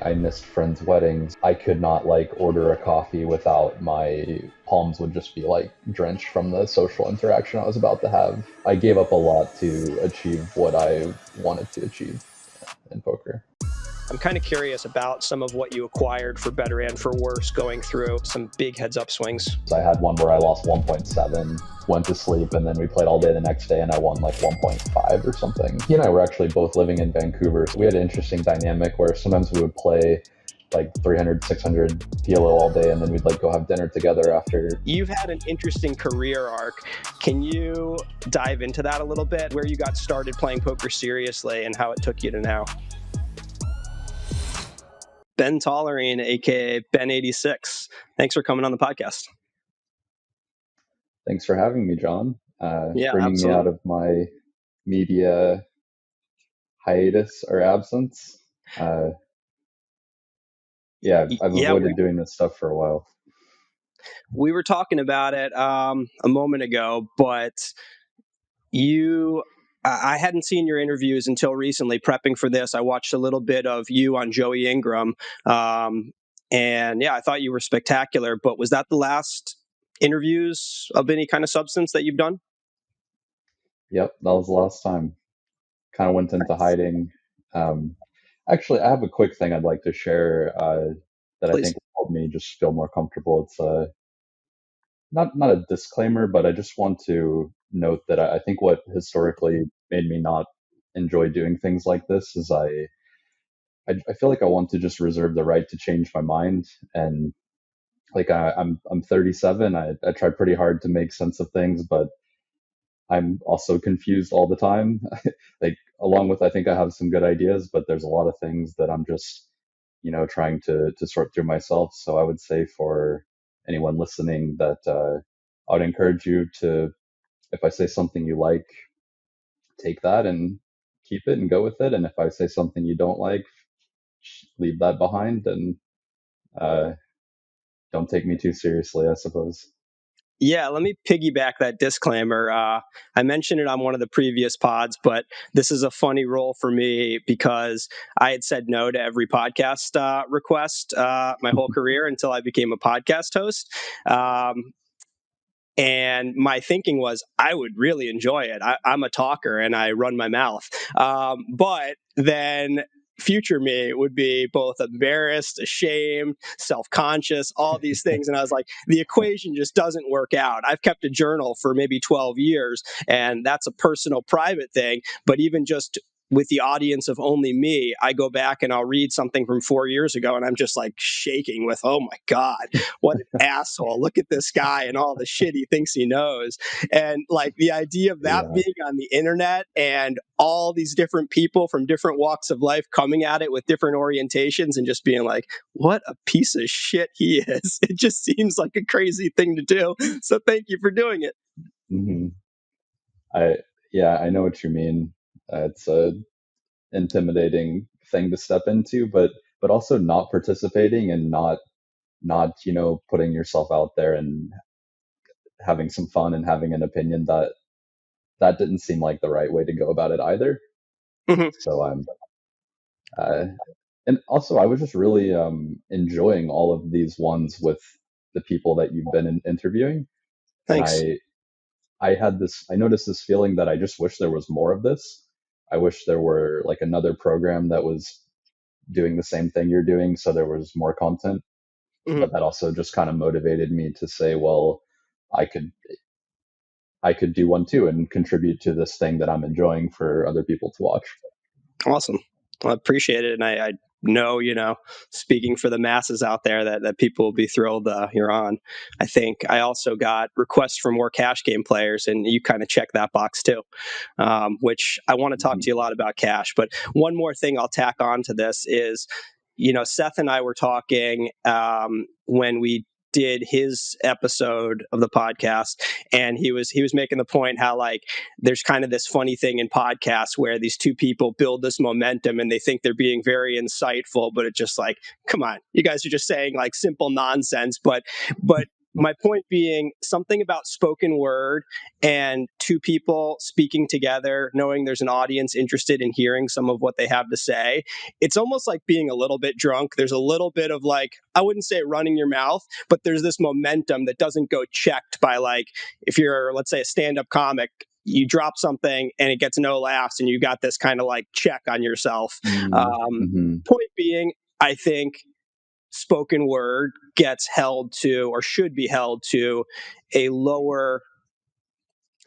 I missed friends' weddings. I could not like order a coffee without my palms would just be like drenched from the social interaction I was about to have. I gave up a lot to achieve what I wanted to achieve in poker. I'm kind of curious about some of what you acquired for better and for worse going through some big heads-up swings. I had one where I lost 1.7, went to sleep, and then we played all day the next day, and I won like 1.5 or something. He and I were actually both living in Vancouver, so we had an interesting dynamic where sometimes we would play like 300, 600 PLO all day, and then we'd like go have dinner together after. You've had an interesting career arc. Can you dive into that a little bit, where you got started playing poker seriously and how it took you to now? Ben Tollerene, aka Ben86. Thanks for coming on the podcast. Thanks for having me, John. Yeah, bringing absolutely. me out of my media hiatus or absence. I've avoided doing this stuff for a while. We were talking about it a moment ago, but I hadn't seen your interviews until recently. Prepping for this, I watched a little bit of you on Joey Ingram, and I thought you were spectacular. But was that the last interviews of any kind of substance that you've done? Yep, that was the last time. Kind of went into hiding. Actually, I have a quick thing I'd like to share that Please. I think will help me just feel more comfortable. It's not a disclaimer, but I just want to note that I think what historically made me not enjoy doing things like this is I feel like I want to just reserve the right to change my mind. And like I'm 37. I try pretty hard to make sense of things, but I'm also confused all the time. Like along with, I think I have some good ideas, but there's a lot of things that I'm just, trying to sort through myself. So I would say for anyone listening that I would encourage you to, if I say something you like, take that and keep it and go with it. And if I say something you don't like, leave that behind and don't take me too seriously, I suppose. Yeah, let me piggyback that disclaimer. I mentioned it on one of the previous pods, but this is a funny role for me because I had said no to every podcast request my whole career until I became a podcast host. And my thinking was I would really enjoy it. I'm a talker and I run my mouth. But then future me would be both embarrassed, ashamed, self-conscious, all these things. And I was like, the equation just doesn't work out. I've kept a journal for maybe 12 years, and that's a personal, private thing. But even just with the audience of only me, I go back and I'll read something from 4 years ago and I'm just like shaking with, oh my God, what an asshole. Look at this guy and all the shit he thinks he knows. And like the idea of that being on the internet and all these different people from different walks of life coming at it with different orientations and just being like, what a piece of shit he is. It just seems like a crazy thing to do. So thank you for doing it. Mm-hmm. I know what you mean. It's a intimidating thing to step into, but also not participating and not putting yourself out there and having some fun and having an opinion that didn't seem like the right way to go about it either. Mm-hmm. So and also I was just really enjoying all of these ones with the people that you've been interviewing. Thanks. And I noticed this feeling that I just wish there was more of this. I wish there were like another program that was doing the same thing you're doing, so there was more content. Mm-hmm. But that also just kind of motivated me to say, well, I could do one too and contribute to this thing that I'm enjoying for other people to watch. Awesome. Well, I appreciate it. And I know, speaking for the masses out there that people will be thrilled you're on. I think I also got requests for more cash game players, and you kind of check that box too, which I want to talk to you a lot about cash. But one more thing I'll tack on to this is, Seth and I were talking when we did his episode of the podcast, and he was making the point how like there's kind of this funny thing in podcasts where these two people build this momentum and they think they're being very insightful, but it's just like, come on, you guys are just saying like simple nonsense, but my point being something about spoken word and two people speaking together, knowing there's an audience interested in hearing some of what they have to say. It's almost like being a little bit drunk. There's a little bit of like, I wouldn't say running your mouth, but there's this momentum that doesn't go checked by like, if you're, let's say, a stand-up comic, you drop something and it gets no laughs and you got this kind of like check on yourself. Mm-hmm. Point being, I think spoken word gets held to or should be held to a lower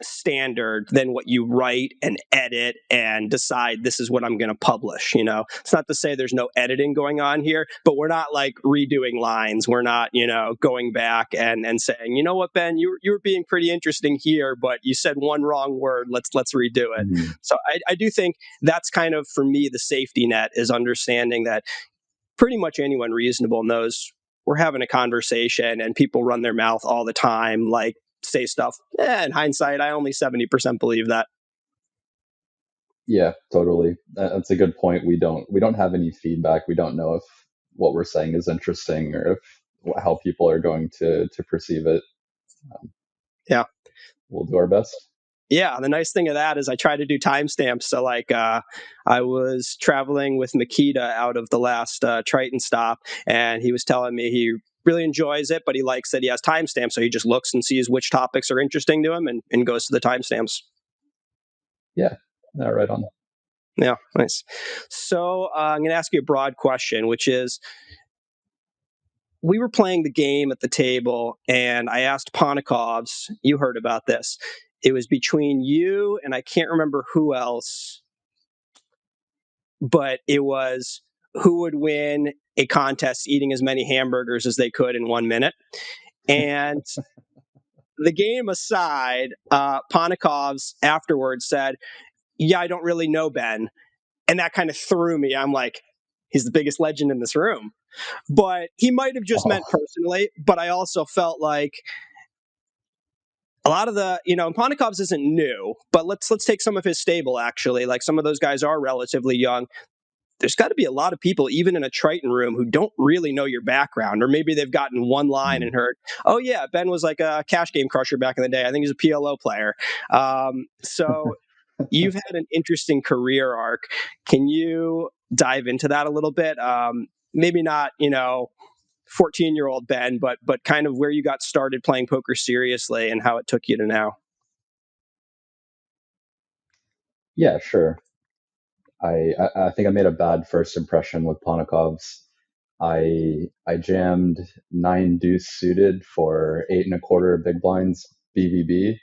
standard than what you write and edit and decide this is what I'm going to publish. You know, it's not to say there's no editing going on here, but we're not like redoing lines. We're not, you know, going back and saying, you know what, Ben, you were being pretty interesting here, but you said one wrong word. Let's redo it. Mm-hmm. So I do think that's kind of, for me, the safety net is understanding that pretty much anyone reasonable knows we're having a conversation and people run their mouth all the time, like say stuff. In hindsight, I only 70% believe that. Yeah, totally. That's a good point. We don't have any feedback. We don't know if what we're saying is interesting or if how people are going to perceive it. Yeah. We'll do our best. Yeah, the nice thing of that is I try to do timestamps. So, like, I was traveling with Makita out of the last Triton stop, and he was telling me he really enjoys it, but he likes that he has timestamps. So he just looks and sees which topics are interesting to him and goes to the timestamps. Yeah, right on. Yeah, nice. So I'm going to ask you a broad question, which is, we were playing the game at the table, and I asked Ponikovs, you heard about this. It was between you and I can't remember who else, but it was who would win a contest eating as many hamburgers as they could in 1 minute. And the game aside, Ponikovs afterwards said, yeah, I don't really know Ben. And that kind of threw me. I'm like, he's the biggest legend in this room. But he might have just Oh. meant personally, but I also felt like a lot of the, you know, Ponikovs isn't new, but let's take some of his stable actually. Like some of those guys are relatively young. There's got to be a lot of people, even in a Triton room, who don't really know your background, or maybe they've gotten one line and heard, "Oh yeah, Ben was like a cash game crusher back in the day. I think he's a PLO player." So you've had an interesting career arc. Can you dive into that a little bit? Maybe not, you know, 14-year-old Ben, but kind of where you got started playing poker seriously and how it took you to now. Yeah, sure. I think I made a bad first impression with Ponikovs. I jammed 9 deuce suited for 8 1/4 big blinds BVB,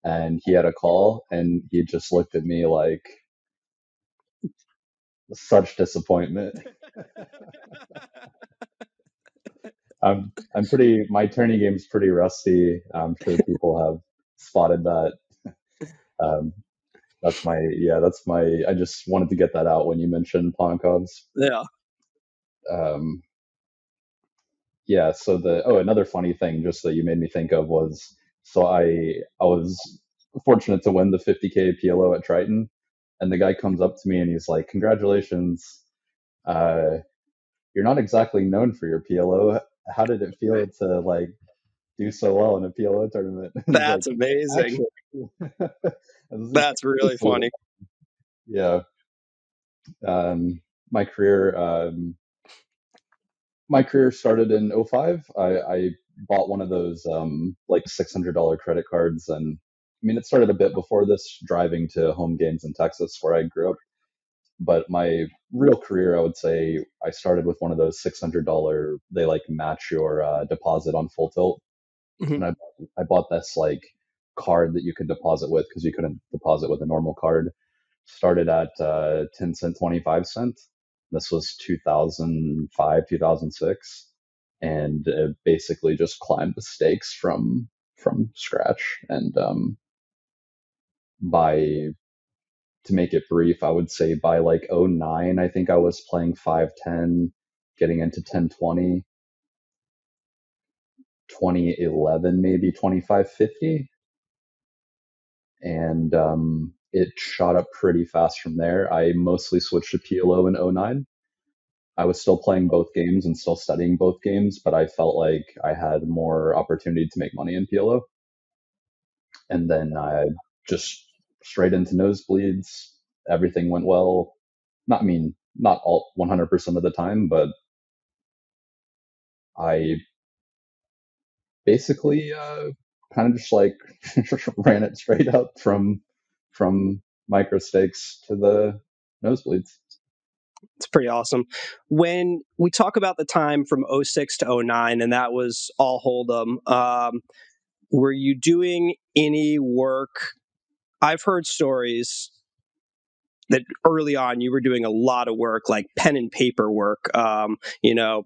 and he had a call, and he just looked at me like such disappointment. I'm pretty. My tourney game's pretty rusty. I'm sure people have spotted that. Um, that's my. Yeah, that's my. I just wanted to get that out when you mentioned Ponikovs. Yeah. Um, yeah. So another funny thing just that you made me think of was, so I was fortunate to win the 50K PLO at Triton, and the guy comes up to me and he's like, "Congratulations. Uh, you're not exactly known for your PLO. How did it feel to like do so well in a PLO tournament?" And he's like, That's amazing. "Actually," That's really just a little, funny. yeah. Um, my career, um, my career started in '05. I bought one of those like $600 credit cards, and I mean it started a bit before this, driving to home games in Texas where I grew up. But my real career, I would say, I started with one of those $600. They like match your deposit on full tilt, Mhm. and I bought this like card that you could deposit with because you couldn't deposit with a normal card. Started at 10 cent, 25 cent. This was 2005, 2006, and basically just climbed the stakes from scratch. And by to make it brief, I would say by like '09, I think I was playing 510, getting into 1020, 2011, maybe 2550. And it shot up pretty fast from there. I mostly switched to PLO in '09. I was still playing both games and still studying both games, but I felt like I had more opportunity to make money in PLO. And then I just straight into nosebleeds. Everything went well. Not all 100% of the time, but I basically kind of just like ran it straight up from micro stakes to the nosebleeds. It's pretty awesome. When we talk about the time from '06 to '09, and that was all Hold'em, were you doing any work? I've heard stories that early on you were doing a lot of work, like pen and paper work,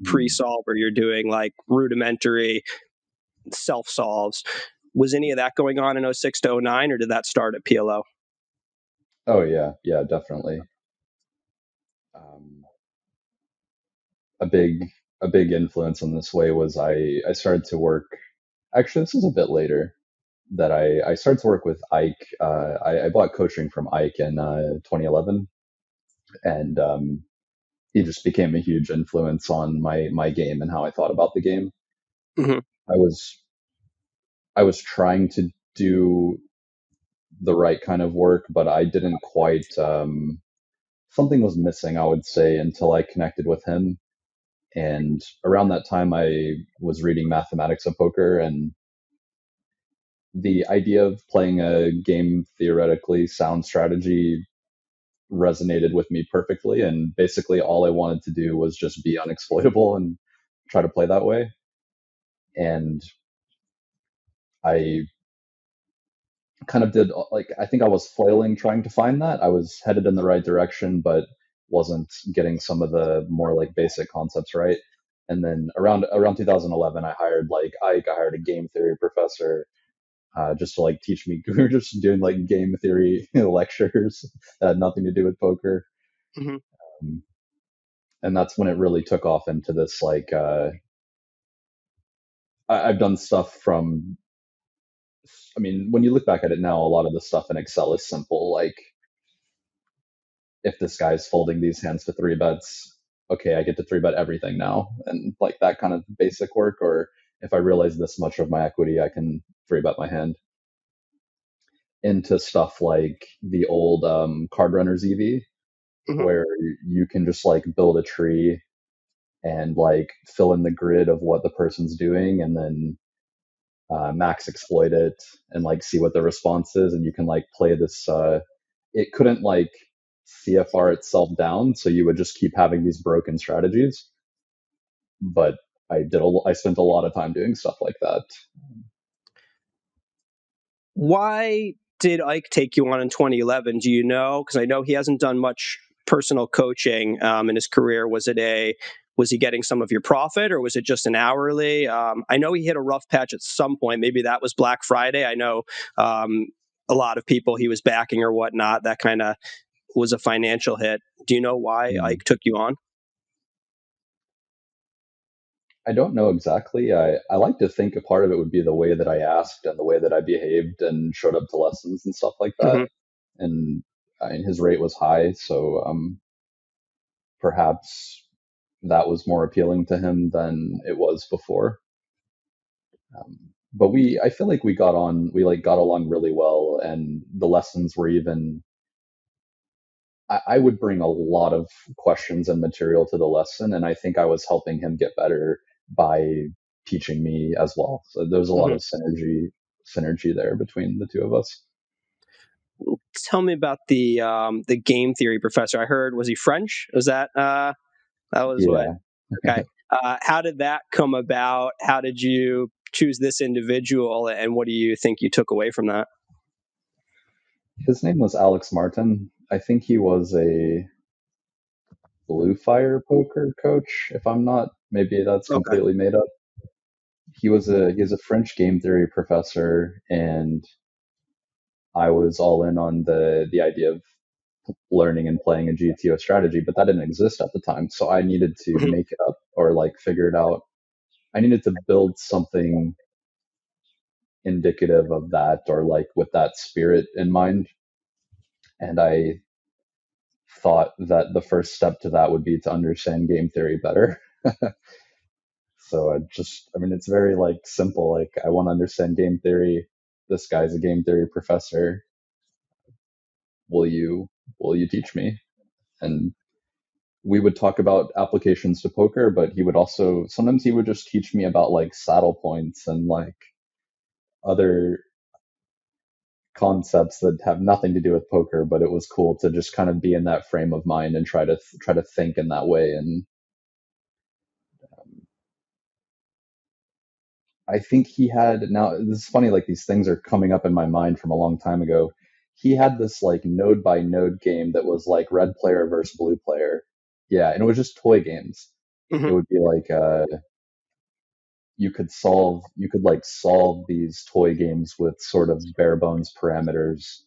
pre-solve, where you're doing like rudimentary self-solves. Was any of that going on in '06 to '09, or did that start at PLO? Oh yeah, definitely. Um, a big a big influence in this way was I started to work. Actually, this is a bit later that I started to work with Ike. I bought coaching from Ike in 2011, and he just became a huge influence on my game and how I thought about the game. Mm-hmm. I was I was trying to do the right kind of work, but I didn't quite. Something was missing, I would say, until I connected with him. And around that time, I was reading Mathematics of Poker, and the idea of playing a game theoretically sound strategy resonated with me perfectly. And basically, all I wanted to do was just be unexploitable and try to play that way. And I kind of did, like, I think I was flailing trying to find that. I was headed in the right direction, but wasn't getting some of the more like basic concepts right. And then around 2011, I hired like Ike. I hired a game theory professor, just to like teach me. We were just doing like game theory lectures that had nothing to do with poker. Mm-hmm. Um, and that's when it really took off into this like I've done stuff from. I mean, when you look back at it now, a lot of the stuff in Excel is simple. Like, if this guy's folding these hands to three bets, okay, I get to three bet everything now, and like that kind of basic work. Or if I realize this much of my equity, I can three bet my hand. Into stuff like the old card runners EV, Mm-hmm. where you can just like build a tree and like fill in the grid of what the person's doing, and then max exploit it and like see what the response is, and you can like play this. It couldn't like CFR itself down, so you would just keep having these broken strategies. But I spent a lot of time doing stuff like that. Why did Ike take you on in 2011? Do you know? Because I know he hasn't done much personal coaching in his career. Was he getting some of your profit, or was it just an hourly? I know he hit a rough patch at some point. Maybe that was Black Friday. I know a lot of people he was backing or whatnot. That kind of was a financial hit. Do you know why Hmm. Ike took you on? I don't know exactly. I like to think a part of it would be the way that I asked and the way that I behaved and showed up to lessons and stuff like that. Mm-hmm. And I mean, his rate was high, so perhaps that was more appealing to him than it was before. But I feel like we like got along really well, and the lessons were even. I would bring a lot of questions and material to the lesson, and I think I was helping him get better by teaching me as well. So there's a lot Mm-hmm. of synergy there between the two of us. Tell me about the game theory professor. I heard, was he French? Was that was what? Yeah, Okay. How did that come about? How did you choose this individual, and what do you think you took away from that? his name was Alex Martin. I think he was a Blue Fire poker coach. If I'm not, maybe that's Okay. completely made up. He was a French game theory professor, and I was all in on the idea of learning and playing a GTO strategy, but that didn't exist at the time. So I needed to Mhm. make it up or like figure it out. I needed to build something indicative of that or like with that spirit in mind. And I thought that the first step to that would be to understand game theory better. So I mean, it's very like simple. Like, I want to understand game theory. This guy's a game theory professor. Will you, will you teach me? And we would talk about applications to poker, but he would also, sometimes he would just teach me about like saddle points and like other concepts that have nothing to do with poker, but it was cool to just kind of be in that frame of mind and try to think in that way. And I think he had, now this is funny, like these things are coming up in my mind from a long time ago. He had this like node by node game that was like red player versus blue player. Yeah, and it was just toy games. It Mm-hmm. would be like you could like solve these toy games with sort of bare bones parameters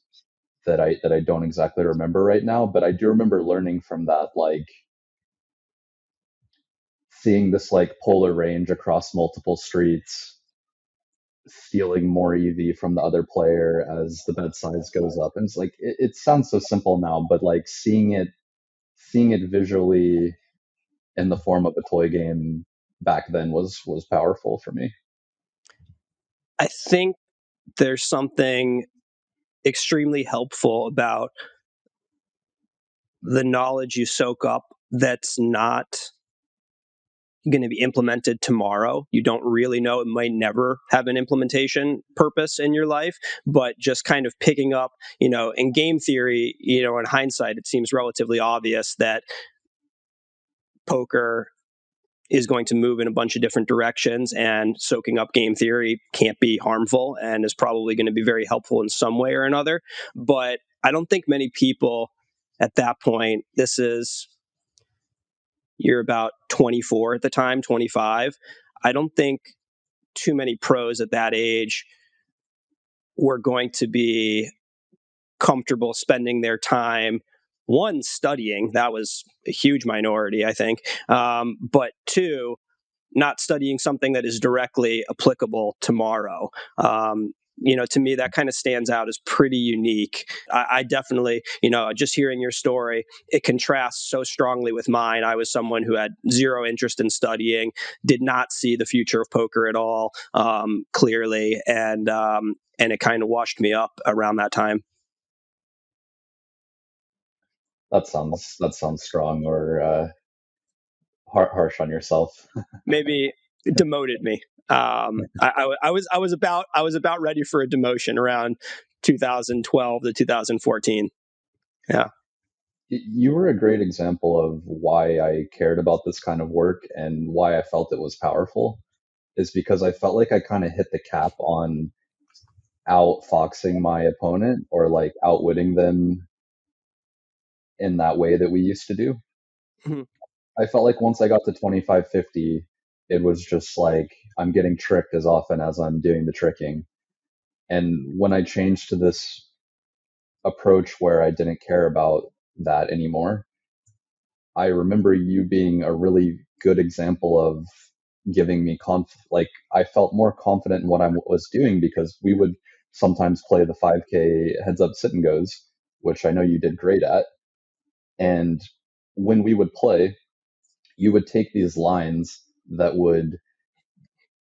that I don't exactly remember right now, but I do remember learning from that, like seeing this like polar range across multiple streets, stealing more EV from the other player as the bet size goes up. And it's like it sounds so simple now, but like seeing it visually in the form of a toy game back then was powerful for me. I think there's something extremely helpful about the knowledge you soak up that's not going to be implemented tomorrow. You don't really know. It might never have an implementation purpose in your life, but just kind of picking up, in game theory, in hindsight, it seems relatively obvious that poker is going to move in a bunch of different directions, and soaking up game theory can't be harmful and is probably going to be very helpful in some way or another. But I don't think many people at that point, you're about 24 at the time, 25. I don't think too many pros at that age were going to be comfortable spending their time, one, studying. That was a huge minority, I think. But two, not studying something that is directly applicable tomorrow. To me, that kind of stands out as pretty unique. I definitely, just hearing your story, it contrasts so strongly with mine. I was someone who had zero interest in studying, did not see the future of poker at all, clearly, and it kind of washed me up around that time. That sounds strong or harsh on yourself. Maybe demoted me. I was about ready for a demotion around 2012 to 2014. Yeah. You were a great example of why I cared about this kind of work and why I felt it was powerful, is because I felt like I kind of hit the cap on outfoxing my opponent or like outwitting them in that way that we used to do. Mhm. I felt like once I got to 2550, it was just like I'm getting tricked as often as I'm doing the tricking. And when I changed to this approach where I didn't care about that anymore, I remember you being a really good example of giving me like I felt more confident in what I was doing, because we would sometimes play the 5K heads up sit and goes, which I know you did great at. And when we would play, you would take these lines that would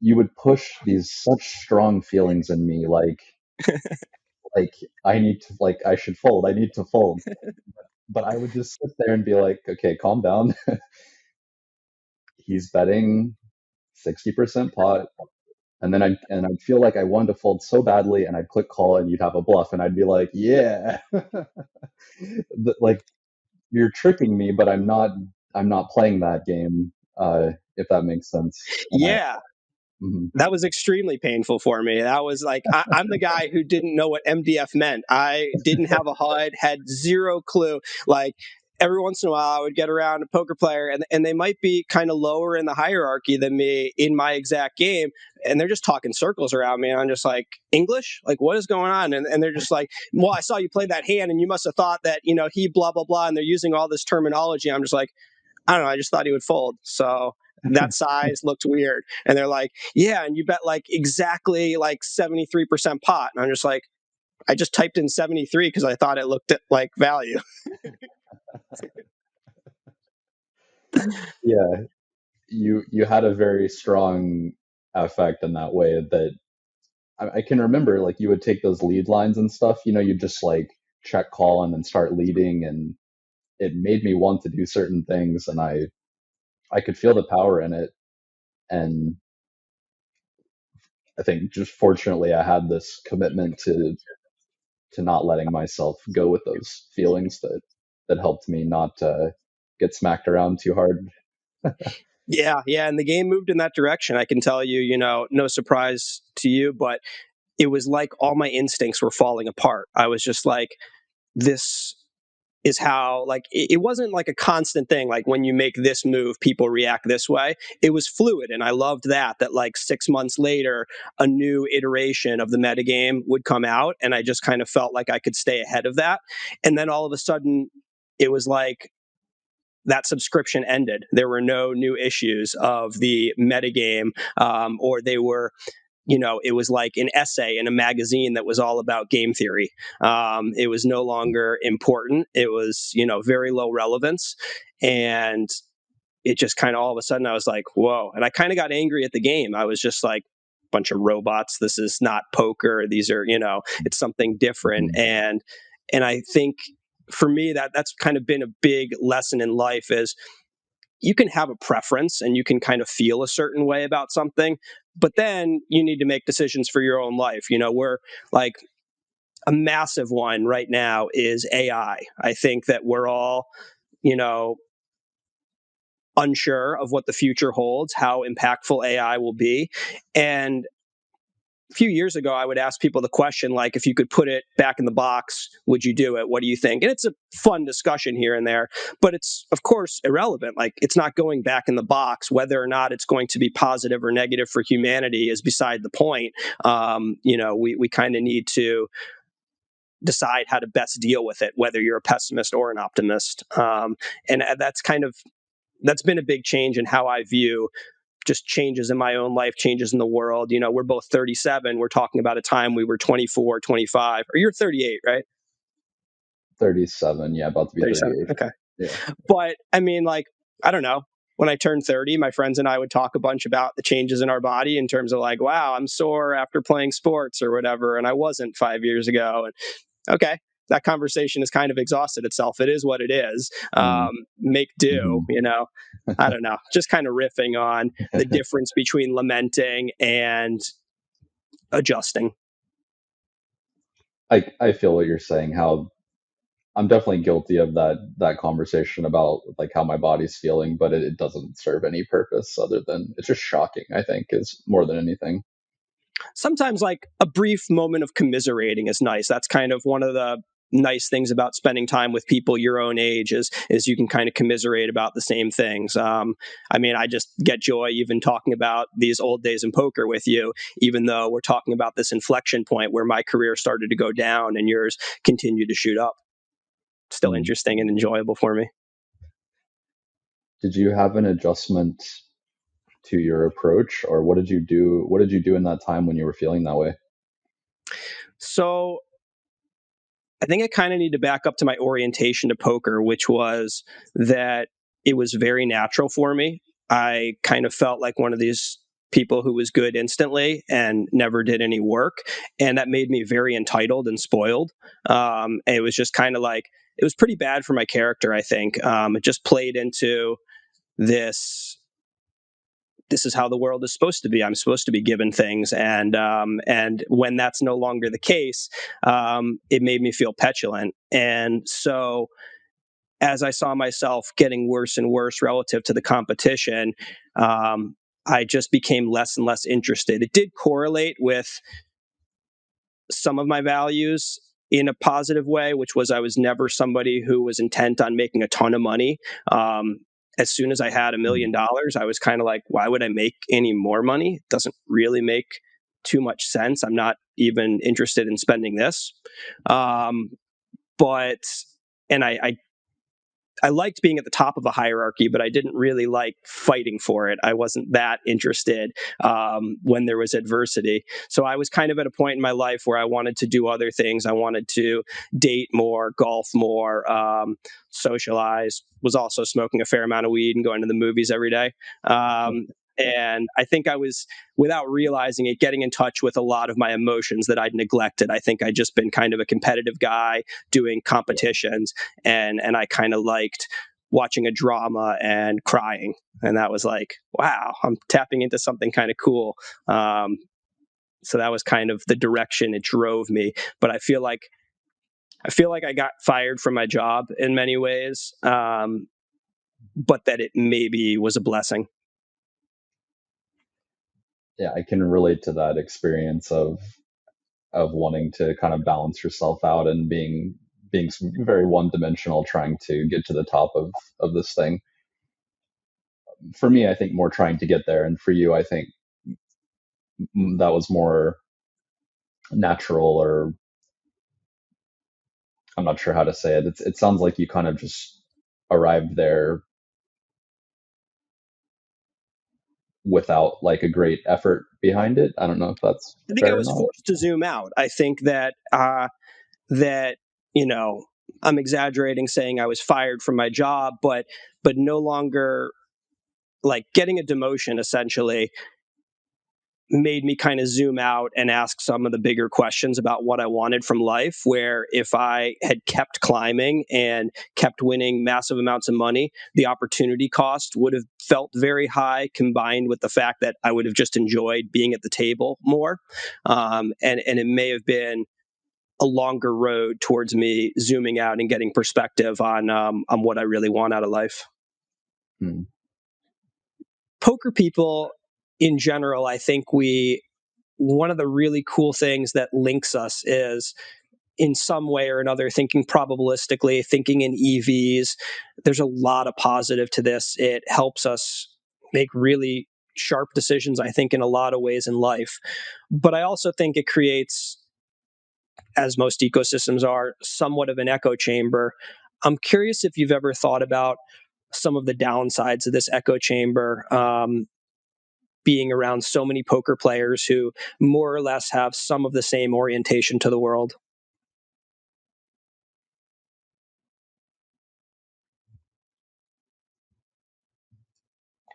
you would push these such strong feelings in me, like I need to, like I should fold, I need to fold. But I would just sit there and be like, okay, calm down. He's betting 60% pot. And then I'd feel like I wanted to fold so badly, and I'd click call, and you'd have a bluff, and I'd be like, yeah, like you're tricking me, but I'm not playing that game. If that makes sense. And Yeah. mhm. That was extremely painful for me. That was like, I'm the guy who didn't know what MDF meant. I didn't have a HUD, had zero clue. Like, every once in a while, I would get around a poker player, and they might be kind of lower in the hierarchy than me in my exact game. And they're just talking circles around me. And I'm just like, English? Like, what is going on? And they're just like, well, I saw you play that hand, and you must have thought that, he blah, blah, blah. And they're using all this terminology. I'm just like, I don't know. I just thought he would fold. So that size looked weird. And they're like, yeah, and you bet like exactly like 73% pot. And I'm just like, I just typed in 73 because I thought it looked at like value. Yeah, you had a very strong effect in that way that I can remember, like, you would take those lead lines and stuff, you'd just like check call and then start leading, and it made me want to do certain things, and I could feel the power in it. And I think just fortunately I had this commitment to not letting myself go with those feelings that helped me not get smacked around too hard. Yeah, yeah, and the game moved in that direction. I can tell you, no surprise to you, but it was like all my instincts were falling apart. I was just like, this is how, like, it wasn't like a constant thing, like when you make this move people react this way. It was fluid, and I loved that like 6 months later a new iteration of the metagame would come out, and I just kind of felt like I could stay ahead of that. And then all of a sudden it was like that subscription ended. There were no new issues of the metagame, or they were, it was like an essay in a magazine that was all about game theory. It was no longer important. It was, very low relevance. And it just kind of all of a sudden I was like, whoa. And I kind of got angry at the game. I was just like, bunch of robots. This is not poker. These are, it's something different. Mhm. And I think for me that's kind of been a big lesson in life is you can have a preference and you can kind of feel a certain way about something, but then you need to make decisions for your own life. We're like, a massive one right now is AI. I think that we're all, you know, unsure of what the future holds, how impactful AI will be. And a few years ago, I would ask people the question, like, if you could put it back in the box, would you do it? What do you think? And it's a fun discussion here and there, but it's, of course, irrelevant. Like, it's not going back in the box. Whether or not it's going to be positive or negative for humanity is beside the point. We kind of need to decide how to best deal with it, whether you're a pessimist or an optimist. And that's been a big change in how I view just changes in my own life, changes in the world. We're both 37. We're talking about a time we were 24, 25, or you're 38, right? 37, yeah, about to be 37. 38. Okay. Yeah. But I mean, like, I don't know. When I turned 30, my friends and I would talk a bunch about the changes in our body in terms of like, wow, I'm sore after playing sports or whatever. And I wasn't 5 years ago. And okay, that conversation has kind of exhausted itself. It is what it is. Make do, Mm-hmm. I don't know, just kind of riffing on the difference between lamenting and adjusting. I feel what you're saying, how I'm definitely guilty of that conversation about like how my body's feeling, but it doesn't serve any purpose other than it's just shocking, I think, is more than anything. Sometimes like a brief moment of commiserating is nice. That's kind of one of the nice things about spending time with people your own age is you can kind of commiserate about the same things. I mean, I just get joy even talking about these old days in poker with you, even though we're talking about this inflection point where my career started to go down and yours continued to shoot up. Still Mm. interesting and enjoyable for me. Did you have an adjustment to your approach, or what did you do? What did you do in that time when you were feeling that way? So I think I kind of need to back up to my orientation to poker, which was that it was very natural for me. I kind of felt like one of these people who was good instantly and never did any work. And that made me very entitled and spoiled. And it was just kind of like, it was pretty bad for my character, I think. It just played into this is how the world is supposed to be. I'm supposed to be given things, and when that's no longer the case, it made me feel petulant. And so, as I saw myself getting worse and worse relative to the competition, I just became less and less interested. It did correlate with some of my values in a positive way, which was I was never somebody who was intent on making a ton of money. As soon as I had $1 Mm. million, I was kind of like, why would I make any more money? It doesn't really make too much sense. I'm not even interested in spending this. But, and I I liked being at the top of a hierarchy, but I didn't really like fighting for it. I wasn't that interested when there was adversity. So I was kind of at a point in my life where I wanted to do other things. I wanted to date more, golf more, socialize. Was also smoking a fair amount of weed and going to the movies every day. And I think I was, without realizing it, getting in touch with a lot of my emotions that I'd neglected. I think I'd just been kind of a competitive guy doing competitions, and I kind of liked watching a drama and crying. And that was like, wow, I'm tapping into something kind of cool. So that was kind of the direction it drove me. But I feel like I got fired from my job in many ways, but that it maybe was a blessing. Yeah, I can relate to that experience of wanting to kind of balance yourself out and being very one dimensional, trying to get to the top of this thing. For me, I think more trying to get there, and for you, I think that was more natural, or I'm not sure how to say it. It sounds like you kind of just arrived there without like a great effort behind it. I don't know if that's I think I fair or was not. forced to zoom out. I think that that you know I'm exaggerating saying I was fired from my job, but no longer, like, getting a demotion essentially made me kind of zoom out and ask some of the bigger questions about what I wanted from life. Where if I had kept climbing and kept winning massive amounts of money, the opportunity cost would have felt very high, combined with the fact that I would have just enjoyed being at the table more. And it may have been a longer road towards me zooming out and getting perspective on what I really want out of life. Hmm. Poker people in general, I think one of the really cool things that links us is, in some way or another, thinking probabilistically, thinking in EVs. There's a lot of positive to this. It helps us make really sharp decisions, I think, in a lot of ways in life. But I also think it creates, as most ecosystems are, somewhat of an echo chamber. I'm curious if you've ever thought about some of the downsides of this echo chamber, being around so many poker players who more or less have some of the same orientation to the world.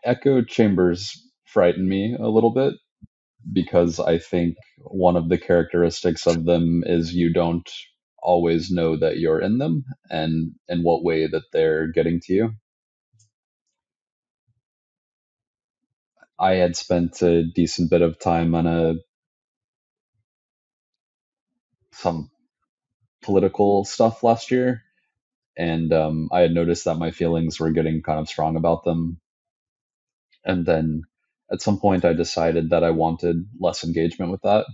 Echo chambers frighten me a little bit because I think one of the characteristics of them is you don't always know that you're in them and in what way that they're getting to you. I had spent a decent bit of time on some political stuff last year, and I had noticed that my feelings were getting kind of strong about them. And then at some point, I decided that I wanted less engagement with that,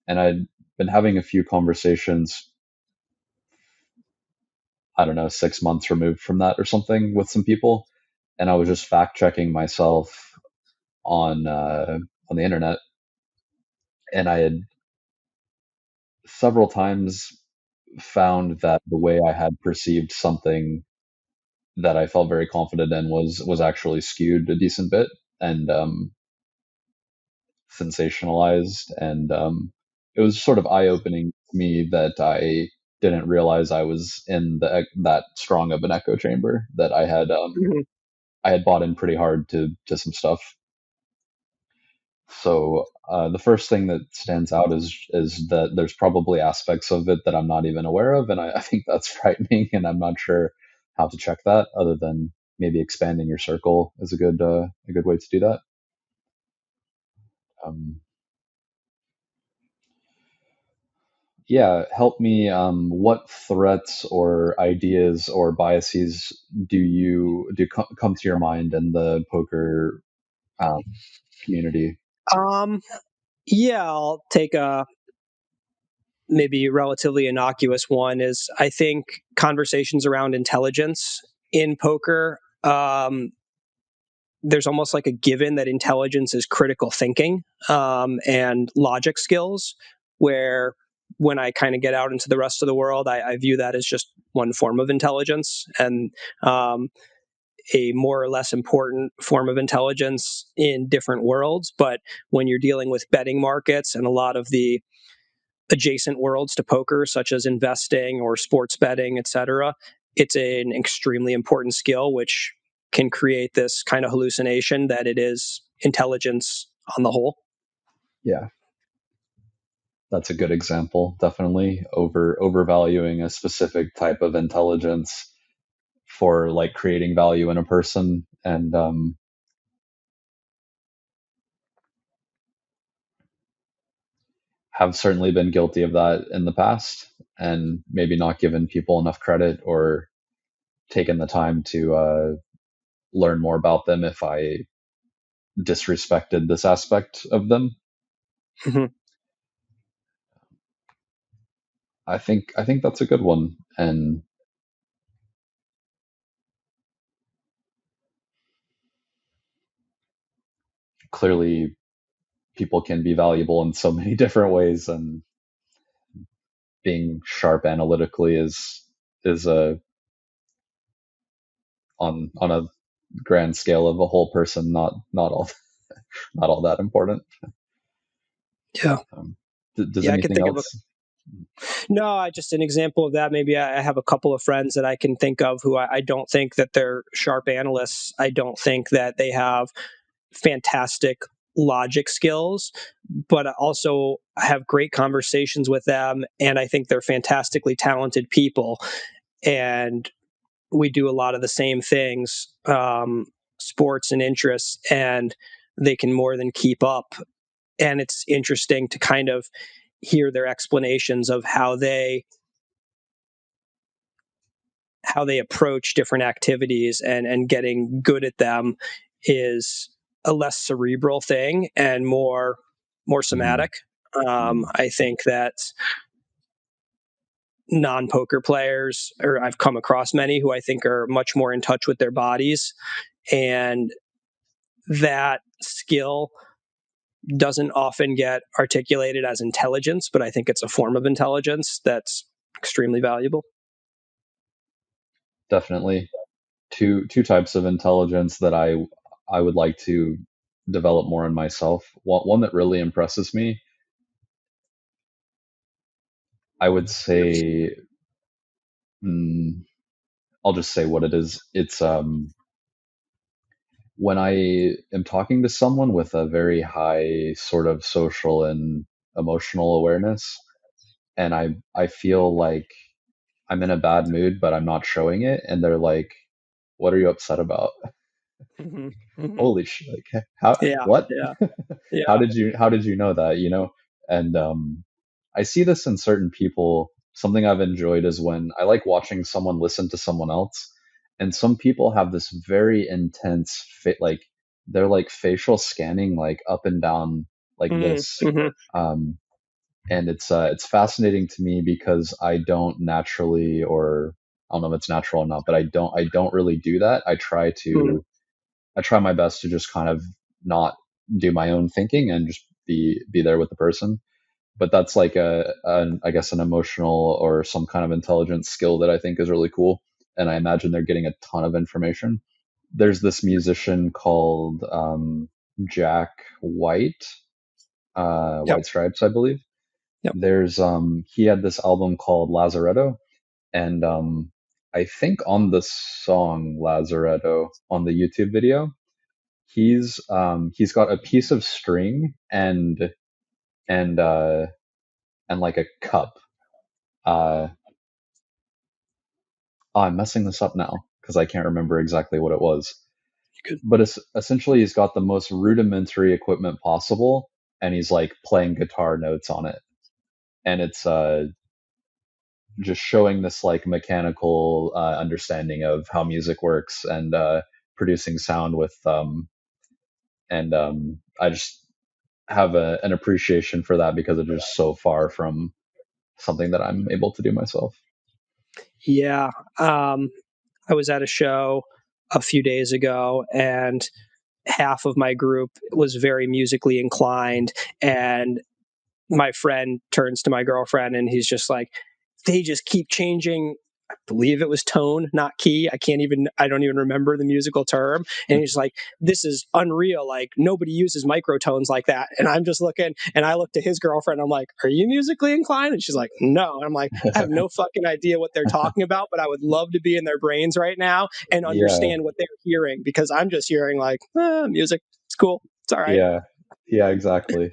and I'd been having a few conversations, I don't know, 6 months removed from that or something, with some people, and I was just fact checking myself on the internet, and I had several times found that the way I had perceived something that I felt very confident in was actually skewed a decent bit and sensationalized, and it was sort of eye opening to me that I didn't realize I was in that strong of an echo chamber, that Mhm. I had bought in pretty hard to some stuff. So the first thing that stands out is that there's probably aspects of it that I'm not even aware of, and I think that's frightening, and I'm not sure how to check that other than maybe expanding your circle is a good way to do that. Um, yeah, help me. What threats or ideas or biases come to your mind in the poker um, community? Um, yeah, I'll take a maybe relatively innocuous one. Is, I think, conversations around intelligence in poker. There's almost like a given that intelligence is critical thinking, and logic skills, where when I kind of get out into the rest of the world, I view that as just one form of intelligence, and a more or less important form of intelligence in different worlds. But when you're dealing with betting markets and a lot of the adjacent worlds to poker, such as investing or sports betting, etc., it's an extremely important skill, which can create this kind of hallucination that it is intelligence on the whole. Yeah, that's a good example. Definitely overvaluing a specific type of intelligence for like creating value in a person, and have certainly been guilty of that in the past, and maybe not given people enough credit or taken the time to learn more about them if I disrespected this aspect of them. Mm-hmm. I think that's a good one, and clearly people can be valuable in so many different ways, and being sharp analytically is a on a grand scale of a whole person, not all not all that important. Yeah. Does Yeah, I can anything think of a else? no, just an example of that. Maybe I have a couple of friends that I can think of who I don't think that they're sharp analysts. I don't think that they have fantastic logic skills, but also I have great conversations with them, and I think they're fantastically talented people. And we do a lot of the same things, sports and interests, and they can more than keep up. And it's interesting to kind of hear their explanations of how they approach different activities, and getting good at them is a less cerebral thing and more Mm, somatic. mm, I think that non-poker players, or I've come across many who I think are much more in touch with their bodies, and that skill doesn't often get articulated as intelligence, but I think it's a form of intelligence that's extremely valuable. definitely. Two types of intelligence that I would like to develop more in myself. One that really impresses me, I would say, mm, I'll just say what it is. It's when I am talking to someone with a very high sort of social and emotional awareness, and I feel like I'm in a bad mood, but I'm not showing it, and they're like, "What are you upset about?" Mm-hmm. Mm-hmm. Holy shit! Like, how? Yeah, What? yeah, How yeah. did you know that? And I see this in certain people. Something I've enjoyed is when I like watching someone listen to someone else, and some people have this very intense like they're like facial scanning like up and down like this. Mm-hmm. Um, and it's fascinating to me because I don't naturally, or I don't know if it's natural or not, but I don't really do that. Mm-hmm. I try my best to just kind of not do my own thinking and just be there with the person. But that's like I guess an emotional or some kind of intelligence skill that I think is really cool, and I imagine they're getting a ton of information. There's this musician called Jack White, Yep. White Stripes, I believe. Yep. There's he had this album called Lazaretto, and I think on the song Lazaretto on the YouTube video, he's got a piece of string and and like a cup. Uh, I'm messing this up now because I can't remember exactly what it was. Good. But it's essentially he's got the most rudimentary equipment possible, and he's like playing guitar notes on it, and it's just showing this like mechanical understanding of how music works, and producing sound with and I just have an appreciation for that because it's just so far from something that I'm able to do myself. Yeah. I was at a show a few days ago, and half of my group was very musically inclined, and my friend turns to my girlfriend and he's just like, they just keep changing. believe it was tone, not key. I don't even remember the musical term. And he's like, this is unreal. Like, nobody uses microtones like that. And I'm just looking, and I looked at his girlfriend. I'm like, are you musically inclined? And she's like, no. And I'm like, I have no fucking idea what they're talking about, but I would love to be in their brains right now and Yeah, understand what they're hearing, because I'm just hearing like, music. It's cool. It's all right. yeah, yeah, exactly.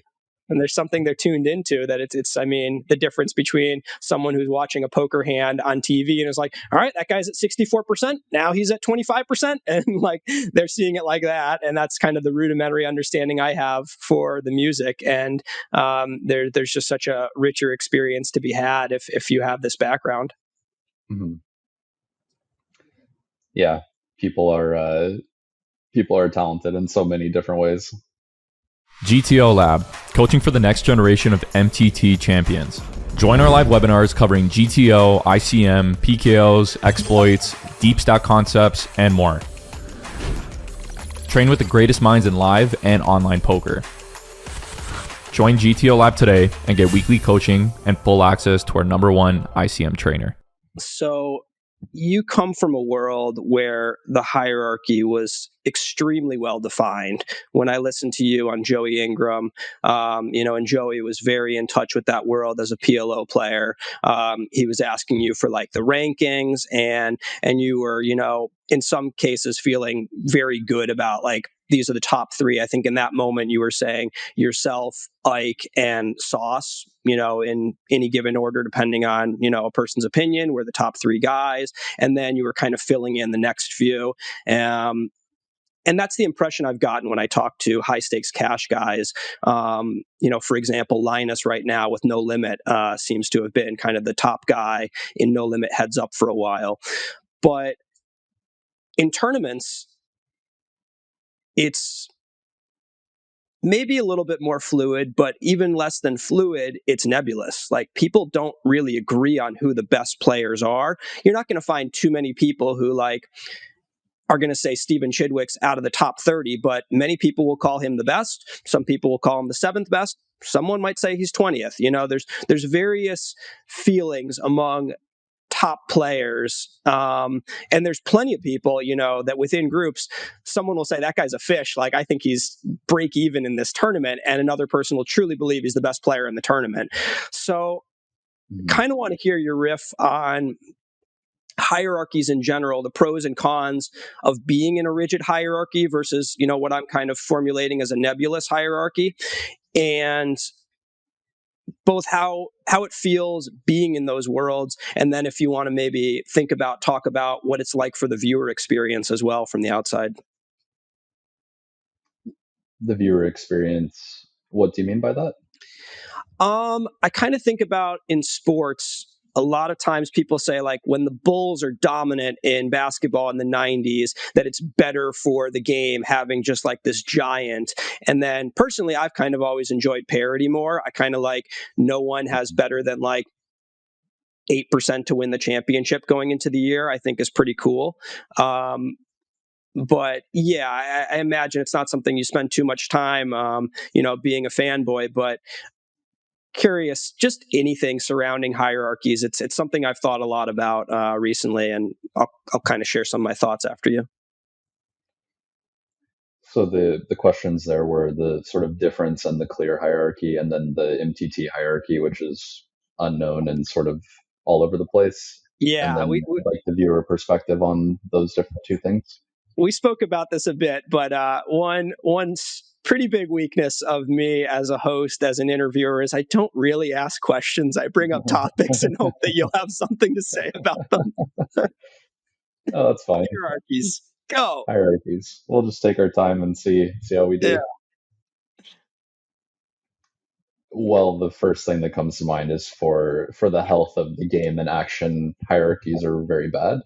And there's something they're tuned into that it's I mean, the difference between someone who's watching a poker hand on TV and is like, all right, that guy's at 64%, now he's at 25%, and like they're seeing it like that. And that's kind of the rudimentary understanding I have for the music. And there's just such a richer experience to be had if you have this background. Hmm. Yeah, people are talented in so many different ways. GTOLAB, coaching for the next generation of MTT champions. Join our live webinars covering GTO, ICM, PKOs, exploits, deep stack concepts, and more. Train with the greatest minds in live and online poker. Join GTOLAB today and get weekly coaching and full access to our #1 ICM trainer. So you come from a world where the hierarchy was extremely well defined. When I listened to you on Joey Ingram, and Joey was very in touch with that world as a PLO player. He was asking you for like the rankings, and you were, in some cases feeling very good about like, these are the top three. I think in that moment you were saying yourself, Ike, and Sauce, in any given order, depending on, a person's opinion, were the top three guys. And then you were kind of filling in the next few. And that's the impression I've gotten when I talk to high stakes cash guys. For example, Linus right now with No Limit seems to have been kind of the top guy in No Limit heads up for a while. But in tournaments, it's maybe a little bit more fluid, but even less than fluid, it's nebulous. Like, people don't really agree on who the best players are. You're not going to find too many people who like are going to say Steven Chidwick's out of the top 30, but many people will call him the best. Some people will call him the seventh best. Someone might say he's 20th. There's various feelings among top players. And there's plenty of people, that within groups, someone will say that guy's a fish. Like, I think he's break even in this tournament. And another person will truly believe he's the best player in the tournament. So kind of want to hear your riff on hierarchies in general, the pros and cons of being in a rigid hierarchy versus, what I'm kind of formulating as a nebulous hierarchy, and both how it feels being in those worlds, and then if you want to maybe talk about what it's like for the viewer experience as well from the outside. The viewer experience. What do you mean by that? I kind of think about in sports, a lot of times people say like when the Bulls are dominant in basketball in the 90s, that it's better for the game having just like this giant. And then personally, I've kind of always enjoyed parity more. I kind of like no one has better than like 8% to win the championship going into the year, I think is pretty cool. But yeah, I imagine it's not something you spend too much time, being a fanboy, but curious, just anything surrounding hierarchies. It's something I've thought a lot about recently, and I'll kind of share some of my thoughts after you. So the questions there were the sort of difference in the clear hierarchy, and then the MTT hierarchy, which is unknown and sort of all over the place, and Yeah, then like the viewer perspective on those different two things. we spoke about this a bit, but one pretty big weakness of me as a host, as an interviewer, is I don't really ask questions. I bring up topics and hope that you'll have something to say about them. Oh, that's fine. Hierarchies, go. Hierarchies. We'll just take our time and see how we do. Yeah. Well, the first thing that comes to mind is for the health of the game and action, hierarchies are very bad.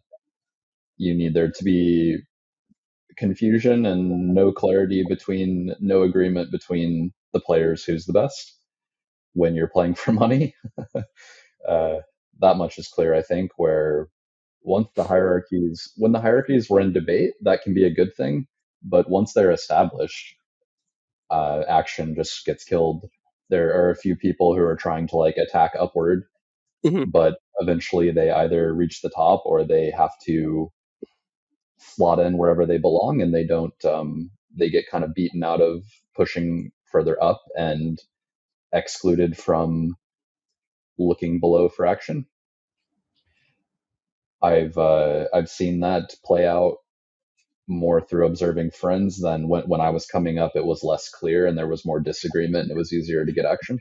You need there to be confusion and no agreement between the players who's the best when you're playing for money. That much is clear, I think, where when the hierarchies were in debate, that can be a good thing. But once they're established, action just gets killed. There are a few people who are trying to like attack upward but eventually they either reach the top or they have to slot in wherever they belong, and they don't they get kind of beaten out of pushing further up and excluded from looking below for action. I've seen that play out more through observing friends than when I was coming up. It was less clear and there was more disagreement and it was easier to get action.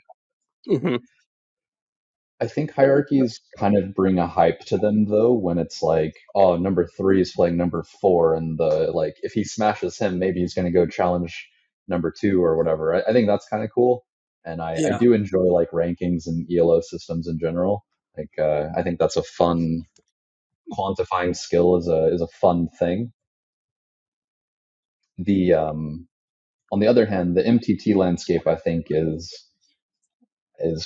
I think hierarchies kind of bring a hype to them though, when it's like, oh, number 3 is playing number 4, and the like, if he smashes him, maybe he's going to go challenge number 2 or whatever. I think that's kind of cool, and I do enjoy like rankings and ELO systems in general. Like, I think that's a fun quantifying skill is a fun thing. The on the other hand, the MTT landscape I think is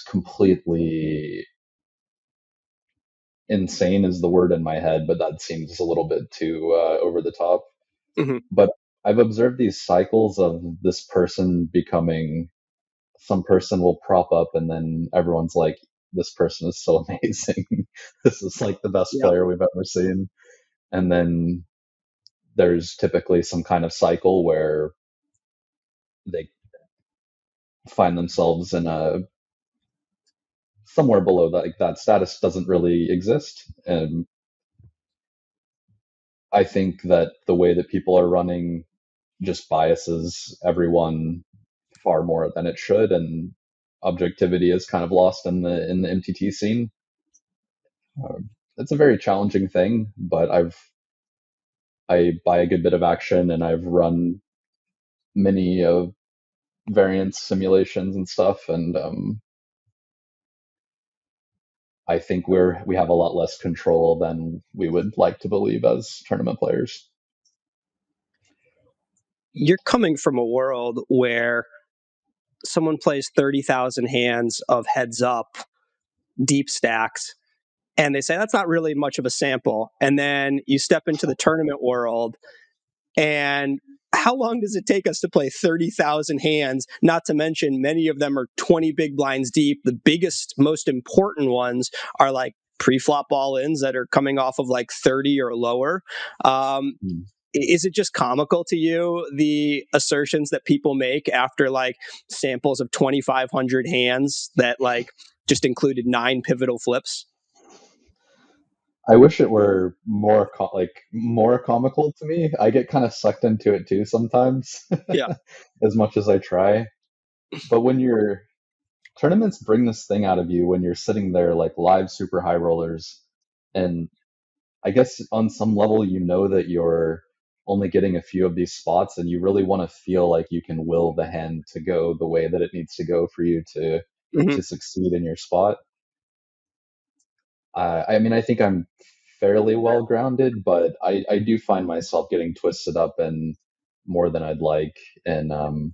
completely insane is the word in my head, but that seems a little bit too over the top. But I've observed these cycles of this person becoming, some person will prop up and then everyone's like, this person is so amazing. This is like the best player we've ever seen. And then there's typically some kind of cycle where they find themselves in a somewhere below that. Like, that status doesn't really exist. And I think that the way that people are running just biases everyone far more than it should, and objectivity is kind of lost in the MTT scene. It's a very challenging thing, but I buy a good bit of action, and I've run many variance simulations and stuff, and I think we have a lot less control than we would like to believe as tournament players. You're coming from a world where someone plays 30,000 hands of heads up, deep stacks, and they say that's not really much of a sample. And then you step into the tournament world, and how long does it take us to play 30,000 hands? Not to mention, many of them are 20 big blinds deep. The biggest, most important ones are like pre-flop all-ins that are coming off of like 30 or lower. Is it just comical to you, the assertions that people make after like samples of 2,500 hands that like just included 9 pivotal flips? I wish it were more more comical to me. I get kind of sucked into it too sometimes, Yeah. as much as I try. But when your tournaments bring this thing out of you when you're sitting there like live super high rollers, and I guess on some level you know that you're only getting a few of these spots, and you really want to feel like you can will the hand to go the way that it needs to go for you to succeed in your spot. I mean, I think I'm fairly well grounded, but I do find myself getting twisted up and more than I'd like, and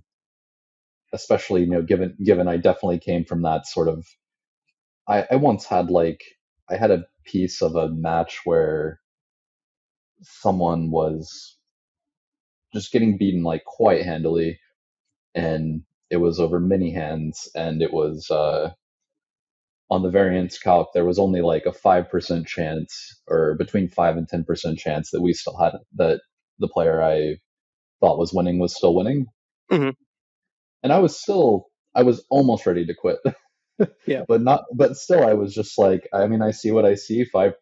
especially given I definitely came from that sort of. I once had I had a piece of a match where someone was just getting beaten like quite handily, and it was over many hands, and it was on the variance calc, there was only like a 5% chance, or between 5 and 10% chance, that we still had that the player I thought was winning was still winning. And I was almost ready to quit. Yeah. But still, I was just like, I mean, I see what I see. 5%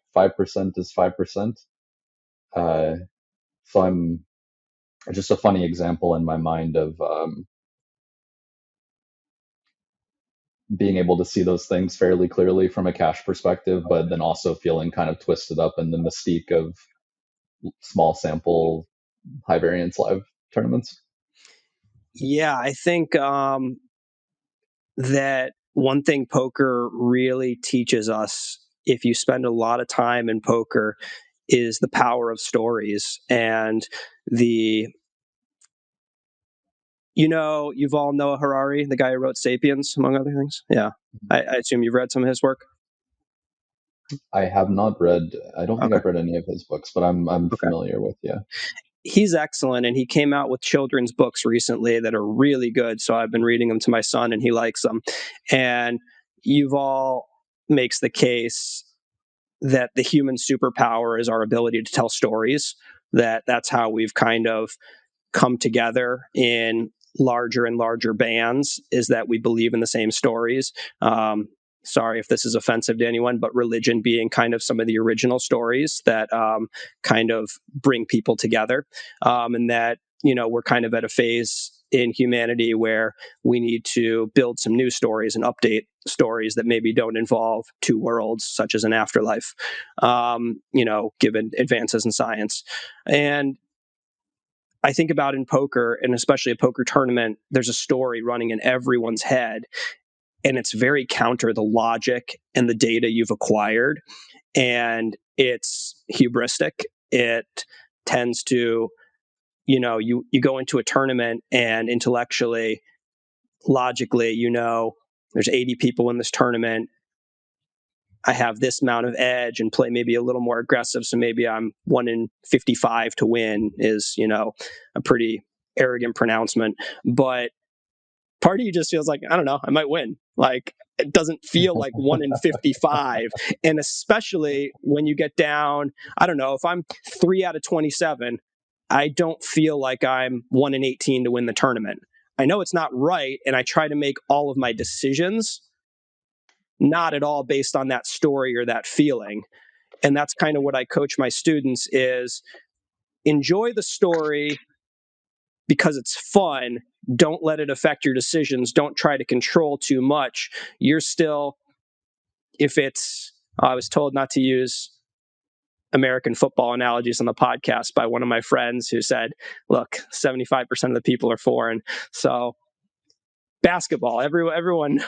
is 5%. So I'm just a funny example in my mind of being able to see those things fairly clearly from a cash perspective, but then also feeling kind of twisted up in the mystique of small sample, high variance live tournaments. Yeah, I think that one thing poker really teaches us, if you spend a lot of time in poker, is the power of stories. And you've all Noah Harari, the guy who wrote Sapiens, among other things. Yeah. I assume you've read some of his work. I have not read. I don't think I've read any of his books, but I'm familiar with. Yeah, he's excellent, and he came out with children's books recently that are really good. So I've been reading them to my son, and he likes them. And Yuval makes the case that the human superpower is our ability to tell stories, that's how we've kind of come together in larger and larger bands, is that we believe in the same stories. Sorry if this is offensive to anyone, but religion being kind of some of the original stories that kind of bring people together, and that, we're kind of at a phase in humanity where we need to build some new stories and update stories that maybe don't involve two worlds, such as an afterlife, given advances in science. And I think about in poker, and especially a poker tournament, there's a story running in everyone's head, and it's very counter the logic and the data you've acquired, and it's hubristic. It tends to, you go into a tournament and intellectually, logically, there's 80 people in this tournament. I have this amount of edge and play maybe a little more aggressive, so maybe I'm 1 in 55 to win is, a pretty arrogant pronouncement. But part of you just feels like, I don't know, I might win. Like, it doesn't feel like 1 in 55. And especially when you get down, I don't know, if I'm 3 out of 27, I don't feel like I'm 1 in 18 to win the tournament. I know it's not right, and I try to make all of my decisions not at all based on that story or that feeling. And that's kind of what I coach my students is enjoy the story because it's fun. Don't let it affect your decisions. Don't try to control too much. You're still, I was told not to use American football analogies on the podcast by one of my friends who said, look, 75% of the people are foreign. So basketball, everyone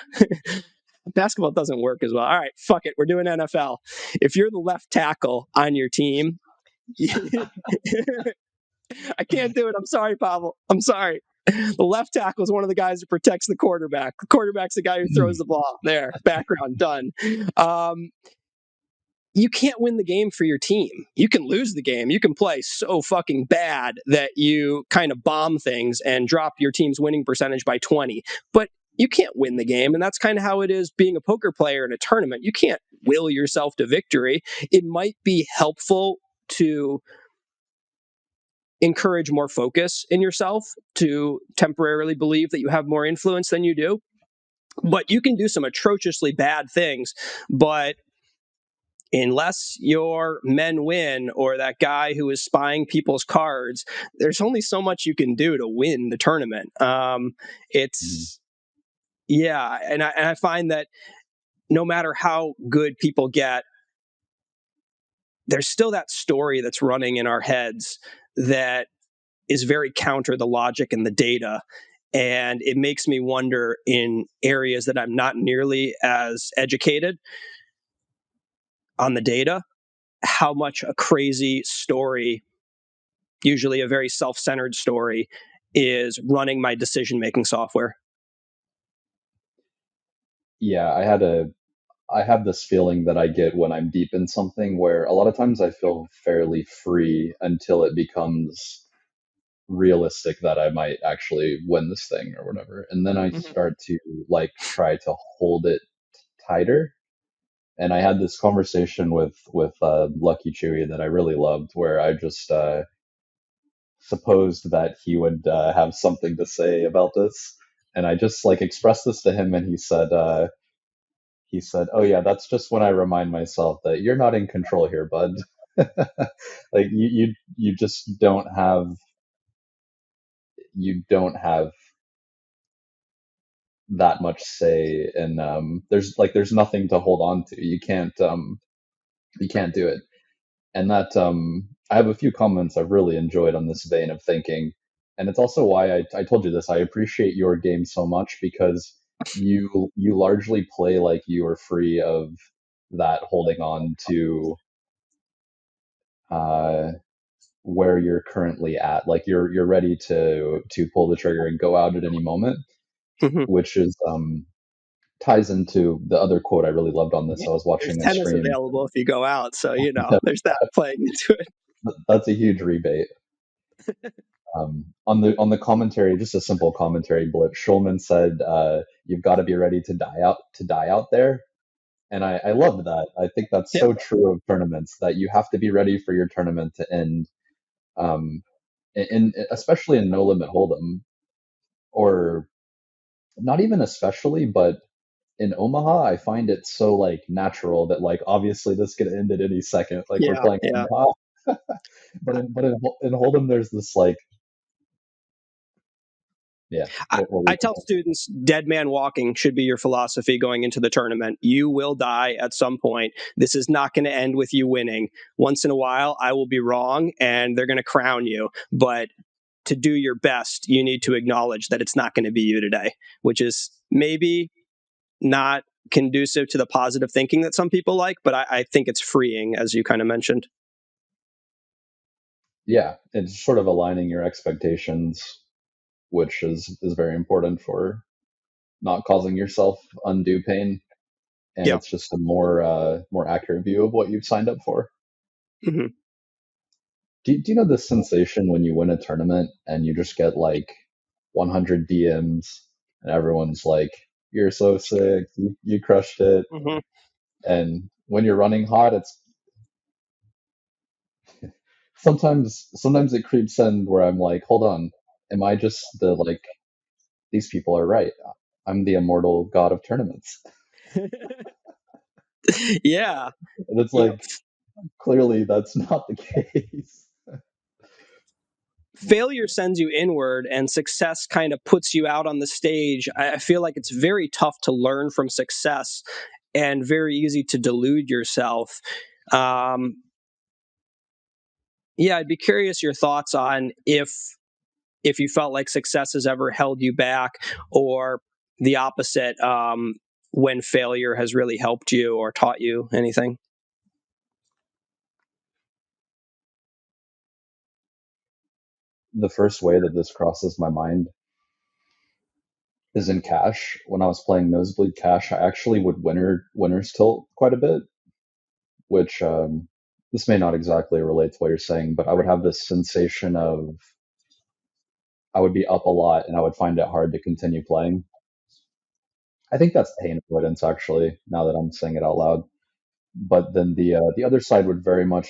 basketball doesn't work as well. All right, fuck it. We're doing NFL. If you're the left tackle on your team, I can't do it. I'm sorry, Pavel. I'm sorry. The left tackle is one of the guys who protects the quarterback. The quarterback's the guy who throws the ball. There, background, done. You can't win the game for your team. You can lose the game. You can play so fucking bad that you kind of bomb things and drop your team's winning percentage by 20. But you can't win the game. And that's kind of how it is being a poker player in a tournament. You can't will yourself to victory. It might be helpful to encourage more focus in yourself, to temporarily believe that you have more influence than you do. But you can do some atrociously bad things. But unless your men win or that guy who is spying people's cards, there's only so much you can do to win the tournament. Yeah, and I find that no matter how good people get, there's still that story that's running in our heads that is very counter the logic and the data. And it makes me wonder in areas that I'm not nearly as educated on the data, how much a crazy story, usually a very self-centered story, is running my decision-making software. Yeah, I have this feeling that I get when I'm deep in something where a lot of times I feel fairly free until it becomes realistic that I might actually win this thing or whatever. And then I start to try to hold it tighter. And I had this conversation with Lucky Chewy that I really loved, where I just supposed that he would have something to say about this, and I just expressed this to him, and he said, "Oh yeah, that's just when I remind myself that you're not in control here, bud. You just don't have that much say, and there's nothing to hold on to. You can't do it." And that I have a few comments I've really enjoyed on this vein of thinking, and it's also why I told you this. I appreciate your game so much because you largely play like you are free of that holding on to where you're currently at. Like you're ready to pull the trigger and go out at any moment, which is ties into the other quote I really loved on this. I was watching There's a tennis stream. available if you go out, so there's that playing into it. That's a huge rebate. On the commentary, just a simple commentary blip, Schulman said, "You've got to be ready to die out there." And I love that. I think that's Yeah. so true of tournaments, that you have to be ready for your tournament to end. Um, especially in No Limit Hold'em, or not even especially, but in Omaha, I find it so like natural that like obviously this could end at any second. Like we're Yeah. playing Yeah. Omaha, but in Hold'em there's this like, yeah. What were I you tell saying? students dead man walking should be your philosophy going into the tournament. You will die at some point. This is not going to end with you winning. Once in a while, I will be wrong and they're going to crown you. But to do your best, you need to acknowledge that it's not going to be you today, which is maybe not conducive to the positive thinking that some people like, but I think it's freeing, as you kind of mentioned. Yeah, it's sort of aligning your expectations, which is very important for not causing yourself undue pain, and Yeah. it's just a more accurate view of what you've signed up for. Mm-hmm. Do you know the sensation when you win a tournament and you just get like 100 DMs and everyone's like, "You're so sick, you crushed it," Mm-hmm. and when you're running hot, it's sometimes it creeps in where I'm like, "Hold on, am I just the like these people are right? I'm the immortal god of tournaments," Yeah. and it's Yeah. like clearly that's not the case. Failure sends you inward and success kind of puts you out on the stage. I feel like it's very tough to learn from success and very easy to delude yourself. Um, yeah, I'd be curious your thoughts on if you felt like success has ever held you back, or the opposite, when failure has really helped you or taught you anything. The first way that this crosses my mind is in cash. When I was playing nosebleed cash, I actually would winners tilt quite a bit, which this may not exactly relate to what you're saying, but I would have this sensation of I would be up a lot and I would find it hard to continue playing. I think that's pain avoidance, actually, now that I'm saying it out loud. But then the other side would very much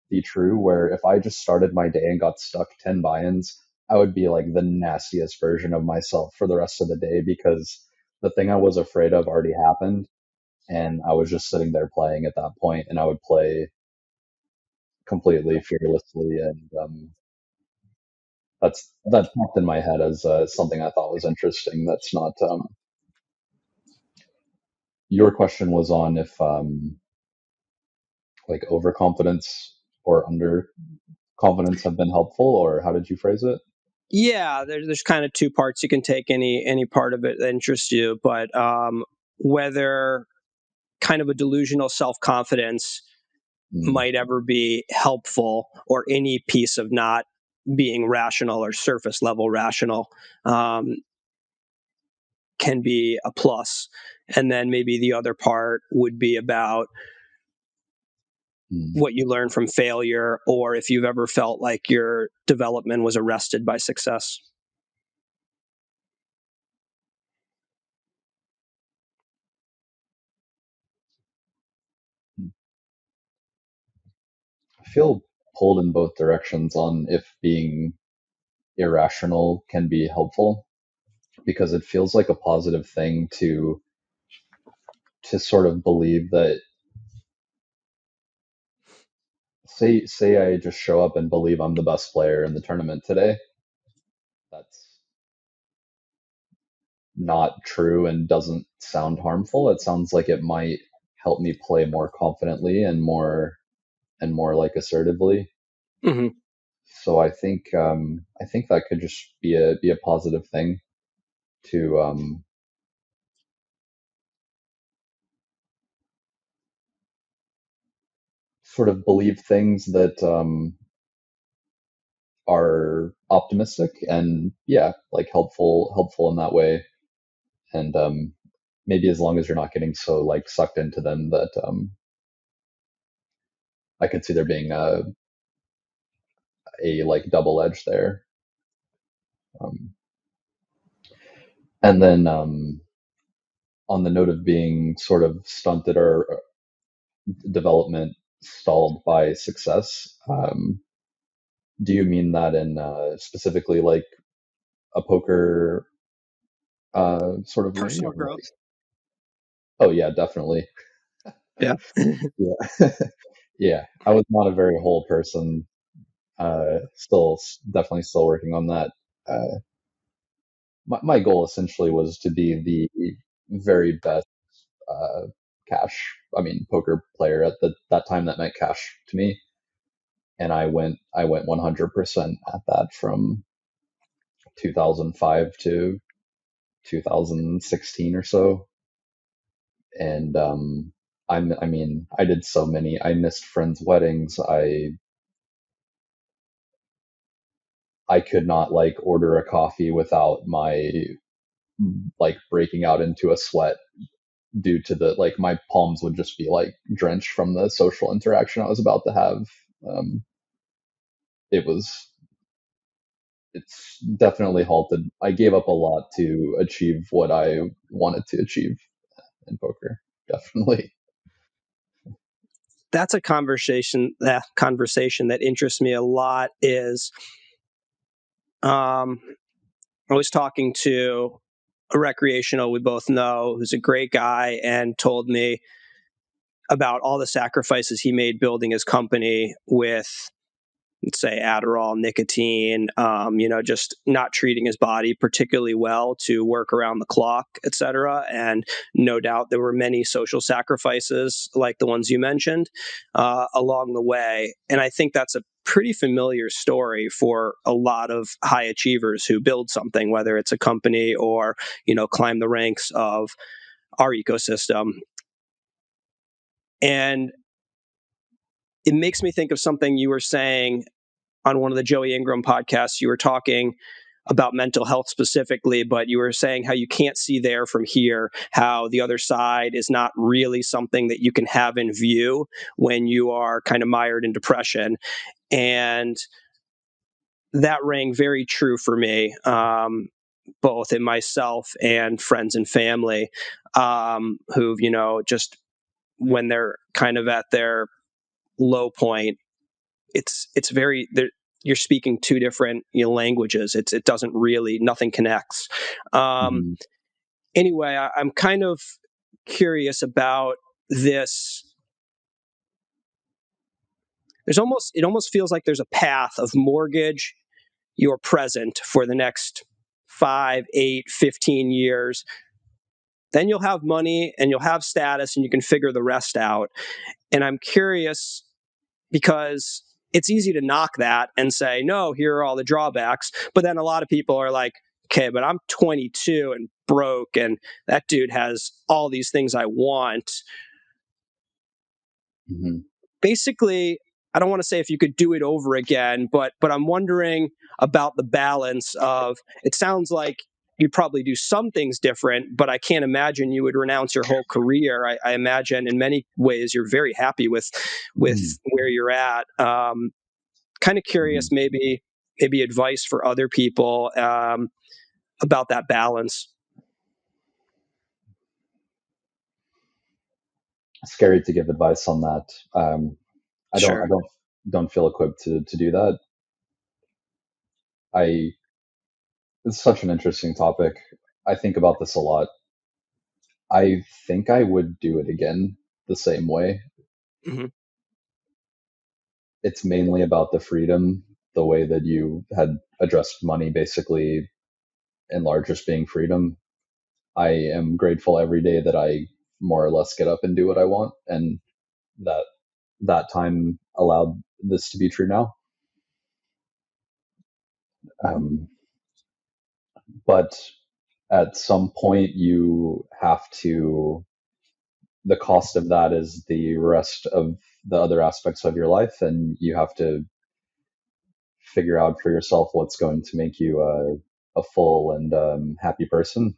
be true, where if I just started my day and got stuck 10 buy-ins, I would be like the nastiest version of myself for the rest of the day, because the thing I was afraid of already happened, and I was just sitting there playing at that point, and I would play completely fearlessly, and that popped in my head as something I thought was interesting. That's not your question was on if like overconfidence or underconfidence have been helpful, or how did you phrase it? Yeah, there's kind of two parts. You can take any part of it that interests you, but whether kind of a delusional self-confidence Mm, might ever be helpful, or any piece of not being rational or surface level rational, um, can be a plus. And then maybe the other part would be about mm, what you learn from failure, or if you've ever felt like your development was arrested by success. mm. I feel pulled in both directions on if being irrational can be helpful, because it feels like a positive thing to sort of believe that, say I just show up and believe I'm the best player in the tournament today. That's not true and doesn't sound harmful. It sounds like it might help me play more confidently and more like assertively. Mm-hmm. So I think that could just be a positive thing to sort of believe things that are optimistic and, yeah, like helpful in that way. And maybe as long as you're not getting so like sucked into them that I could see there being a like double edge there. Um, and then on the note of being sort of stunted or development stalled by success, do you mean that in specifically like a poker sort of way, Personal or growth. like? Oh yeah, definitely. Yeah. Yeah, yeah. I was not a very whole person. Still, definitely still working on that. My goal essentially was to be the very best uh, poker player at that time. That meant cash to me, and I went 100% at that from 2005 to 2016 or so. And I did so many. I missed friends' weddings. I could not like order a coffee without my like breaking out into a sweat due to the like my palms would just be like drenched from the social interaction I was about to have. Um, it was it's definitely halted. I gave up a lot to achieve what I wanted to achieve in poker. Definitely. That's a conversation that interests me a lot. Is I was talking to a recreational we both know who's a great guy and told me about all the sacrifices he made building his company with, let's say, Adderall, nicotine, just not treating his body particularly well to work around the clock, etc. And no doubt there were many social sacrifices like the ones you mentioned along the way. And I think that's a pretty familiar story for a lot of high achievers who build something, whether it's a company or, climb the ranks of our ecosystem. And it makes me think of something you were saying on one of the Joey Ingram podcasts. You were talking about mental health specifically, but you were saying how you can't see there from here, how the other side is not really something that you can have in view when you are kind of mired in depression. And that rang very true for me, both in myself and friends and family, who've, just when they're kind of at their low point, it's very you're speaking two different languages. It doesn't really, nothing connects. Mm-hmm. Anyway, I'm kind of curious about this. It almost feels like there's a path of mortgage your present for the next 5, 8, 15 years. Then you'll have money and you'll have status and you can figure the rest out. And I'm curious because it's easy to knock that and say, no, here are all the drawbacks. But then a lot of people are like, okay, but I'm 22 and broke, and that dude has all these things I want. Mm-hmm. Basically, I don't want to say if you could do it over again, but I'm wondering about the balance of, it sounds like you'd probably do some things different, but I can't imagine you would renounce your whole career. I imagine in many ways you're very happy with where you're at. Kind of curious, maybe advice for other people about that balance. Scary to give advice on that. I don't Sure. don't feel equipped to do that. It's such an interesting topic. I think about this a lot. I think I would do it again the same way. Mm-hmm. It's mainly about the freedom, the way that you had addressed money, basically, in large, just being freedom. I am grateful every day that I more or less get up and do what I want, and that that time allowed this to be true now. But at some point, the cost of that is the rest of the other aspects of your life, and you have to figure out for yourself what's going to make you a full and happy person,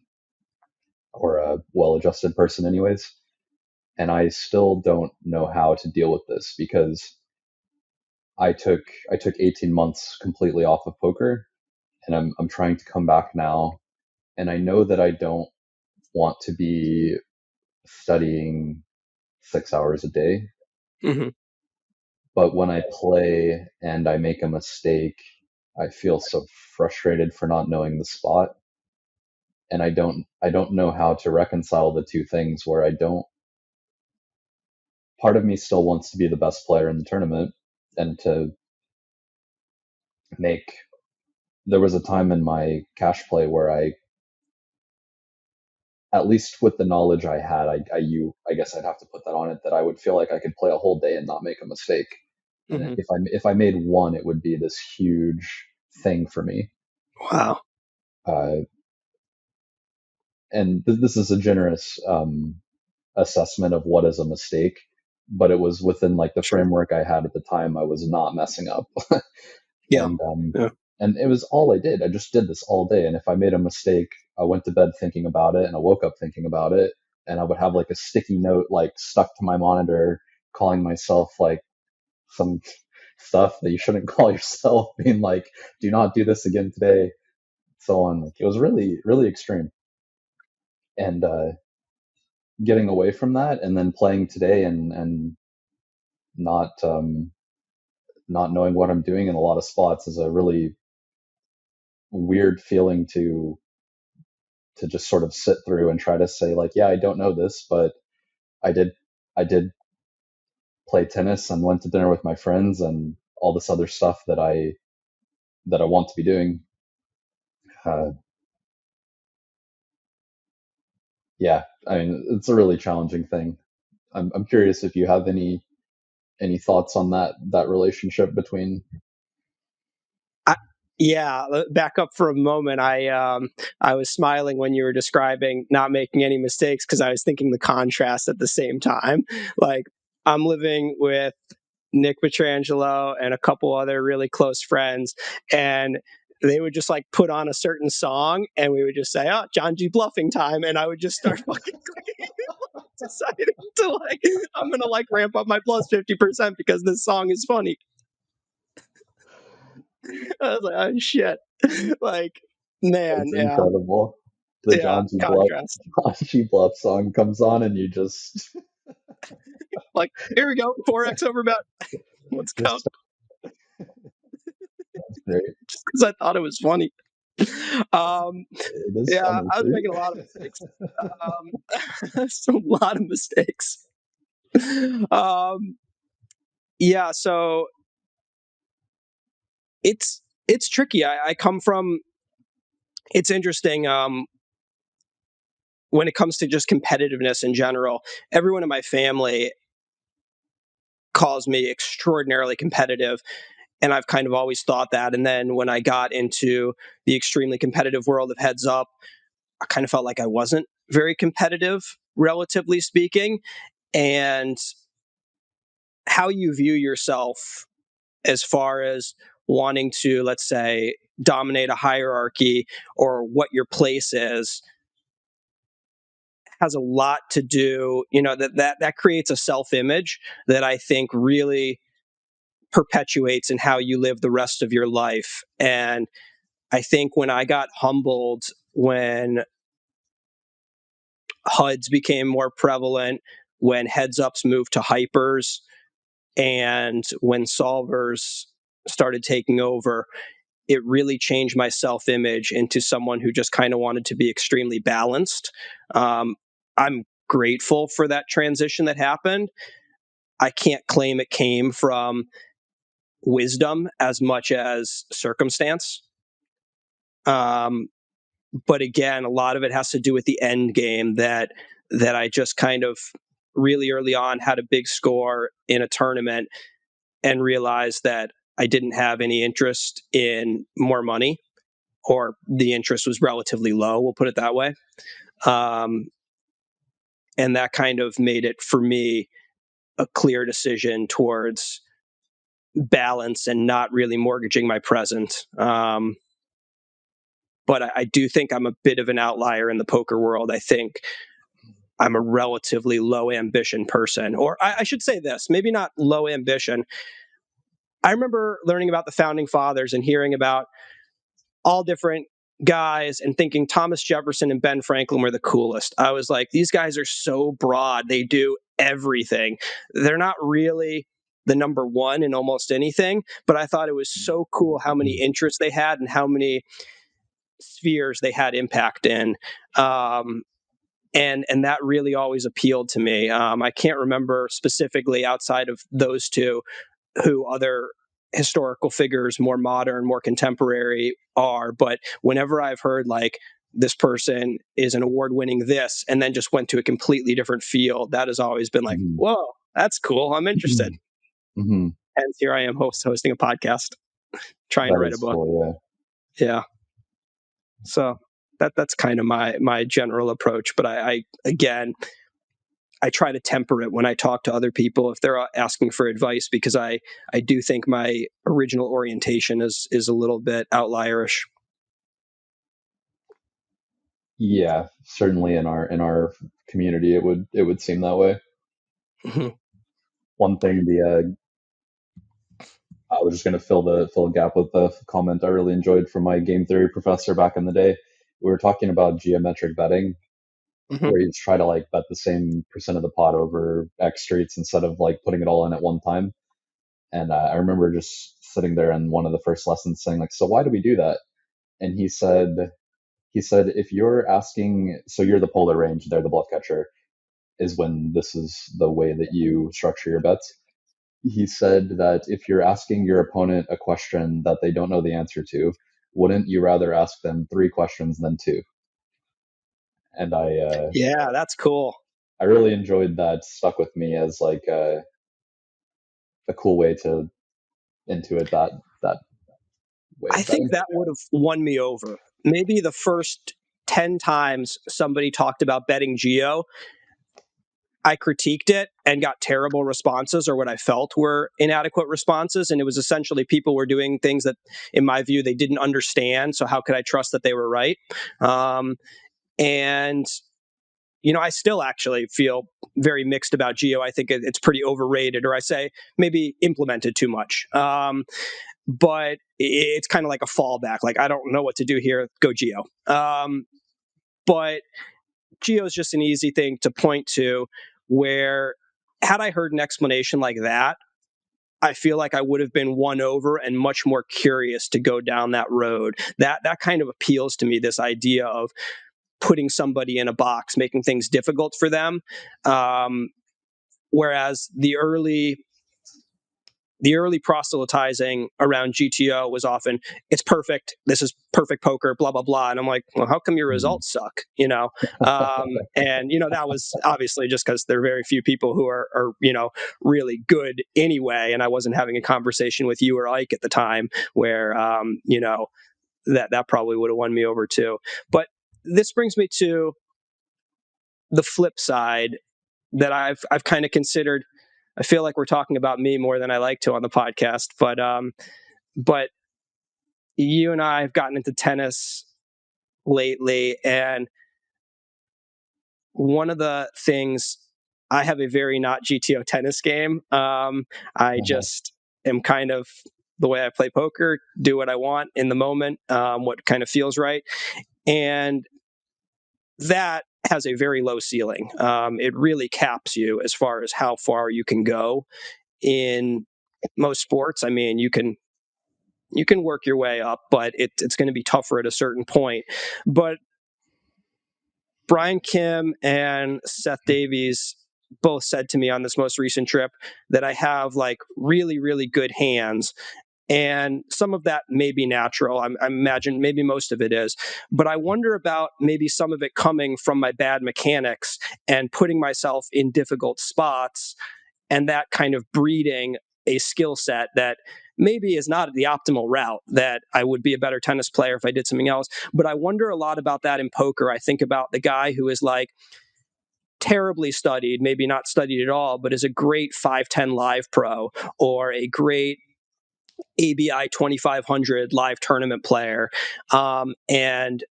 or a well-adjusted person anyways. And I still don't know how to deal with this because I took 18 months completely off of poker, and I'm trying to come back now, and I know that I don't want to be studying 6 hours a day. Mm-hmm. But when I play and I make a mistake, I feel so frustrated for not knowing the spot. And I don't know how to reconcile the two things where part of me still wants to be the best player in the tournament and to make, there was a time in my cash play where I, at least with the knowledge I had, I guess I'd have to put that on it, that I would feel like I could play a whole day and not make a mistake. And Mm-hmm. if I made one, it would be this huge thing for me. Wow. And this is a generous assessment of what is a mistake, but it was within like the framework I had at the time. I was not messing up. Yeah. And and it was all I did. I just did this all day. And if I made a mistake, I went to bed thinking about it, and I woke up thinking about it, and I would have like a sticky note like stuck to my monitor, calling myself like some stuff that you shouldn't call yourself, being like, "Do not do this again today," so on. Like, it was really, really extreme. And getting away from that and then playing today and not not knowing what I'm doing in a lot of spots is a really weird feeling to just sort of sit through and try to say like, yeah, I don't know this, but I did play tennis and went to dinner with my friends and all this other stuff that I want to be doing. Yeah, I mean, it's a really challenging thing. I'm curious if you have any thoughts on that relationship between. Yeah, back up for a moment. I was smiling when you were describing not making any mistakes, because I was thinking the contrast at the same time. Like, I'm living with Nick Petrangelo and a couple other really close friends, and they would just like put on a certain song, and we would just say, "Oh, John G. bluffing time," and I would just start fucking clicking, deciding to like, I'm gonna like ramp up my plus 50% because this song is funny. I was like, oh shit. Like, man, It's yeah. incredible. The Yeah, contrast. John G. Bluff song comes on and you just Like, here we go, 4x over bet. Let's go. just that's great. Just because I thought it was funny. It is Yeah, funny I was too. making a lot of mistakes. So a lot of mistakes. Yeah, so it's tricky. I come from, it's interesting. When it comes to just competitiveness in general, everyone in my family calls me extraordinarily competitive, and I've kind of always thought that. And then when I got into the extremely competitive world of Heads Up, I kind of felt like I wasn't very competitive, relatively speaking. And how you view yourself as far as wanting to, let's say, dominate a hierarchy, or what your place is, has a lot to do, that creates a self-image that I think really perpetuates in how you live the rest of your life. And I think when I got humbled, when HUDs became more prevalent, when heads ups moved to hypers, and when solvers started taking over, it really changed my self-image into someone who just kind of wanted to be extremely balanced. I'm grateful for that transition that happened. I can't claim it came from wisdom as much as circumstance. But again, a lot of it has to do with the end game, that I just kind of really early on had a big score in a tournament and realized that I didn't have any interest in more money, or the interest was relatively low, we'll put it that way. And that kind of made it for me a clear decision towards balance and not really mortgaging my present. But I do think I'm a bit of an outlier in the poker world. I think I'm a relatively low ambition person, or I should say this, maybe not low ambition. I remember learning about the founding fathers and hearing about all different guys and thinking Thomas Jefferson and Ben Franklin were the coolest. I was like, these guys are so broad. They do everything. They're not really the number one in almost anything, but I thought it was so cool how many interests they had and how many spheres they had impact in. And that really always appealed to me. I can't remember specifically outside of those two who other historical figures, more modern, more contemporary, are. But whenever I've heard like this person is an award-winning this, and then just went to a completely different field, that has always been like, whoa, that's cool. I'm interested. Mm-hmm. Hence, here I am hosting a podcast, trying to write a book. Cool, yeah. So that's kind of my general approach. But I again, I try to temper it when I talk to other people if they're asking for advice, because I do think my original orientation is a little bit outlierish. Yeah, certainly in our community, it would seem that way. Mm-hmm. One thing, I was just going to fill the gap with the comment I really enjoyed from my game theory professor back in the day. We were talking about geometric betting, where you try to like bet the same percent of the pot over X streets instead of like putting it all in at one time. And I remember just sitting there in one of the first lessons saying like, so why do we do that? And he said, if you're asking, so you're the polar range, they're the bluff catcher, is when this is the way that you structure your bets. He said that if you're asking your opponent a question that they don't know the answer to, wouldn't you rather ask them 3 questions than 2? And yeah, that's cool. I really enjoyed that. Stuck with me as like a cool way to intuit that way. I think that would have won me over. Maybe the first 10 times somebody talked about betting Geo, I critiqued it and got terrible responses, or what I felt were inadequate responses. And it was essentially people were doing things that, in my view, they didn't understand. So how could I trust that they were right? And, I still actually feel very mixed about Geo. I think it's pretty overrated, or I say maybe implemented too much. But it's kind of like a fallback. Like, I don't know what to do here. Go Geo. But Geo is just an easy thing to point to, where had I heard an explanation like that, I feel like I would have been won over and much more curious to go down that road. That kind of appeals to me, this idea of putting somebody in a box, making things difficult for them. Whereas the early proselytizing around GTO was often, it's perfect, this is perfect poker, blah, blah, blah. And I'm like, well, how come your results suck? And, that was obviously just because there are very few people who are really good anyway. And I wasn't having a conversation with you or Ike at the time where, that probably would have won me over too. But this brings me to the flip side that I've kind of considered. I feel like we're talking about me more than I like to on the podcast, but you and I have gotten into tennis lately, and one of the things, I have a very not GTO tennis game. I just am kind of the way I play poker, do what I want in the moment, what kind of feels right, and that has a very low ceiling. It really caps you as far as how far you can go in most sports. I mean, you can work your way up, but it's going to be tougher at a certain point. But Brian Kim and Seth Davies both said to me on this most recent trip that I have like really, really good hands. And some of that may be natural. I imagine maybe most of it is. But I wonder about maybe some of it coming from my bad mechanics and putting myself in difficult spots, and that kind of breeding a skill set that maybe is not the optimal route, that I would be a better tennis player if I did something else. But I wonder a lot about that in poker. I think about the guy who is like terribly studied, maybe not studied at all, but is a great 510 live pro, or a great ABI 2500 live tournament player, and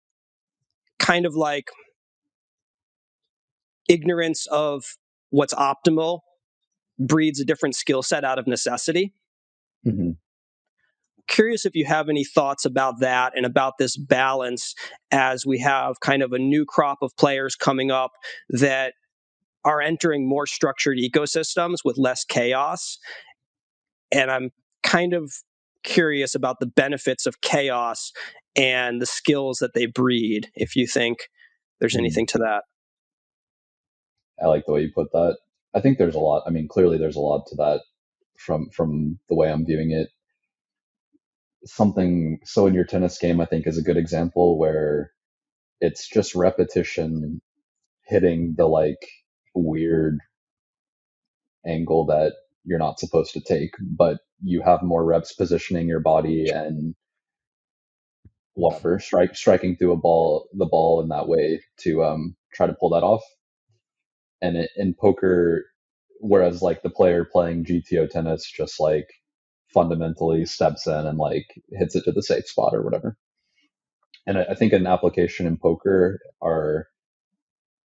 kind of like ignorance of what's optimal breeds a different skill set out of necessity. Mm-hmm. curious if you have any thoughts about that and about this balance as we have kind of a new crop of players coming up that are entering more structured ecosystems with less chaos. And I'm kind of curious about the benefits of chaos and the skills that they breed, if you think there's anything to that. I like the way you put that. I think there's a lot. I mean, clearly there's a lot to that from the way I'm viewing it. Something so in your tennis game, I think, is a good example where it's just repetition hitting the like weird angle that you're not supposed to take, but you have more reps positioning your body and whatever striking through the ball in that way to try to pull that off. And in poker, whereas like the player playing GTO tennis just like fundamentally steps in and like hits it to the safe spot or whatever. And I think an application in poker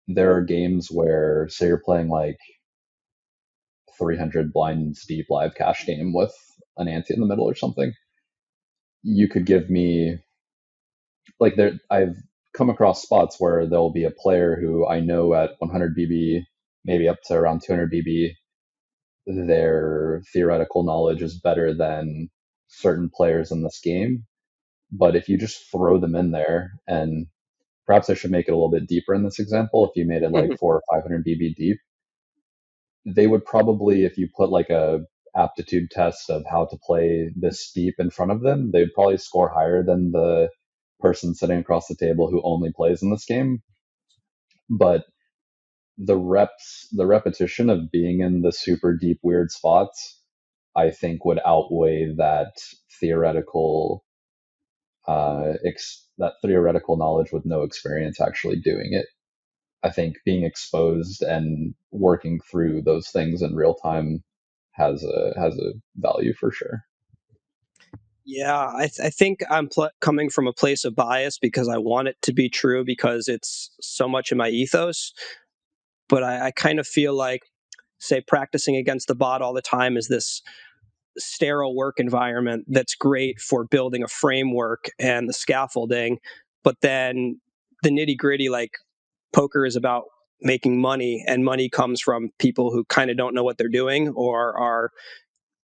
there are games where, say you're playing like 300 blinds deep live cash game with an ante in the middle or something. You could give me like I've come across spots where there'll be a player who I know at 100 BB, maybe up to around 200 BB, their theoretical knowledge is better than certain players in this game. But if you just throw them in there, and perhaps I should make it a little bit deeper in this example, if you made it like 400 or 500 BB deep, they would probably, if you put like a aptitude test of how to play this deep in front of them, they'd probably score higher than the person sitting across the table who only plays in this game. But the repetition of being in the super deep, weird spots, I think would outweigh that theoretical knowledge with no experience actually doing it. I think being exposed and working through those things in real time has a value for sure. Yeah, I think I'm coming from a place of bias because I want it to be true because it's so much in my ethos. But I kind of feel like, say, practicing against the bot all the time is this sterile work environment that's great for building a framework and the scaffolding. But then the nitty gritty, like poker is about making money, and money comes from people who kind of don't know what they're doing or are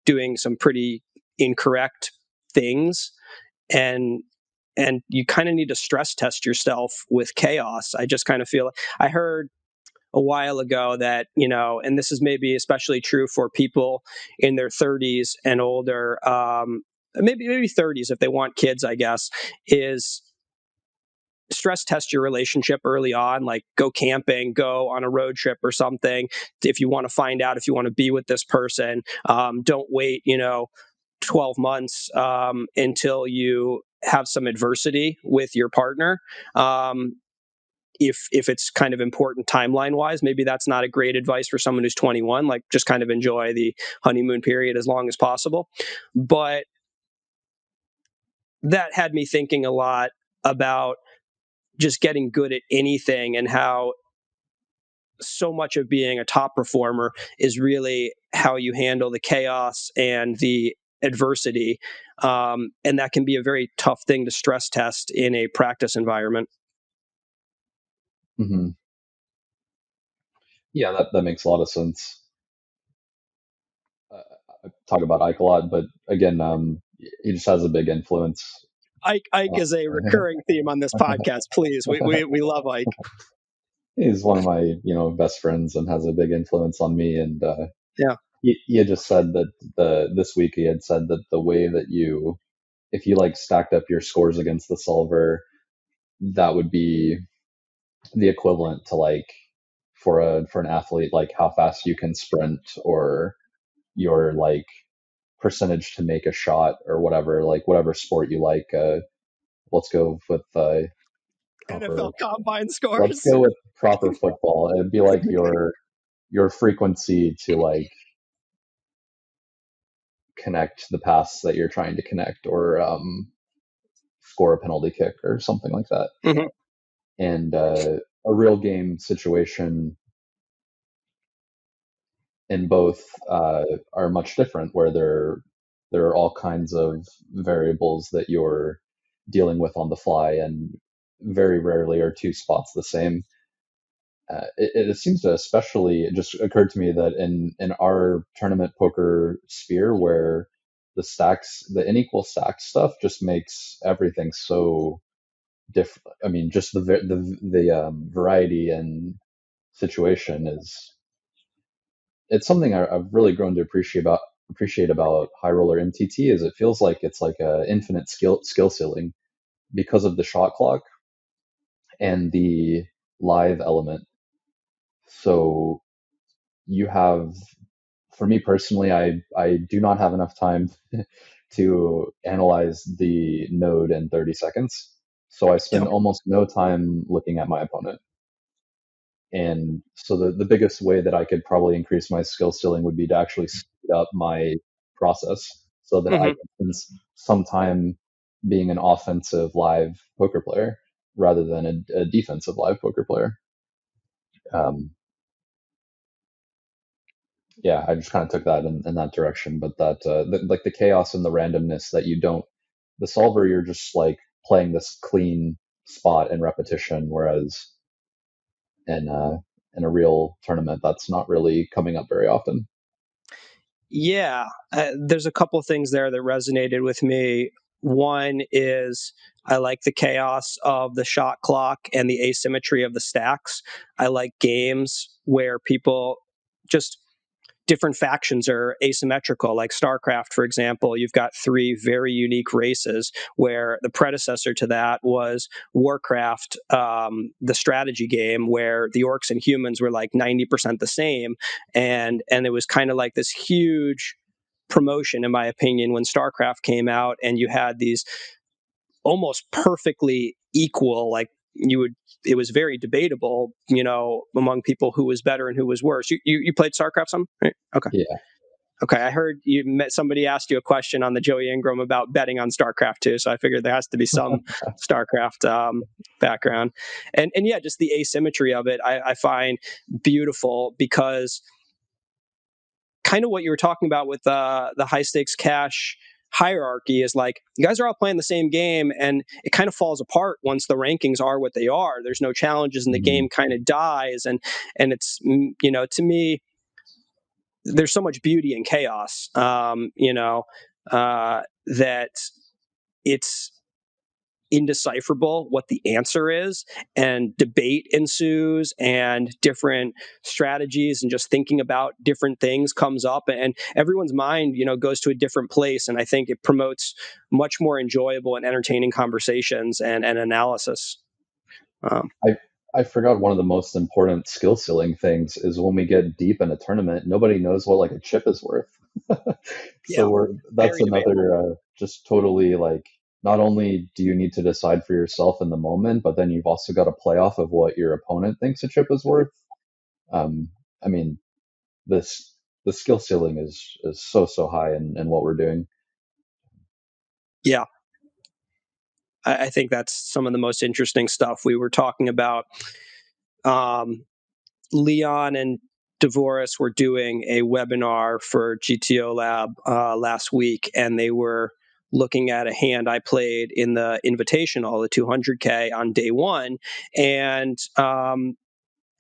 doing some pretty incorrect things. And you kind of need to stress test yourself with chaos. I just kind of feel I heard a while ago that, and this is maybe especially true for people in their 30s and older, maybe 30s if they want kids, I guess, is stress test your relationship early on, like go camping, go on a road trip or something. If you want to find out if you want to be with this person, don't wait, 12 months until you have some adversity with your partner. If it's kind of important timeline wise, maybe that's not a great advice for someone who's 21, like just kind of enjoy the honeymoon period as long as possible. But that had me thinking a lot about just getting good at anything and how so much of being a top performer is really how you handle the chaos and the adversity. And that can be a very tough thing to stress test in a practice environment. Mm-hmm. Yeah, that makes a lot of sense. I talk about Ike a lot, but again, he just has a big influence. Ike is a recurring theme on this podcast. Please, we love Ike. He's one of my best friends and has a big influence on me. And yeah, he had just said that this week he had said that the way that if you like stacked up your scores against the solver, that would be the equivalent to like for an athlete, like how fast you can sprint or your like percentage to make a shot or whatever, like whatever sport you like. Let's go with NFL combine scores. Let's go with proper football. It'd be like your frequency to like connect the pass that you're trying to connect or score a penalty kick or something like that. Mm-hmm. And a real game situation in both are much different, where there are all kinds of variables that you're dealing with on the fly, and very rarely are two spots the same. It seems to especially, it just occurred to me that in our tournament poker sphere, where the unequal stack stuff just makes everything so different. I mean, just the variety and situation it's something I've really grown to appreciate about high roller MTT. Is it feels like it's like a infinite skill ceiling because of the shot clock and the live element. So you have, for me personally, I do not have enough time to analyze the node in 30 seconds. So I spend Yep. almost no time looking at my opponent. And so the biggest way that I could probably increase my skill ceiling would be to actually speed up my process so that I can spend some time being an offensive live poker player rather than a defensive live poker player. Yeah, I just kind of took that in that direction. But that like the chaos and the randomness that you don't, the solver, you're just like playing this clean spot in repetition, whereas in a real tournament, that's not really coming up very often. Yeah, there's a couple things there that resonated with me. One is I like the chaos of the shot clock and the asymmetry of the stacks. I like games where people just different factions are asymmetrical. Like StarCraft, for example, you've got three very unique races, where the predecessor to that was Warcraft, the strategy game, where the orcs and humans were like 90% the same, and it was kind of like this huge promotion, in my opinion, when StarCraft came out, and you had these almost perfectly equal, like you would, it was very debatable, among people who was better and who was worse. You played StarCraft some, right? Okay. Yeah. Okay, I heard you met somebody asked you a question on the Joey Ingram about betting on StarCraft too, so I figured there has to be some StarCraft background, and yeah, just the asymmetry of it I find beautiful, because kind of what you were talking about with the high stakes cash hierarchy is like, you guys are all playing the same game, and it kind of falls apart once the rankings are what they are. There's no challenges, and the game kind of dies, and it's, to me, there's so much beauty in chaos, that it's indecipherable what the answer is, and debate ensues, and different strategies and just thinking about different things comes up, and everyone's mind goes to a different place, and I think it promotes much more enjoyable and entertaining conversations and analysis. I forgot one of the most important skill ceiling things is when we get deep in a tournament, nobody knows what like a chip is worth. Yeah, So that's very debatable. another just totally like, not only do you need to decide for yourself in the moment, but then you've also got to play off of what your opponent thinks a chip is worth. I mean, this the skill ceiling is so high in what we're doing. Yeah, I think that's some of the most interesting stuff. We were talking about Leon and Dvoress were doing a webinar for GTOLAB last week, and they were looking at a hand I played in the Invitational, the 200K on day one, and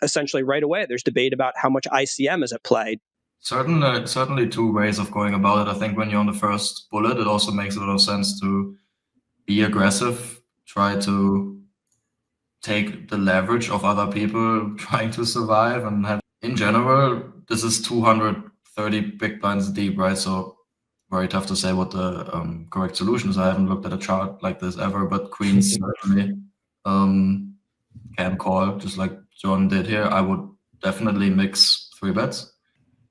essentially right away there's debate about how much ICM is at play. Certainly two ways of going about it. I think when you're on the first bullet, it also makes a lot of sense to be aggressive, try to take the leverage of other people trying to survive, and have, in general, this is 230 big blinds deep, right? So very tough to say what the correct solution is. I haven't looked at a chart like this ever, but queens certainly can call, just like John did here. I would definitely mix 3-bets.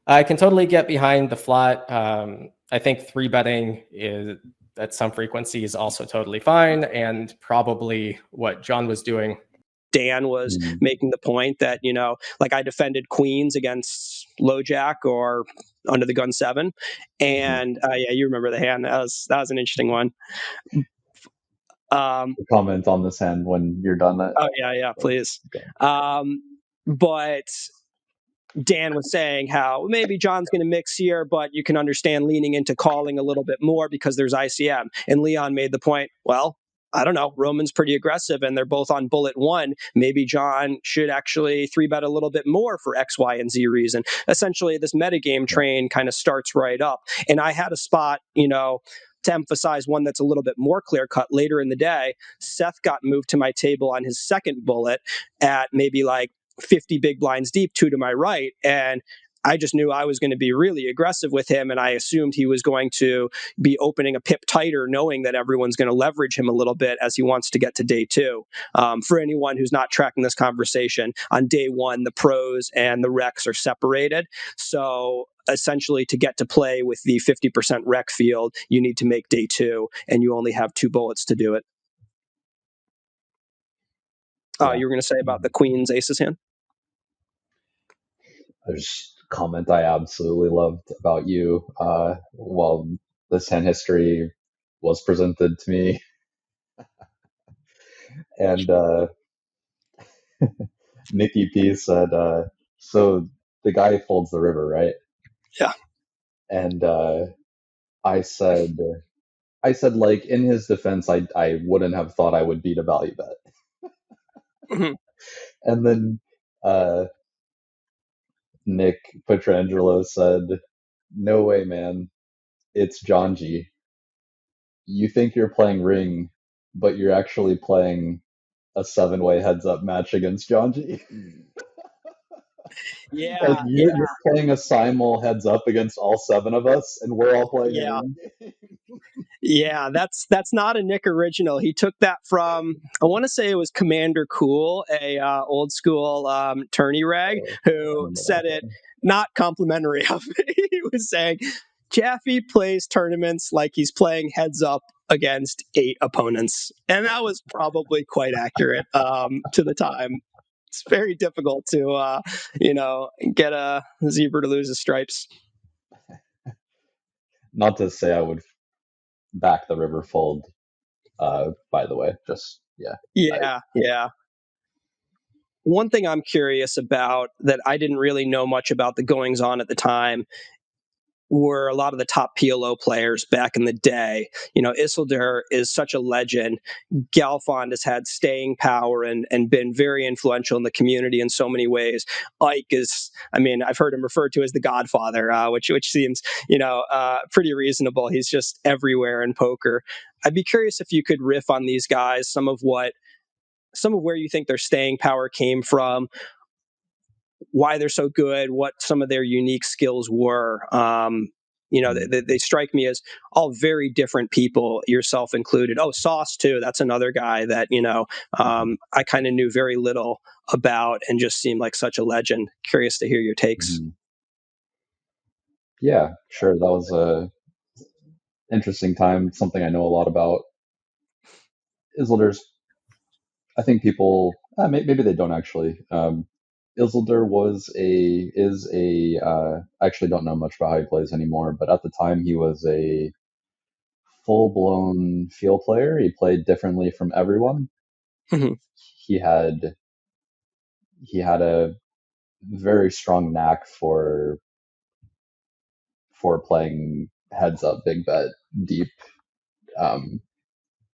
I can totally get behind the flat. I think 3-betting is at some frequency is also totally fine, and probably what John was doing. Dan was making the point that, like I defended queens against low jack or under the gun 7. And yeah, you remember the hand. That was an interesting one. Comment on this hand when you're done. Oh yeah, please. But Dan was saying how maybe John's going to mix here, but you can understand leaning into calling a little bit more because there's ICM. And Leon made the point, well, I don't know, Roman's pretty aggressive and they're both on bullet one. Maybe John should actually 3-bet a little bit more for X, Y, and Z reason. Essentially, this metagame train kind of starts right up. And I had a spot, to emphasize one that's a little bit more clear-cut later in the day. Seth got moved to my table on his second bullet at maybe like 50 big blinds deep, 2 to my right. And I just knew I was going to be really aggressive with him. And I assumed he was going to be opening a pip tighter, knowing that everyone's going to leverage him a little bit as he wants to get to day 2. For anyone who's not tracking this conversation, on day 1, the pros and the recs are separated. So essentially, to get to play with the 50% rec field, you need to make day 2, and you only have 2 bullets to do it. Oh, you were going to say about the Queen's Aces hand? There's a comment I absolutely loved about you while this hand history was presented to me. And Nicky P said, so the guy folds the river, right? Yeah. And I said, like, in his defense, I wouldn't have thought I would beat a value bet. Mm-hmm. And then Nick Petrangelo said, no way, man. It's John G. You think you're playing Ring, but you're actually playing a 7-way heads-up match against John G. Yeah, Like you're playing a simul heads-up against all 7 of us, and we're all playing a Ring game. Yeah, that's not a Nick original. He took that from, I want to say it was Commander Cool, a old school tourney reg, who said it not complimentary of me. He was saying Jaffe plays tournaments like he's playing heads up against 8 opponents, and that was probably quite accurate to the time. It's very difficult to get a zebra to lose his stripes. Not to say I would back the river fold, by the way, just Yeah. One thing I'm curious about that I didn't really know much about the goings on at the time were a lot of the top PLO players back in the day. Isildur is such a legend. Galfond has had staying power and been very influential in the community in so many ways. Ike is, I've heard him referred to as the Godfather, which seems, pretty reasonable. He's just everywhere in poker. I'd be curious if you could riff on these guys, some of where you think their staying power came from, why they're so good, what some of their unique skills were. They strike me as all very different people, yourself included. Oh, Sauce too. That's another guy that, I kind of knew very little about and just seemed like such a legend. Curious to hear your takes. Mm-hmm. Yeah, sure. That was a interesting time. Something I know a lot about. Isildur's, I think people, maybe they don't actually. Isildur I actually don't know much about how he plays anymore, but at the time he was a full-blown field player. He played differently from everyone. Mm-hmm. He had a very strong knack for playing heads up, big bet, deep.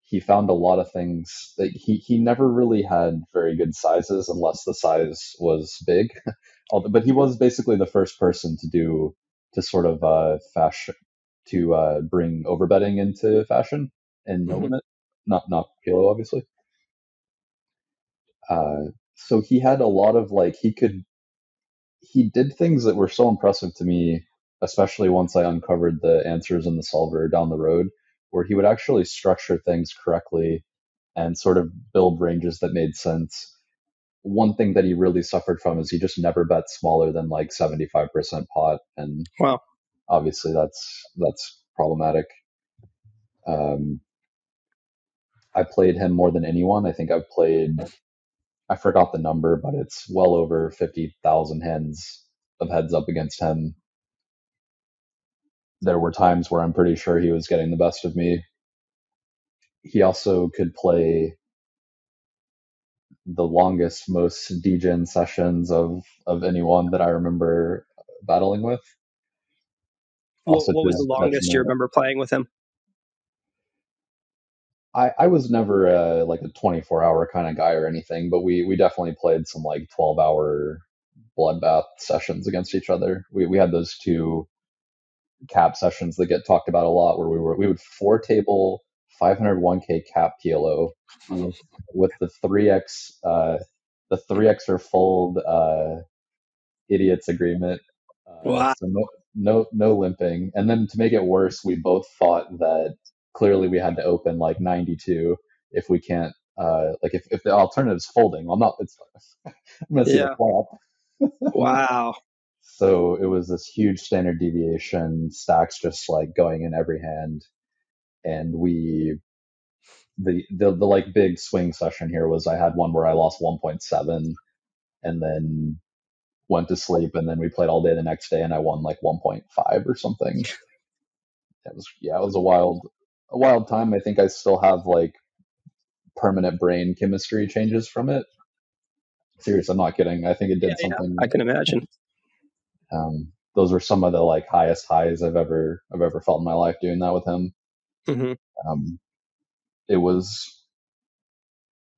He found a lot of things that he never really had very good sizes unless the size was big. But he was basically the first person to sort of bring overbetting into fashion and no limit, not Kilo, obviously. So he had a lot of he did things that were so impressive to me, especially once I uncovered the answers in the solver down the road, where he would actually structure things correctly and sort of build ranges that made sense. One thing that he really suffered from is he just never bet smaller than like 75% pot, and wow, obviously that's problematic. I played him more than anyone. I think I forgot the number, but it's well over 50,000 hands of heads up against him. There were times where I'm pretty sure he was getting the best of me. He also could play the longest, most degen sessions of anyone that I remember battling with. Also, What to was the his longest you detriment, remember playing with him? I was never like a 24-hour kind of guy or anything, but we definitely played some like 12-hour bloodbath sessions against each other. We had those two cap sessions that get talked about a lot, where we would four table 501k cap PLO with the 3x or fold idiots agreement. Wow. So no limping. And then to make it worse, we both thought that clearly we had to open like 92 if we can't like if the alternative is folding. I'm not it's I'm gonna see the Yeah. flop. Wow. So it was this huge standard deviation, stacks just like going in every hand. And the like big swing session here was I had one where I lost 1.7 and then went to sleep, and then we played all day the next day and I won like 1.5 or something. It was a wild time. I think I still have like permanent brain chemistry changes from it. Serious, I'm not kidding. I think it Yeah, did yeah. I something. can imagine. Those were some of the like highest highs I've ever felt in my life doing that with him. Hmm. Um, it was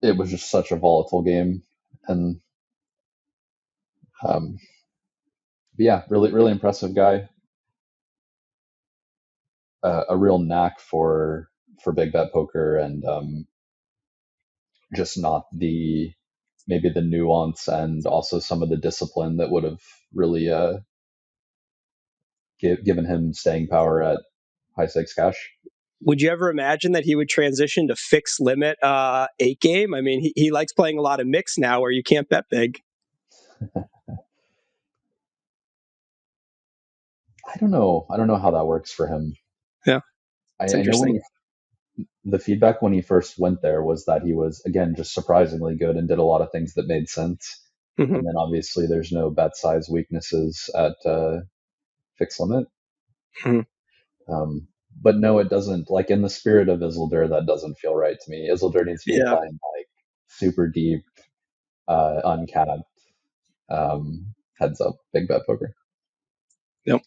just such a volatile game, and um, yeah, really impressive guy. A real knack for big bet poker, and just not the maybe the nuance and also some of the discipline that would have really given him staying power at high stakes cash. Would you ever imagine that he would transition to fixed limit 8 game? I mean, he likes playing a lot of mix now where you can't bet big. I don't know. I don't know how that works for him. Yeah, it's I know interesting. the feedback when he first went there was that he was again just surprisingly good and did a lot of things that made sense. Hmm. And then obviously there's no bet size weaknesses at fixed limit. Hmm. Um, but no, it doesn't. Like in the spirit of Isildur, that doesn't feel right to me. Isildur needs to be Yeah. playing like super deep, uncapped, heads up, big bet poker. Yep.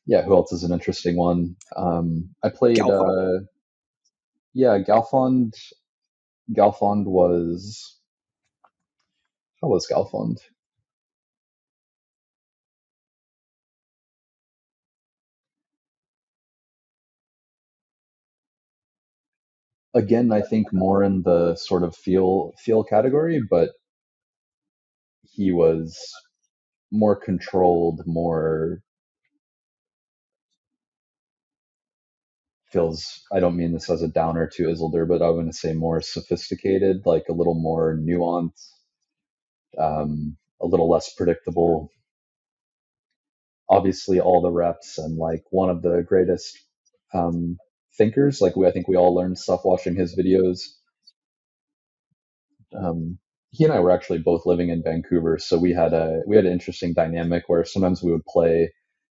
Yeah, who else is an interesting one? I played, Galfond. yeah, Galfond. Galfond was, how was Galfond? Again, I think more in the sort of feel category, but he was more controlled, more feels, I don't mean this as a downer to Isildur, but I want to say more sophisticated, like a little more nuanced, a little less predictable. Obviously, all the reps and like one of the greatest thinkers. Like I think we all learned stuff watching his videos. He and I were actually both living in Vancouver, so we had an interesting dynamic where sometimes we would play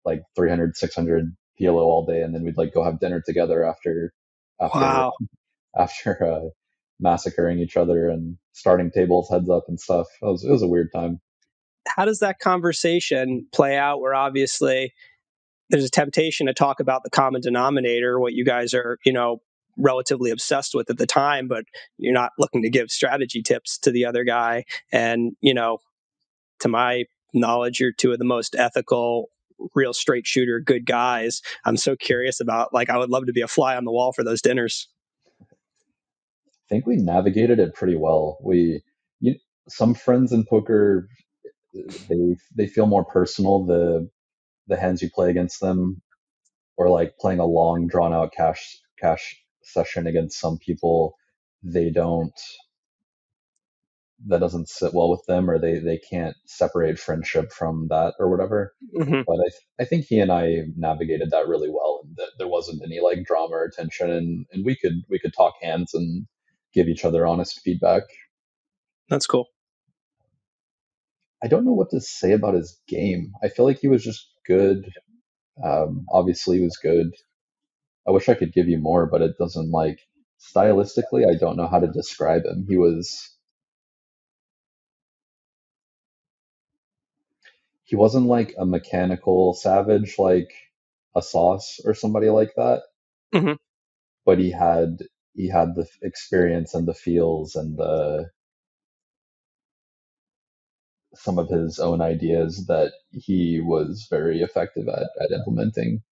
like 300, 600 PLO all day, and then we'd like go have dinner together after Wow. massacring each other and starting tables heads up and stuff. It was a weird time. How does that conversation play out where obviously there's a temptation to talk about the common denominator, what you guys are, relatively obsessed with at the time, but you're not looking to give strategy tips to the other guy. And, to my knowledge, you're two of the most ethical, real straight shooter, good guys. I'm so curious about, like, I would love to be a fly on the wall for those dinners. I think we navigated it pretty well. You, some friends in poker, they feel more personal the hands you play against them, or like playing a long drawn out cash session against some people. They don't that doesn't sit well with them, or they can't separate friendship from that or whatever. Mm-hmm. But I think he and I navigated that really well, and that there wasn't any like drama or tension, and we could talk hands and give each other honest feedback. That's cool. I don't know what to say about his game. I feel like he was just good. Obviously, he was good. I wish I could give you more, but it doesn't like stylistically, I don't know how to describe him. He wasn't like a mechanical savage like a Sauce or somebody like that, Mm-hmm. but he had the experience and the feels and the some of his own ideas that he was very effective at implementing.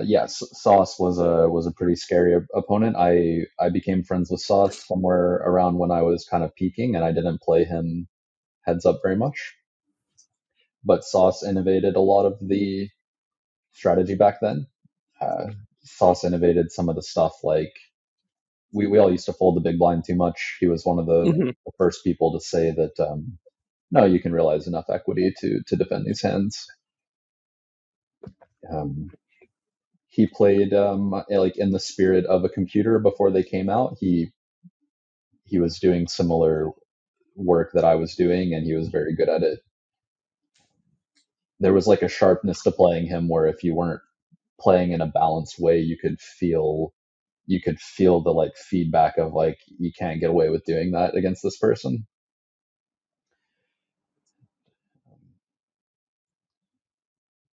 Yes, Sauce was a pretty scary opponent. I became friends with Sauce somewhere around when I was kind of peaking, and I didn't play him heads up very much. But Sauce innovated a lot of the strategy back then. Sauce innovated some of the stuff like we all used to fold the big blind too much. He was one of the first people to say that no, you can realize enough equity to defend these hands. He played like in the spirit of a computer before they came out. He was doing similar work that I was doing, and he was very good at it. There was like a sharpness to playing him where if you weren't playing in a balanced way, you could feel the like feedback of like you can't get away with doing that against this person.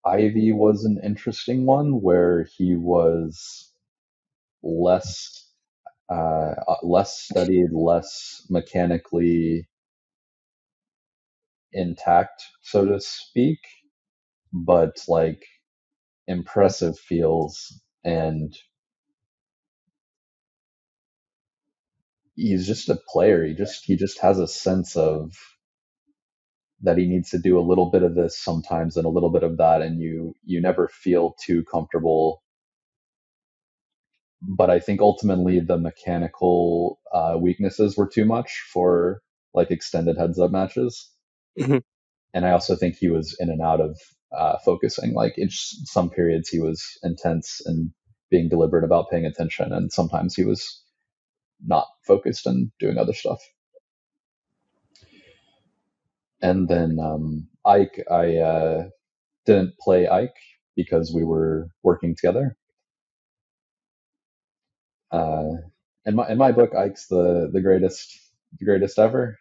Ivey was an interesting one where he was less less studied, less mechanically intact, so to speak, but like impressive feels, and he's just a player. He just has a sense of that he needs to do a little bit of this sometimes and a little bit of that, and you never feel too comfortable. But I think ultimately the mechanical weaknesses were too much for like extended heads up matches. Mm-hmm. And I also think he was in and out of focusing. Like in some periods he was intense and being deliberate about paying attention, and sometimes he was not focused and doing other stuff. And then Ike, I didn't play Ike because we were working together. In my book, Ike's the greatest ever.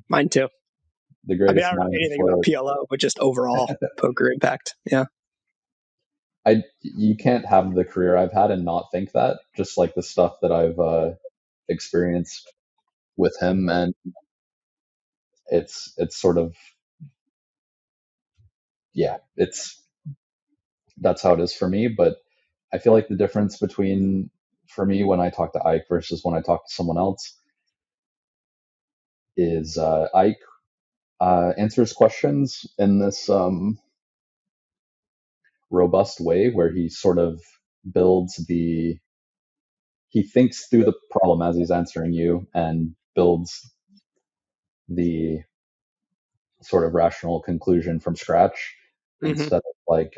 Mine too. The I mean, I greatest don't know mind anything for about PLO, but just overall poker impact. Yeah. You can't have the career I've had and not think that. Just like the stuff that I've experienced with him, and it's sort of that's how it is for me. But I feel like the difference between for me when I talk to Ike versus when I talk to someone else is Ike answers questions in this robust way where he sort of builds he thinks through the problem as he's answering you and builds the sort of rational conclusion from scratch instead of like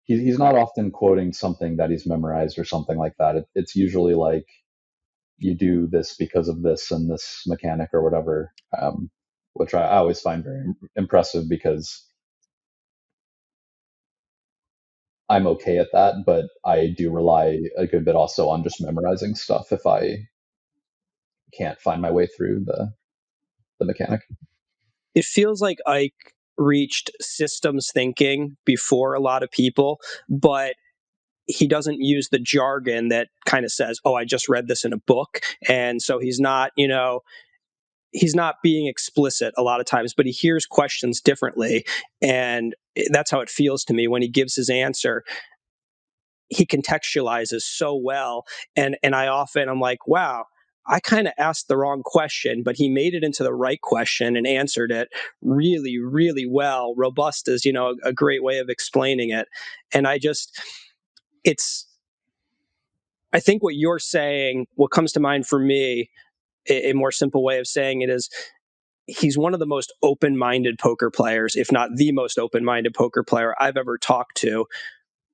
he's not often quoting something that he's memorized or something like that. It's usually like you do this because of this and this mechanic or whatever, which I always find very impressive because I'm okay at that, but I do rely a good bit also on just memorizing stuff if I can't find my way through the mechanic. It feels like Ike reached systems thinking before a lot of people, but he doesn't use the jargon that kind of says, oh, I just read this in a book. And so he's not, he's not being explicit a lot of times, but he hears questions differently. And that's how it feels to me when he gives his answer. He contextualizes so well. And I'm like, wow, I kind of asked the wrong question, but he made it into the right question and answered it really, really well. Robust is, a great way of explaining it. And I think what you're saying, what comes to mind for me, a more simple way of saying it is he's one of the most open-minded poker players, if not the most open-minded poker player I've ever talked to,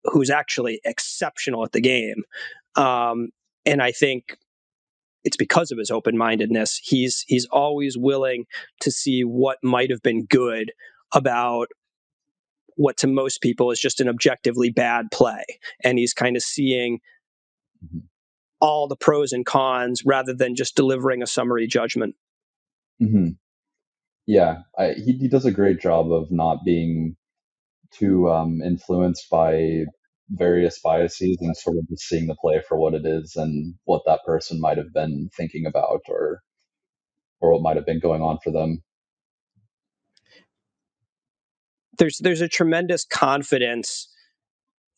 who's actually exceptional at the game. And I think it's because of his open-mindedness. He's always willing to see what might have been good about what to most people is just an objectively bad play. And he's kind of seeing all the pros and cons rather than just delivering a summary judgment. Mm-hmm. Yeah, he does a great job of not being too influenced by various biases and sort of just seeing the play for what it is and what that person might have been thinking about or what might have been going on for them. There's a tremendous confidence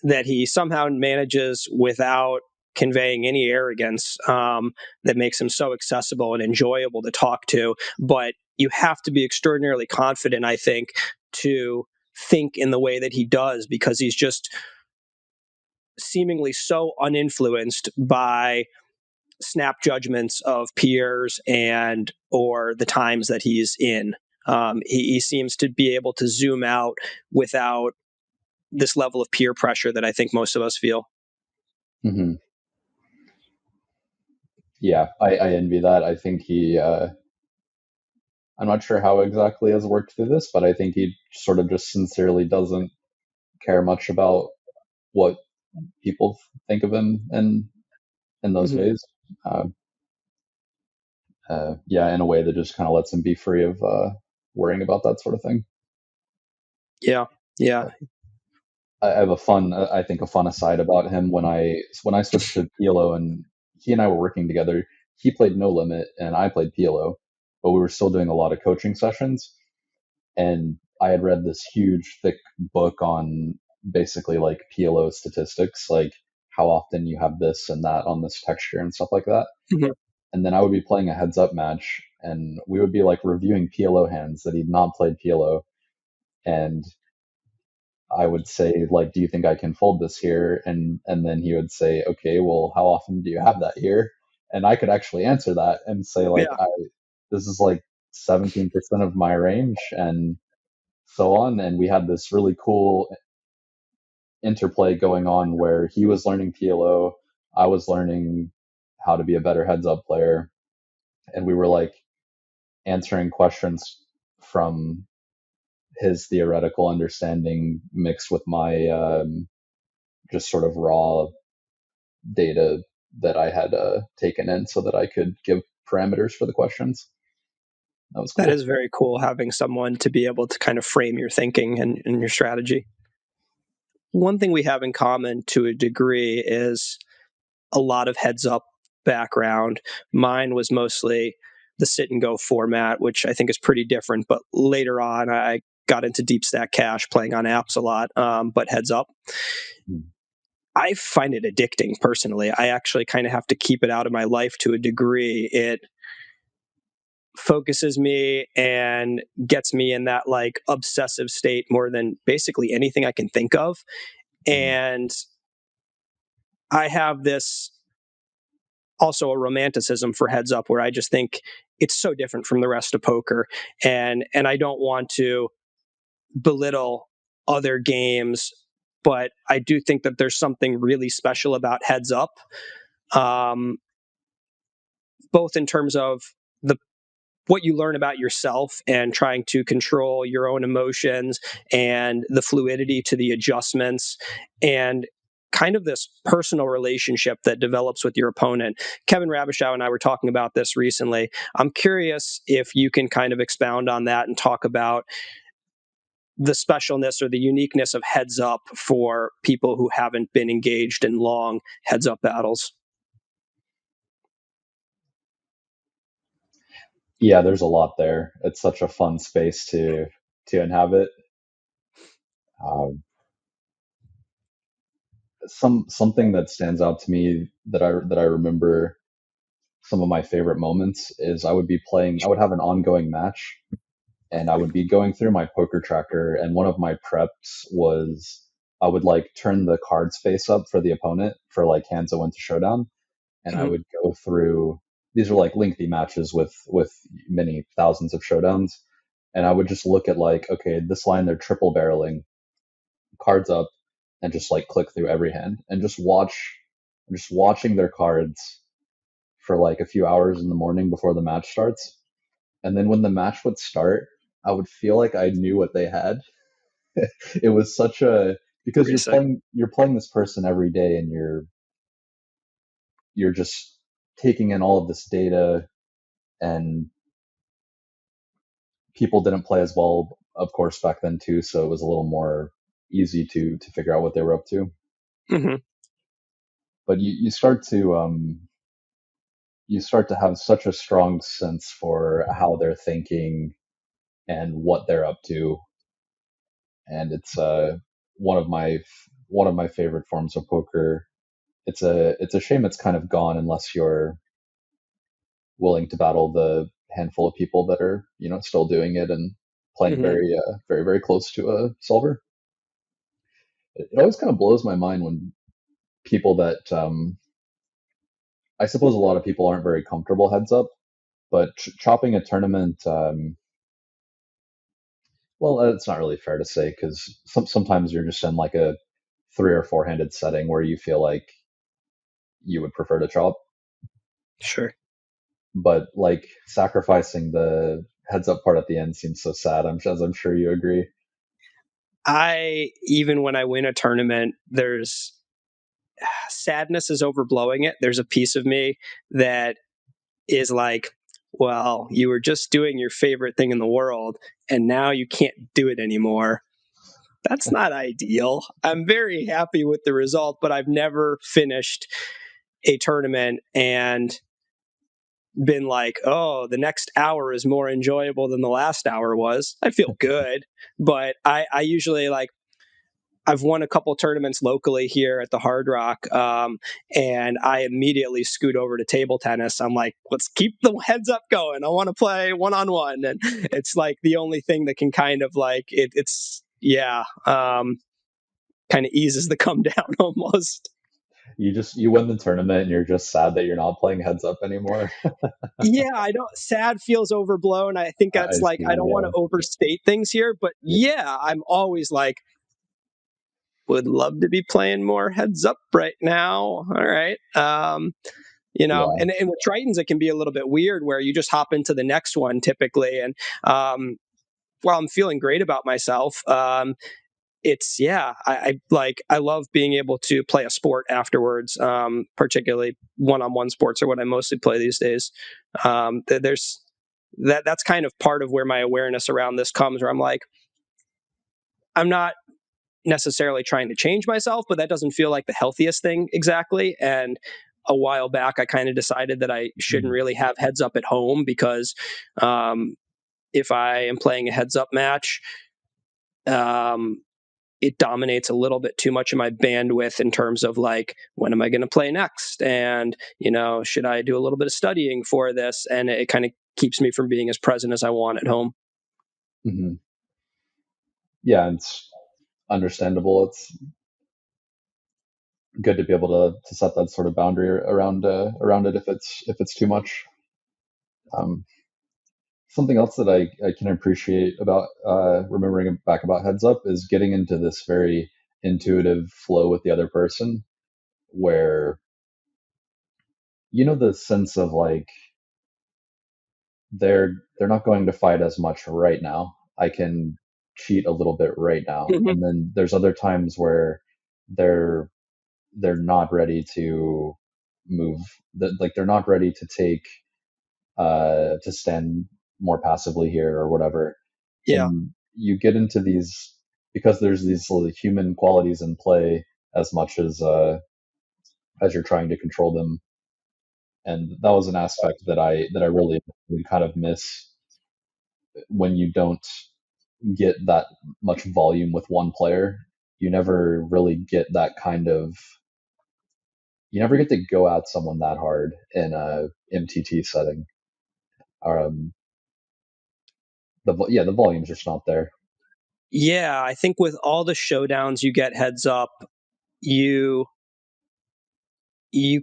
that he somehow manages without conveying any arrogance, that makes him so accessible and enjoyable to talk to. But you have to be extraordinarily confident, I think, to think in the way that he does, because he's just seemingly so uninfluenced by snap judgments of peers and or the times that he's in. He seems to be able to zoom out without this level of peer pressure that I think most of us feel. Mm-hmm. Yeah, I envy that. I think I'm not sure how exactly has worked through this, but I think he sort of just sincerely doesn't care much about what people think of him in those Mm-hmm. ways. Yeah, in a way that just kind of lets him be free of worrying about that sort of thing. Yeah. I have a fun aside about him. When I switched to PLO and he and I were working together, he played No Limit and I played PLO, but we were still doing a lot of coaching sessions. And I had read this huge, thick book on basically like PLO statistics, like how often you have this and that on this texture and stuff like that. Mm-hmm. And then I would be playing a heads up match and we would be like reviewing PLO hands that he'd not played PLO. And I would say, like, do you think I can fold this here? And then he would say, okay, well, how often do you have that here? And I could actually answer that and say, like, Yeah. this is like 17% of my range and so on. And we had this really cool interplay going on where he was learning PLO, I was learning how to be a better heads up player. And we were like answering questions from his theoretical understanding mixed with my just sort of raw data that I had taken in so that I could give parameters for the questions. That was cool. That is very cool, having someone to be able to kind of frame your thinking and your strategy. One thing we have in common to a degree is a lot of heads up background. Mine was mostly the sit and go format, which I think is pretty different. But later on, I got into deep stack cache, playing on apps a lot, but heads up. I find it addicting personally. I actually kind of have to keep it out of my life to a degree. It focuses me and gets me in that like obsessive state more than basically anything I can think of. And I have this also a romanticism for heads up where I just think it's so different from the rest of poker. And I don't want to belittle other games, but I do think that there's something really special about heads up, both in terms of the what you learn about yourself and trying to control your own emotions and the fluidity to the adjustments and kind of this personal relationship that develops with your opponent. Kevin Rabishow and I were talking about this recently. I'm curious if you can kind of expound on that and talk about the specialness or the uniqueness of heads up for people who haven't been engaged in long heads up battles. Yeah, there's a lot there. It's such a fun space to inhabit. Something that stands out to me that I remember some of my favorite moments is I would have an ongoing match and I would be going through my poker tracker and one of my preps was I would like turn the cards face up for the opponent for like hands that went to showdown and I would go through these are like lengthy matches with many thousands of showdowns and I would just look at like okay this line they're triple barreling cards up and just like click through every hand and just watching their cards for like a few hours in the morning before the match starts. And then when the match would start, I would feel like I knew what they had. it was such a, because Reset. you're playing this person every day, and you're just taking in all of this data, and people didn't play as well, of course, back then too, so it was a little more easy to figure out what they were up to. Mm-hmm. But you start to have such a strong sense for how they're thinking and what they're up to, and it's one of my favorite forms of poker. It's a shame it's kind of gone unless you're willing to battle the handful of people that are still doing it and playing Mm-hmm. very very close to a solver. It always kind of blows my mind when people that I suppose a lot of people aren't very comfortable heads up, but chopping a tournament. Well, it's not really fair to say, because sometimes you're just in like a 3 or 4 handed setting where you feel like you would prefer to chop, Sure. but like sacrificing the heads up part at the end seems so sad. I'm sure you agree. Even when I win a tournament, there's sadness is overblowing it. There's a piece of me that is like, well, you were just doing your favorite thing in the world, and now you can't do it anymore. That's not ideal. I'm very happy with the result, but I've never finished a tournament and been like, oh, the next hour is more enjoyable than the last hour was. I feel good, but I usually like, I've won a couple tournaments locally here at the Hard Rock, and I immediately scoot over to table tennis. I'm like, let's keep the heads up going. I want to play one-on-one, and it's like the only thing that can kind of like it's yeah, kind of eases the come down almost. You win the tournament and you're just sad that you're not playing heads up anymore. Yeah, I don't. Sad feels overblown. I think I that's like, I see. don't want to overstate things here, but yeah, I'm always like, would love to be playing more heads up right now. All right. Yeah. And with Tritons, it can be a little bit weird where you just hop into the next one typically. And while I'm feeling great about myself, it's I love being able to play a sport afterwards, particularly one-on-one sports are what I mostly play these days. There's that's kind of part of where my awareness around this comes, where I'm like, I'm not necessarily trying to change myself, but that doesn't feel like the healthiest thing exactly. And a while back, I kind of decided that I shouldn't really have heads up at home, because if I am playing a heads up match, it dominates a little bit too much of my bandwidth in terms of like, when am I going to play next? And, should I do a little bit of studying for this? And it kind of keeps me from being as present as I want at home. Mm-hmm. Yeah, it's understandable. It's good to be able to set that sort of boundary around it if it's too much. Something else that I can appreciate about remembering back about heads up is getting into this very intuitive flow with the other person, where the sense of like they're not going to fight as much right now. I can cheat a little bit right now, Mm-hmm. and then there's other times where they're not ready to move. Like they're not ready to take to stand more passively here or whatever. Yeah. And you get into these, because there's these little human qualities in play as much as you're trying to control them. And that was an aspect that I really kind of miss when you don't get that much volume with one player. You never really get that kind of, you never get to go at someone that hard in a MTT setting. Um, the volume's just not there. Yeah, I think with all the showdowns you get heads up, you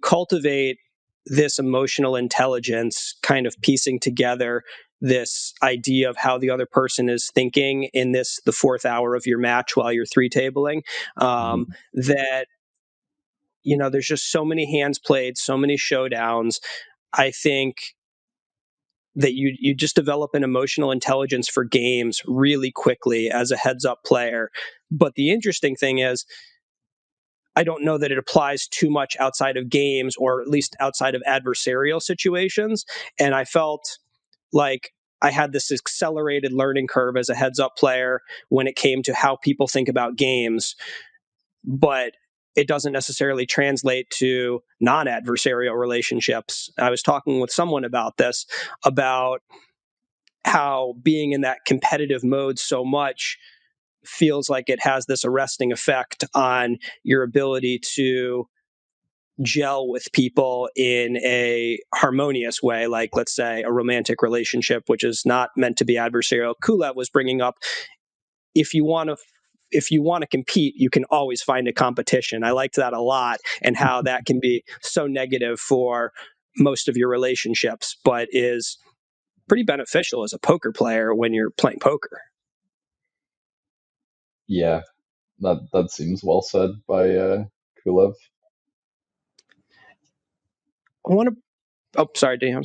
cultivate this emotional intelligence, kind of piecing together this idea of how the other person is thinking in the fourth hour of your match while you're three tabling. Mm-hmm. That there's just so many hands played, so many showdowns. I think that you just develop an emotional intelligence for games really quickly as a heads-up player. But the interesting thing is, I don't know that it applies too much outside of games, or at least outside of adversarial situations. And I felt like I had this accelerated learning curve as a heads-up player when it came to how people think about games, but it doesn't necessarily translate to non-adversarial relationships. I was talking with someone about this, about how being in that competitive mode so much feels like it has this arresting effect on your ability to gel with people in a harmonious way, like, let's say, a romantic relationship, which is not meant to be adversarial. Kulev was bringing up, if you want to compete, you can always find a competition. I liked that a lot, and how that can be so negative for most of your relationships, but is pretty beneficial as a poker player when you're playing poker. Yeah, that seems well said by Kulev. I want to. Oh, sorry, Dan.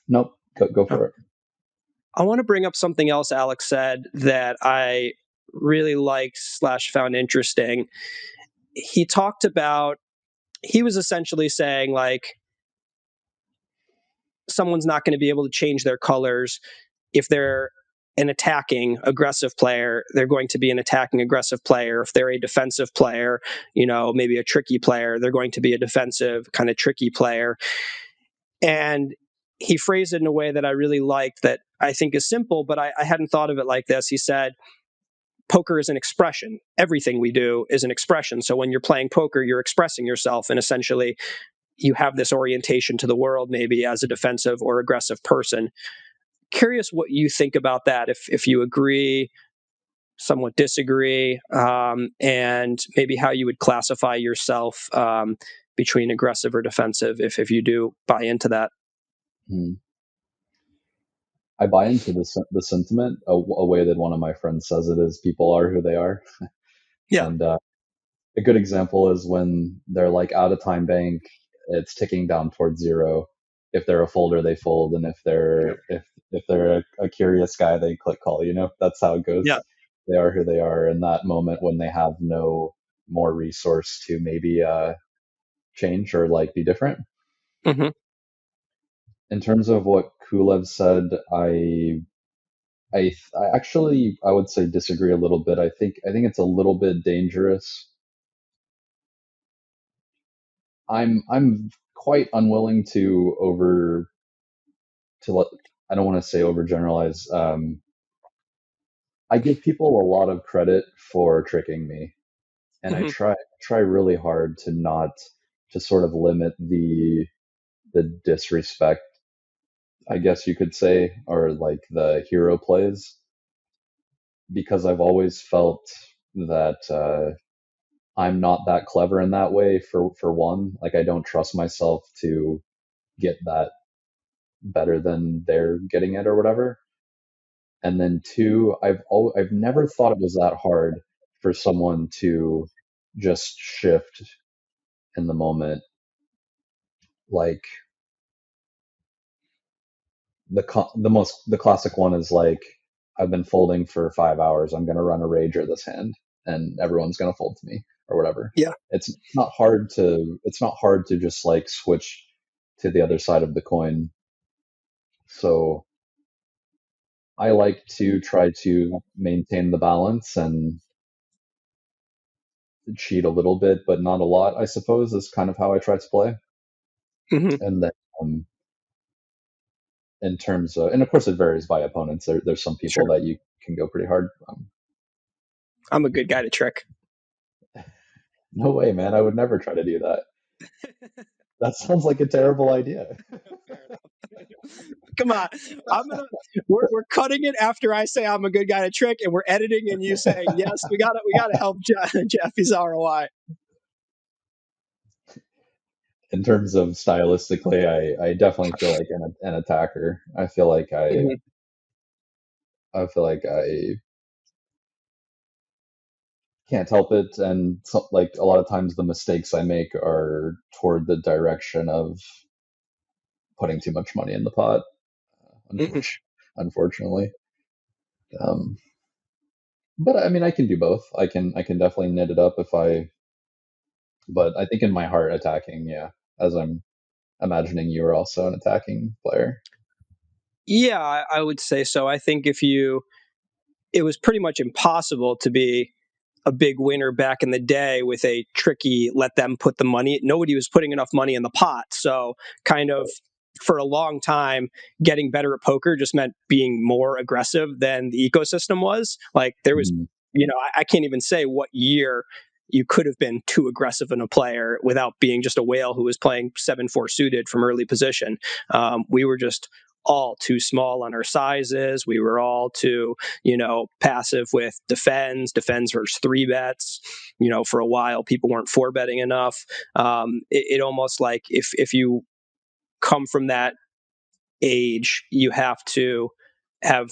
Nope, go for it. I want to bring up something else Alex said that I really liked / found interesting. He talked about, he was essentially saying, like, someone's not going to be able to change their colors. If they're an attacking aggressive player, they're going to be an attacking aggressive player. If they're a defensive player, maybe a tricky player, they're going to be a defensive kind of tricky player. And he phrased it in a way that I really liked, that I think is simple, but I hadn't thought of it like this. He said, poker is an expression. Everything we do is an expression. So when you're playing poker, you're expressing yourself, and essentially you have this orientation to the world, maybe as a defensive or aggressive person. Curious what you think about that, if you agree, somewhat disagree, and maybe how you would classify yourself between aggressive or defensive, if you do buy into that. I buy into the sentiment. A way that one of my friends says it is, people are who they are. Yeah. And a good example is when they're like out of time bank, it's ticking down towards zero. If they're a folder, they fold, and if they're a curious guy, they click call. That's how it goes. Yeah. They are who they are in that moment when they have no more resource to maybe change or like be different. Mm-hmm. In terms of what Kulev said, I actually, I would say, disagree a little bit. I think it's a little bit dangerous. I'm quite unwilling to I don't want to say overgeneralize. I give people a lot of credit for tricking me, and I try really hard to not to sort of limit the disrespect, I guess you could say, or like the hero plays, because I've always felt that I'm not that clever in that way. For one, like, I don't trust myself to get that better than they're getting it or whatever. And then two, I've never thought it was that hard for someone to just shift in the moment. Like, the classic one is like, I've been folding for 5 hours. I'm gonna run a rager this hand, and everyone's gonna fold to me or whatever. Yeah. It's not hard to just like switch to the other side of the coin. So I like to try to maintain the balance and cheat a little bit, but not a lot, I suppose, is kind of how I try to play. Mm-hmm. And then in terms of, and of course it varies by opponents. There's some people that you can go pretty hard. I'm a good guy to trick. No way, man. I would never try to do that. That sounds like a terrible idea. Come on, we're cutting it after I say I'm a good guy to trick, and we're editing and you saying yes. We gotta help Jaffe's ROI. In terms of stylistically, I definitely feel like an attacker. I feel like I feel like I can't help it, and so, like, a lot of times the mistakes I make are toward the direction of putting too much money in the pot. unfortunately. But I mean, I can do both. I can definitely knit it up if I. But I think in my heart, attacking, yeah. As I'm imagining, you are also an attacking player. Yeah, I would say so. I think it was pretty much impossible to be a big winner back in the day with a tricky let them put the money. Nobody was putting enough money in the pot. So kind of for a long time, getting better at poker just meant being more aggressive than the ecosystem was. Like there was, Mhm. I can't even say what year you could have been too aggressive in a player without being just a whale who was playing 7-4 suited from early position. We were just all too small on our sizes. We were all too, passive with defends versus three bets. For a while, people weren't four betting enough. It almost like if you come from that age, you have to have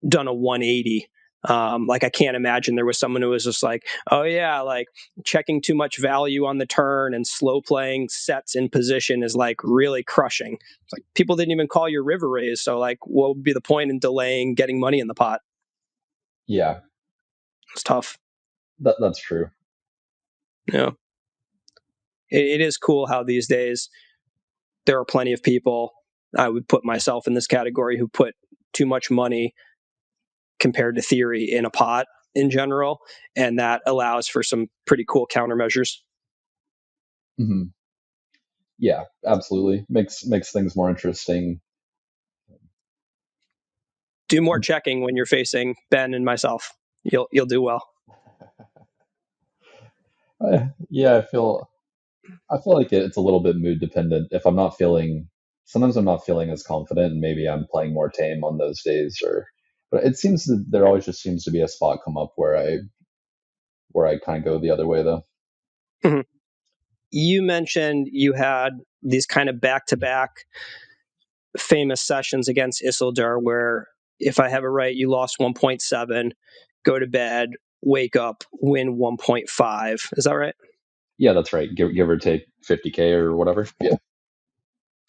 done a 180. Like I can't imagine there was someone who was just like, oh yeah, like checking too much value on the turn and slow playing sets in position is like really crushing. It's like people didn't even call your river raise, so like what would be the point in delaying getting money in the pot? Yeah, It's tough. that's true. Yeah, it is cool how these days there are plenty of people, I would put myself in this category, who put too much money compared to theory in a pot in general, and that allows for some pretty cool countermeasures. Hmm. Yeah, absolutely. Makes things more interesting. Do more checking when you're facing Ben and myself. You'll do well. Yeah, I feel like it's a little bit mood dependent. If I'm not feeling, sometimes I'm not feeling as confident, and maybe I'm playing more tame on those days. But it seems that there always just seems to be a spot come up where I kind of go the other way, though. Mhm. You mentioned you had these kind of back-to-back famous sessions against Isildur where, if I have it right, you lost 1.7, go to bed, wake up, win 1.5. Is that right? Yeah, that's right. Give or take 50K or whatever. Yeah.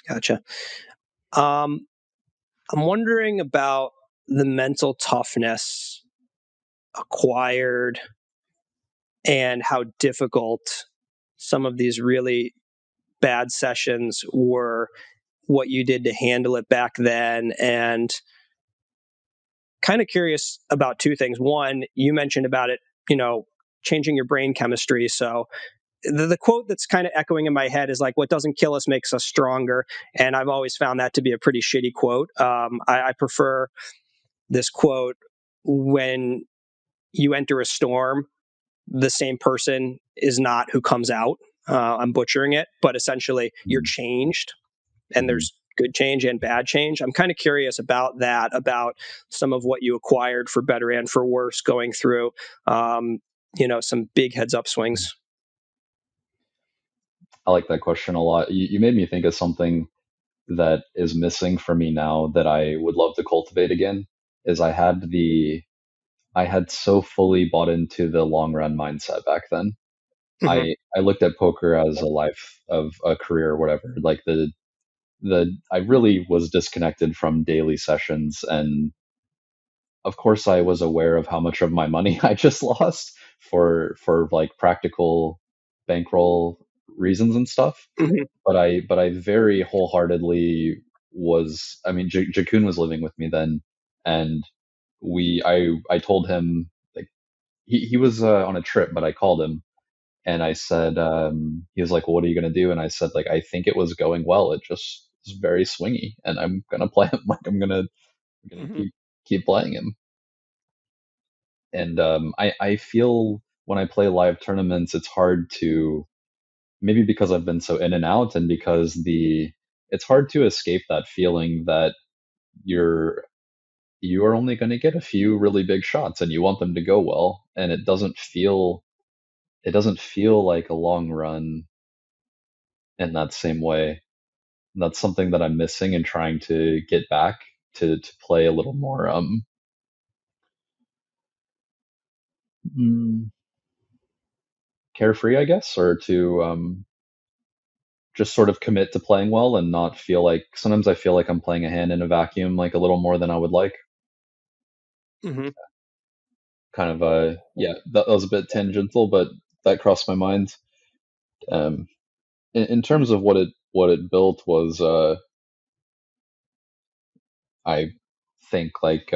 Gotcha. I'm wondering about the mental toughness acquired and how difficult some of these really bad sessions were, what you did to handle it back then, and kind of curious about two things. One, you mentioned about it, changing your brain chemistry. So the quote that's kind of echoing in my head is like, what doesn't kill us makes us stronger. And I've always found that to be a pretty shitty quote. I prefer this quote: when you enter a storm, the same person is not who comes out. I'm butchering it, but essentially you're changed, and Mm-hmm. there's good change and bad change. I'm kind of curious about that, about some of what you acquired for better and for worse going through, some big heads up swings. I like that question a lot. You made me think of something that is missing for me now that I would love to cultivate again. Is I had so fully bought into the long run mindset back then. Mm-hmm. I looked at poker as a life of a career or whatever. Like the I really was disconnected from daily sessions, and of course I was aware of how much of my money I just lost for like practical bankroll reasons and stuff. Mm-hmm. But I very wholeheartedly was. I mean, Jakun was living with me then, and I told him, like, he was on a trip, but I called him and I said, he was like, well, what are you gonna do? And I said, like, I think it was going well. It just was very swingy, and I'm gonna play him. Like, I'm gonna Mm-hmm. keep playing him. And I feel when I play live tournaments, it's hard to, maybe because I've been so in and out, and because it's hard to escape that feeling that you're you are only going to get a few really big shots, and you want them to go well, and it doesn't feel like a long run in that same way. And that's something that I'm missing and trying to get back to play a little more mm, carefree, I guess, or to just sort of commit to playing well and not feel like, sometimes I feel like I'm playing a hand in a vacuum, like a little more than I would like. Mm-hmm. Kind of yeah, that was a bit tangential, but that crossed my mind. In terms of what it built was, I think like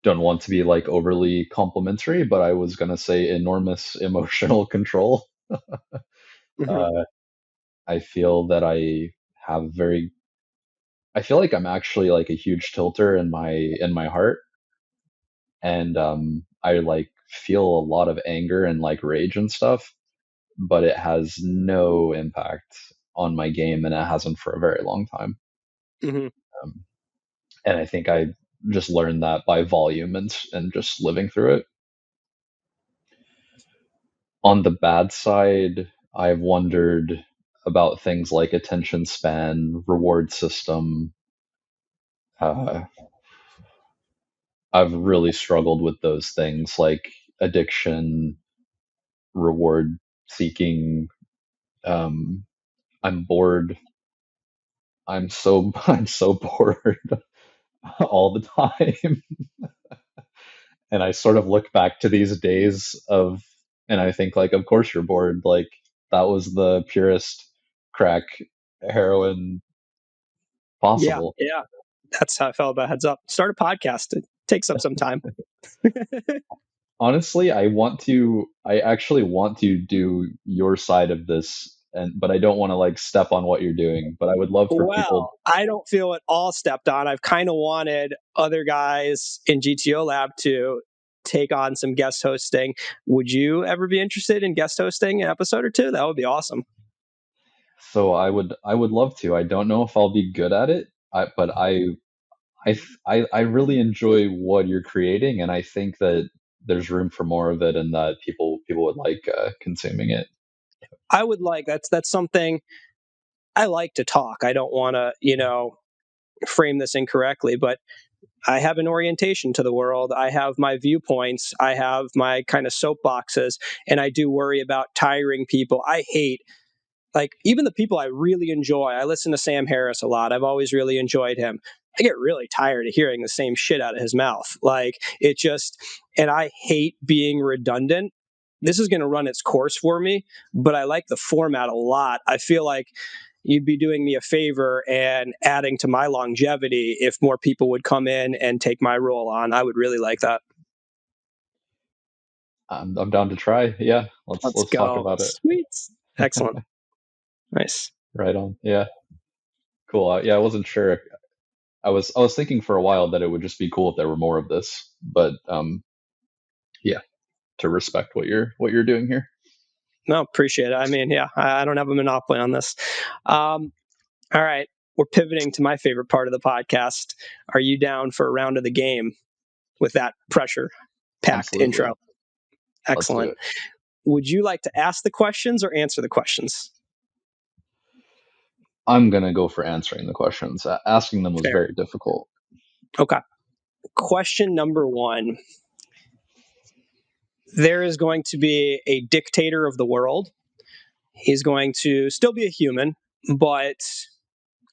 don't want to be like overly complimentary, but I was gonna say enormous emotional control. Mm-hmm. I feel that I feel like I'm actually like a huge tilter in my heart, and I like feel a lot of anger and like rage and stuff, but it has no impact on my game, and it hasn't for a very long time. Mm-hmm. Um, and I think I just learned that by volume and just living through it. On the bad side, I've wondered about things like attention span, reward system. Uh, I've really struggled with those things like addiction, reward seeking. Um, I'm bored. I'm so bored all the time. And I sort of look back to these days and I think like, of course you're bored. Like that was the purest crack heroin Yeah, possible. yeah. That's how I felt about Heads Up. Start a podcast. It takes up some time. Honestly, I actually want to do your side of this, but I don't want to like step on what you're doing, but I would love for people. Well, I don't feel at all stepped on. I've kind of wanted other guys in GTOLAB to take on some guest hosting. Would you ever be interested in guest hosting an episode or two? That would be awesome. So I would love to. I don't know if I'll be good at it, but I really enjoy what you're creating, and I think that there's room for more of it, and that people would like consuming it. I would like that's something I like to talk. I don't want to, frame this incorrectly, but I have an orientation to the world. I have my viewpoints. I have my kind of soapboxes, and I do worry about tiring people. I hate, like, even the people I really enjoy. I listen to Sam Harris a lot. I've always really enjoyed him. I get really tired of hearing the same shit out of his mouth. Like, it just, and I hate being redundant. This is going to run its course for me, but I like the format a lot. I feel like you'd be doing me a favor and adding to my longevity if more people would come in and take my role on. I would really like that. I'm down to try. Yeah, Let's let's talk go. about it. Sweet. Excellent. Nice. Right on. Yeah, cool. Yeah, I wasn't sure. I was thinking for a while that it would just be cool if there were more of this, but yeah, to respect what you're doing here. No, appreciate it. I mean, yeah, I don't have a monopoly on this. All right. We're pivoting to my favorite part of the podcast. Are you down for a round of the game with that pressure packed Absolutely. intro? Excellent. Let's do it. Would you like to ask the questions or answer the questions? I'm gonna go for answering the questions. Asking them was Fair. very difficult. Okay. Question number 1. There is going to be a dictator of the world. He's going to still be a human, but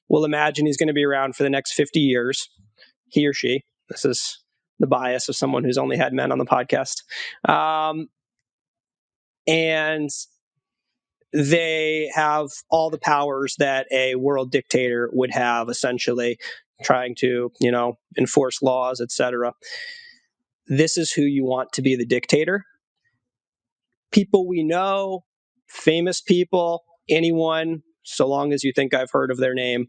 we'll imagine he's going to be around for the next 50 years. He or she. This is the bias of someone who's only had men on the podcast. And they have all the powers that a world dictator would have, essentially, trying to, enforce laws, etc. This is who you want to be the dictator. People we know, famous people, anyone, so long as you think I've heard of their name.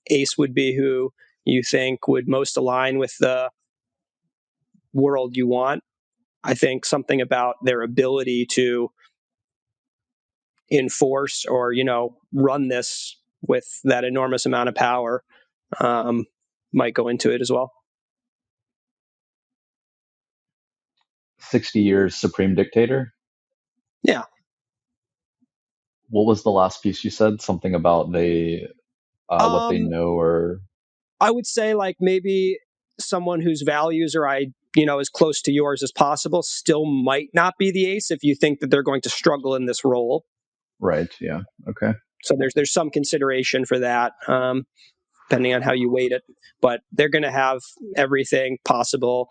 Ace would be who you think would most align with the world you want. I think something about their ability to enforce or, run this with that enormous amount of power might go into it as well. 60 years supreme dictator. Yeah. What was the last piece you said? Something about what they know, or I would say like maybe someone whose values are as close to yours as possible, still might not be the ace if you think that they're going to struggle in this role. Right. Yeah. Okay. So there's some consideration for that, depending on how you weight it. But they're going to have everything possible.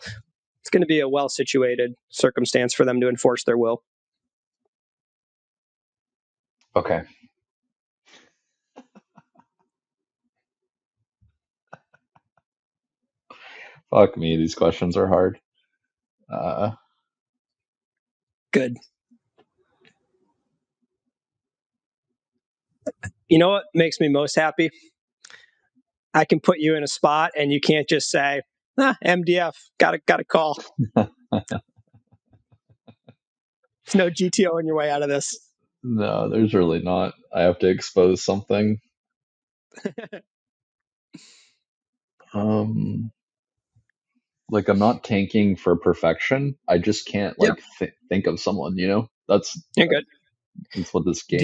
It's going to be a well-situated circumstance for them to enforce their will. Okay. Fuck me, these questions are hard. Good. You know what makes me most happy? I can put you in a spot and you can't just say, MDF, got a call. There's no GTO on your way out of this. No, there's really not. I have to expose something. Like, I'm not tanking for perfection. I just can't think of someone. That's You're good. That's what this game.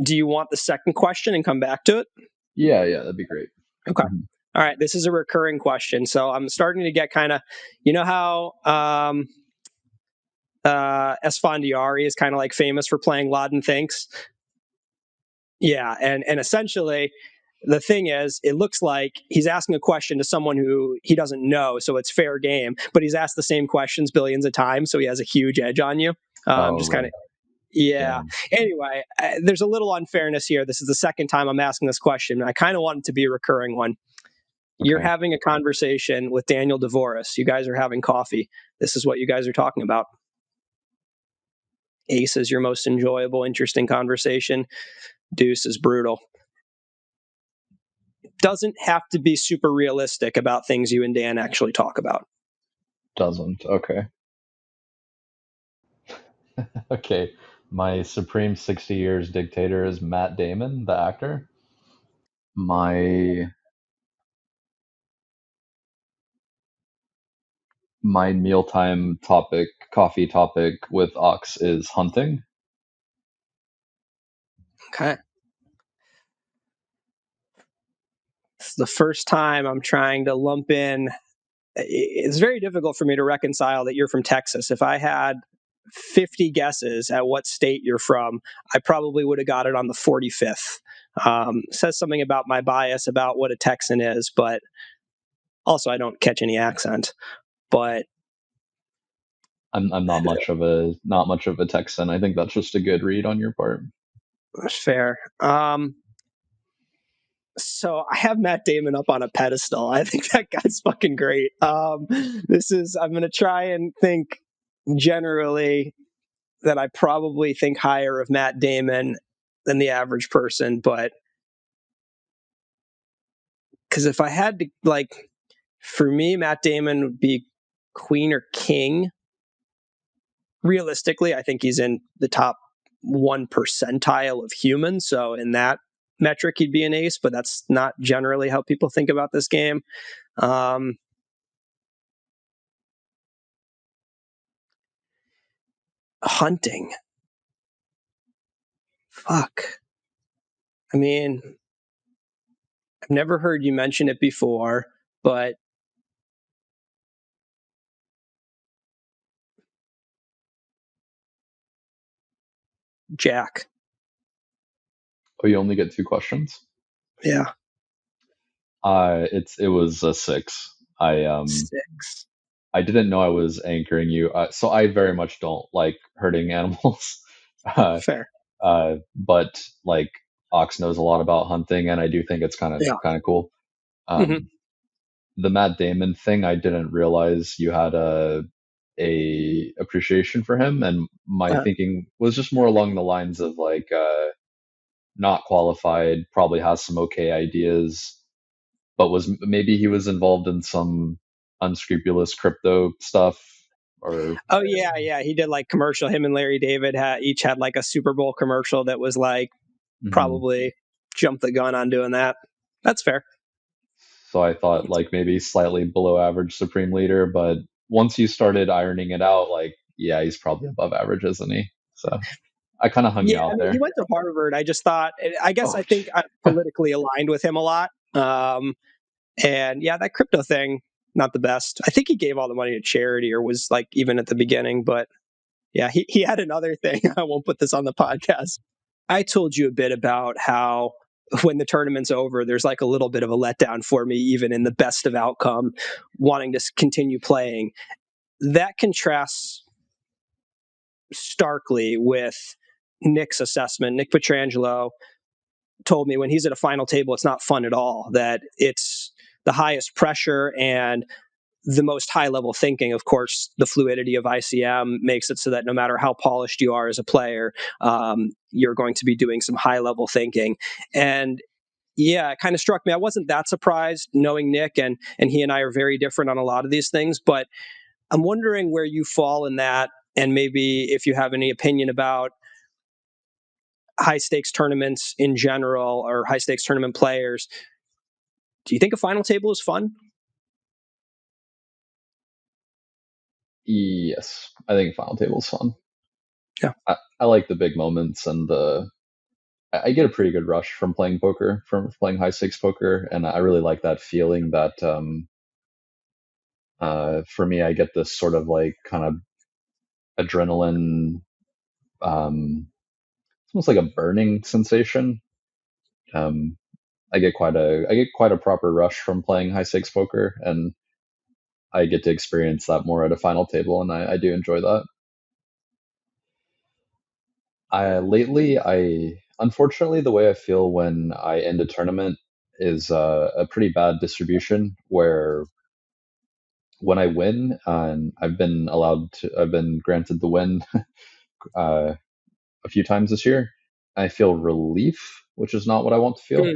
Do you want the second question and come back to it? Yeah, that'd be great. Okay. All right. This is a recurring question, so I'm starting to get kind of, how Esfandiari is kind of like famous for playing Laden Thinks. Yeah, and essentially, the thing is, it looks like he's asking a question to someone who he doesn't know, so it's fair game. But he's asked the same questions billions of times, so he has a huge edge on you. Just kind of. Yeah. Anyway, there's a little unfairness here. This is the second time I'm asking this question. I kind of want it to be a recurring one. Okay. You're having a conversation with Daniel Dvoress. You guys are having coffee. This is what you guys are talking about. Ace is your most enjoyable, interesting conversation. Deuce is brutal. Doesn't have to be super realistic about things you and Dan actually talk about. Doesn't. Okay. Okay. My supreme 60 years dictator is Matt Damon, the actor. My mealtime coffee topic with Ox is hunting. Okay. It's the first time I'm trying to lump in. It's very difficult for me to reconcile that you're from Texas. If I had 50 guesses at what state you're from, I probably would have got it on the 45th. Says something about my bias about what a Texan is, but also I don't catch any accent. But I'm not much of a Texan. I think that's just a good read on your part. That's fair. So I have Matt Damon up on a pedestal. I think that guy's fucking great. I'm going to try and think generally that I probably think higher of Matt Damon than the average person, but because if I had to, for me, Matt Damon would be queen or king. Realistically, I think he's in the top 1 percentile of humans. So in that metric, he'd be an ace, but that's not generally how people think about this game. Hunting. Fuck. I mean, I've never heard you mention it before, but Jack. Oh, you only get 2 questions? Yeah. It was a 6. 6. I didn't know I was anchoring you, so I very much don't like hurting animals. Fair. But Ox knows a lot about hunting, and I do think it's kind of cool. The Matt Damon thing, I didn't realize you had a appreciation for him, and my thinking was just more along the lines of not qualified, probably has some okay ideas, but maybe he was involved in some unscrupulous crypto stuff. Or he did commercial. Him and Larry David each had a Super Bowl commercial that was probably jumped the gun on doing that. That's fair. So I thought maybe slightly below average Supreme Leader, but once you started ironing it out, he's probably above average, isn't he? So I kind of hung you out there. He went to Harvard. I just thought, I think I'm politically aligned with him a lot. And that crypto thing, not the best. I think he gave all the money to charity, or was like even at the beginning. But yeah, he had another thing. I won't put this on the podcast. I told you a bit about how when the tournament's over, there's like a little bit of a letdown for me, even in the best of outcome, wanting to continue playing. That contrasts starkly with Nick's assessment. Nick Petrangelo told me when he's at a final table, it's not fun at all, that it's the highest pressure and the most high level thinking. Of course, the fluidity of ICM makes it so that no matter how polished you are as a player, you're going to be doing some high level thinking. And yeah, it kind of struck me. I wasn't that surprised knowing Nick, and he and I are very different on a lot of these things, but I'm wondering where you fall in that, and maybe if you have any opinion about high stakes tournaments in general, or high stakes tournament players. Do you think a final table is fun? Yes, I think final table is fun. Yeah. I like the big moments, and I get a pretty good rush from playing poker, from playing high stakes poker, and I really like that feeling that for me, I get this sort of like kind of adrenaline, it's almost like a burning sensation. I get quite a proper rush from playing high stakes poker, and I get to experience that more at a final table, and I do enjoy that. Unfortunately, the way I feel when I end a tournament is a pretty bad distribution, where when I win, and I've been granted the win a few times this year, I feel relief, which is not what I want to feel.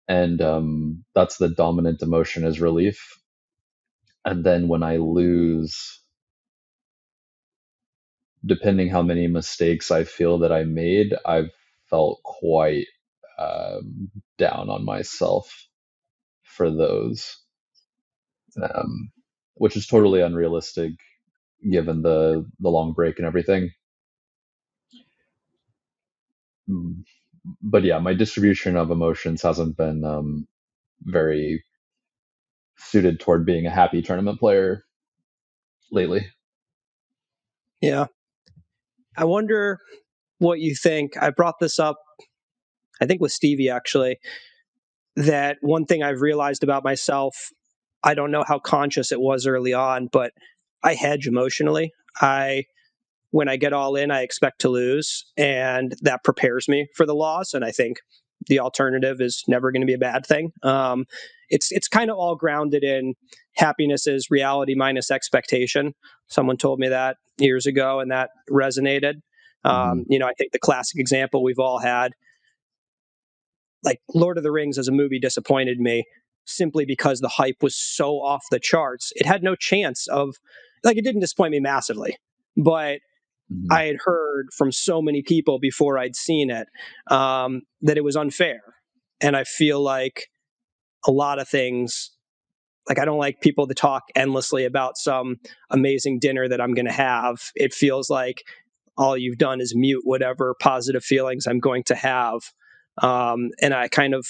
And that's the dominant emotion, is relief. And then when I lose, depending how many mistakes I feel that I made, I've felt quite down on myself for those, which is totally unrealistic given the long break and everything. But yeah, my distribution of emotions hasn't been very suited toward being a happy tournament player lately. Yeah. I wonder what you think. I brought this up, I think with Stevie actually, that one thing I've realized about myself, I don't know how conscious it was early on, but I hedge emotionally. When I get all in, I expect to lose, and that prepares me for the loss. And I think the alternative is never going to be a bad thing. It's kind of all grounded in happiness is reality minus expectation. Someone told me that years ago, and that resonated. I think the classic example we've all had, like Lord of the Rings as a movie, disappointed me simply because the hype was so off the charts. It had no chance of, like, it didn't disappoint me massively, but I had heard from so many people before I'd seen it that it was unfair. And I feel like a lot of things, like I don't like people to talk endlessly about some amazing dinner that I'm going to have. It feels like all you've done is mute whatever positive feelings I'm going to have. And I kind of,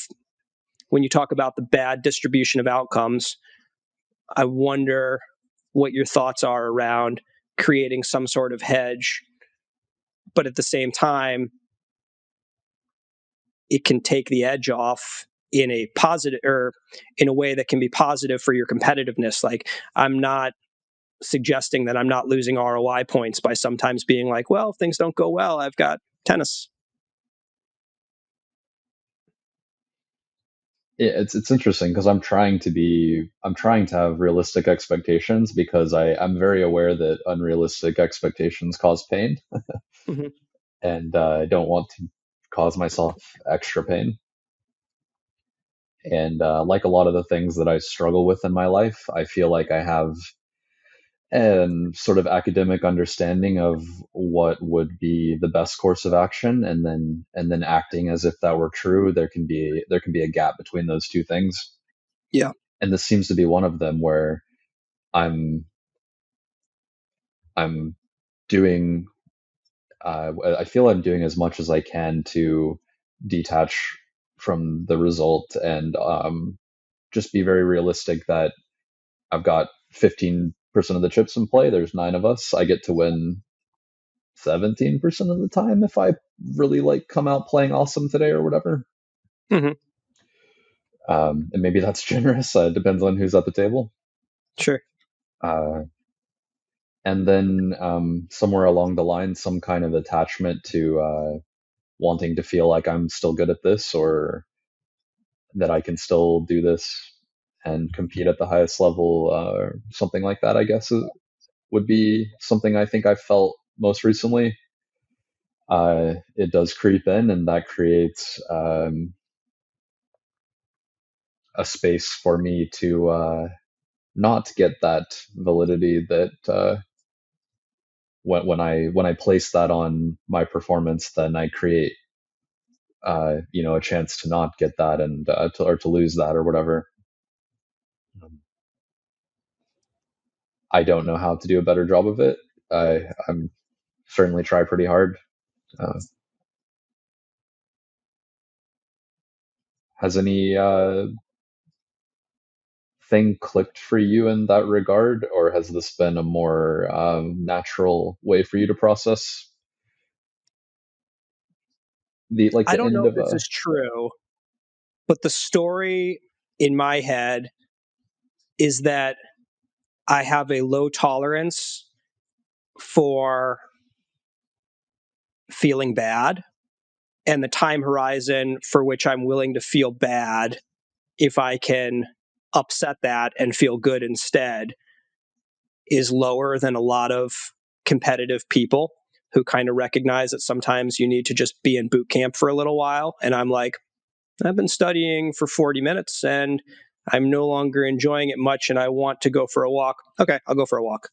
when you talk about the bad distribution of outcomes, I wonder what your thoughts are around creating some sort of hedge, but at the same time, it can take the edge off in a positive, or in a way that can be positive for your competitiveness. Like, I'm not suggesting that I'm not losing ROI points by sometimes being like, well, if things don't go well, I've got tennis. It's interesting because I'm trying to have realistic expectations, because I'm very aware that unrealistic expectations cause pain. Mm-hmm. And I don't want to cause myself extra pain. And like a lot of the things that I struggle with in my life, I feel like I have an sort of academic understanding of what would be the best course of action, and then acting as if that were true. There can be a gap between those two things. Yeah. And this seems to be one of them, where I'm doing I feel I'm doing as much as I can to detach from the result, and just be very realistic that I've got 15% of the chips in play. There's 9 of us. I get to win 17% of the time if I really like come out playing awesome today or whatever. Mm-hmm. And maybe that's generous. It depends on who's at the table. Sure. And then somewhere along the line, some kind of attachment to wanting to feel like I'm still good at this, or that I can still do this and compete at the highest level, or something like that, I guess, would be something I think I felt most recently. It does creep in, and that creates a space for me to not get that validity that when I place that on my performance, then I create a chance to not get that, and to lose that or whatever. I don't know how to do a better job of it. I'm certainly try pretty hard. Has any thing clicked for you in that regard, or has this been a more natural way for you to process the I don't end know if of this a? is true, but the story in my head is that I have a low tolerance for feeling bad, and the time horizon for which I'm willing to feel bad, if I can upset that and feel good instead, is lower than a lot of competitive people who kind of recognize that sometimes you need to just be in boot camp for a little while. And I'm like, I've been studying for 40 minutes and I'm no longer enjoying it much and I want to go for a walk. Okay, I'll go for a walk.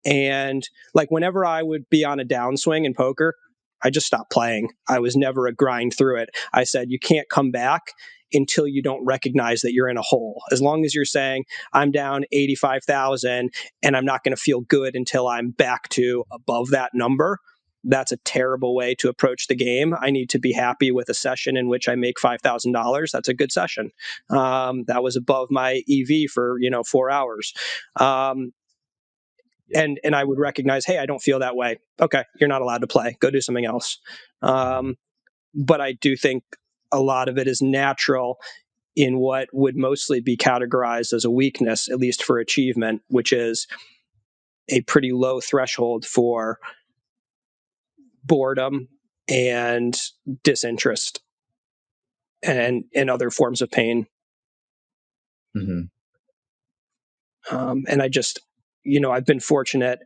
And like whenever I would be on a downswing in poker, I just stopped playing. I was never a grind through it. I said, you can't come back until you don't recognize that you're in a hole. As long as you're saying, I'm down 85,000 and I'm not going to feel good until I'm back to above that number, that's a terrible way to approach the game. I need to be happy with a session in which I make $5,000. That's a good session. That was above my EV for 4 hours. And I would recognize, hey, I don't feel that way. Okay, you're not allowed to play. Go do something else. But I do think a lot of it is natural in what would mostly be categorized as a weakness, at least for achievement, which is a pretty low threshold for boredom and disinterest and other forms of pain. Mm-hmm. And I just, I've been fortunate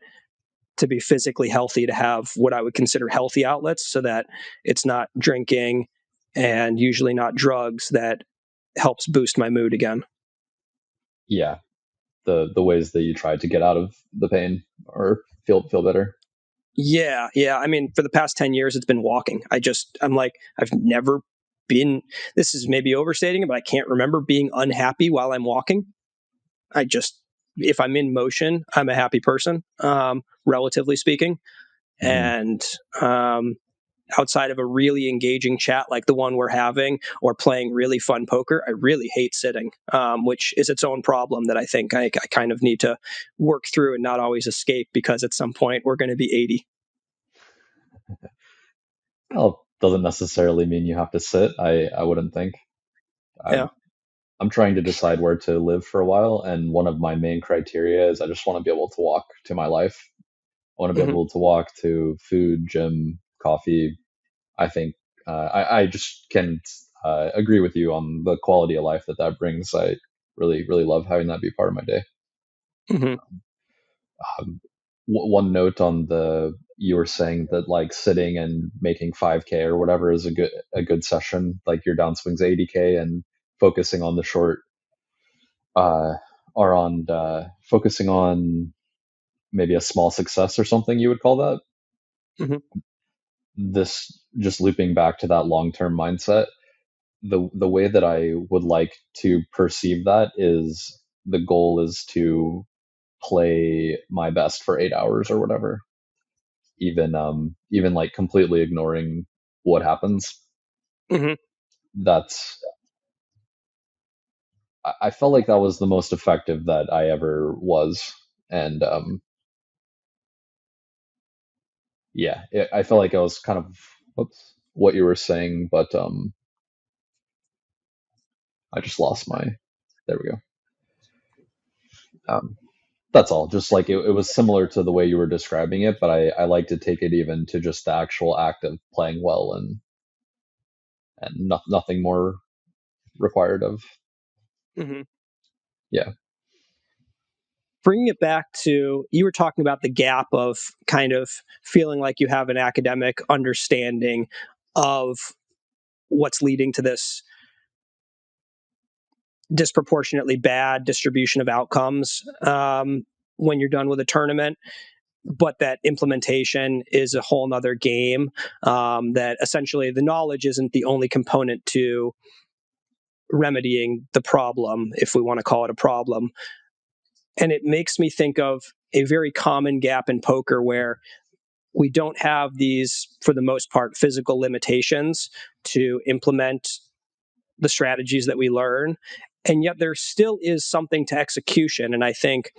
to be physically healthy, to have what I would consider healthy outlets, so that it's not drinking and usually not drugs that helps boost my mood again. Yeah, the ways that you try to get out of the pain or feel better. Yeah. I mean, for the past 10 years, it's been walking. I'm like, I've never been, this is maybe overstating it, but I can't remember being unhappy while I'm walking. If I'm in motion, I'm a happy person, relatively speaking. Mm-hmm. And outside of a really engaging chat like the one we're having, or playing really fun poker, I really hate sitting, which is its own problem that I think I kind of need to work through and not always escape, because at some point we're going to be 80. Well, doesn't necessarily mean you have to sit. I wouldn't think. Yeah. I'm trying to decide where to live for a while, and one of my main criteria is I just want to be able to walk to my life. I want to be Mm-hmm. able to walk to food, gym, coffee. I think I just can agree with you on the quality of life that brings. I really, really love having that be part of my day. Mm-hmm. One note on you were saying that like sitting and making 5K or whatever is a good session. Like your downswings 80K, and focusing on the short, or on focusing on maybe a small success or something, you would call that. Mm-hmm. This just looping back to that long-term mindset. The way that I would like to perceive that is the goal is to play my best for 8 hours or whatever, even like completely ignoring what happens. Mm-hmm. That's I felt like that was the most effective that I ever was. And yeah, I felt like I was kind of what you were saying, but I just lost there we go. That's all. Just like it was similar to the way you were describing it, but I like to take it even to just the actual act of playing well, and nothing more required of. Mm-hmm. Yeah. Bringing it back to, you were talking about the gap of kind of feeling like you have an academic understanding of what's leading to this disproportionately bad distribution of outcomes when you're done with a tournament, but that implementation is a whole nother game, that essentially the knowledge isn't the only component to remedying the problem, if we want to call it a problem. And it makes me think of a very common gap in poker where we don't have these, for the most part, physical limitations to implement the strategies that we learn. And yet there still is something to execution. And I think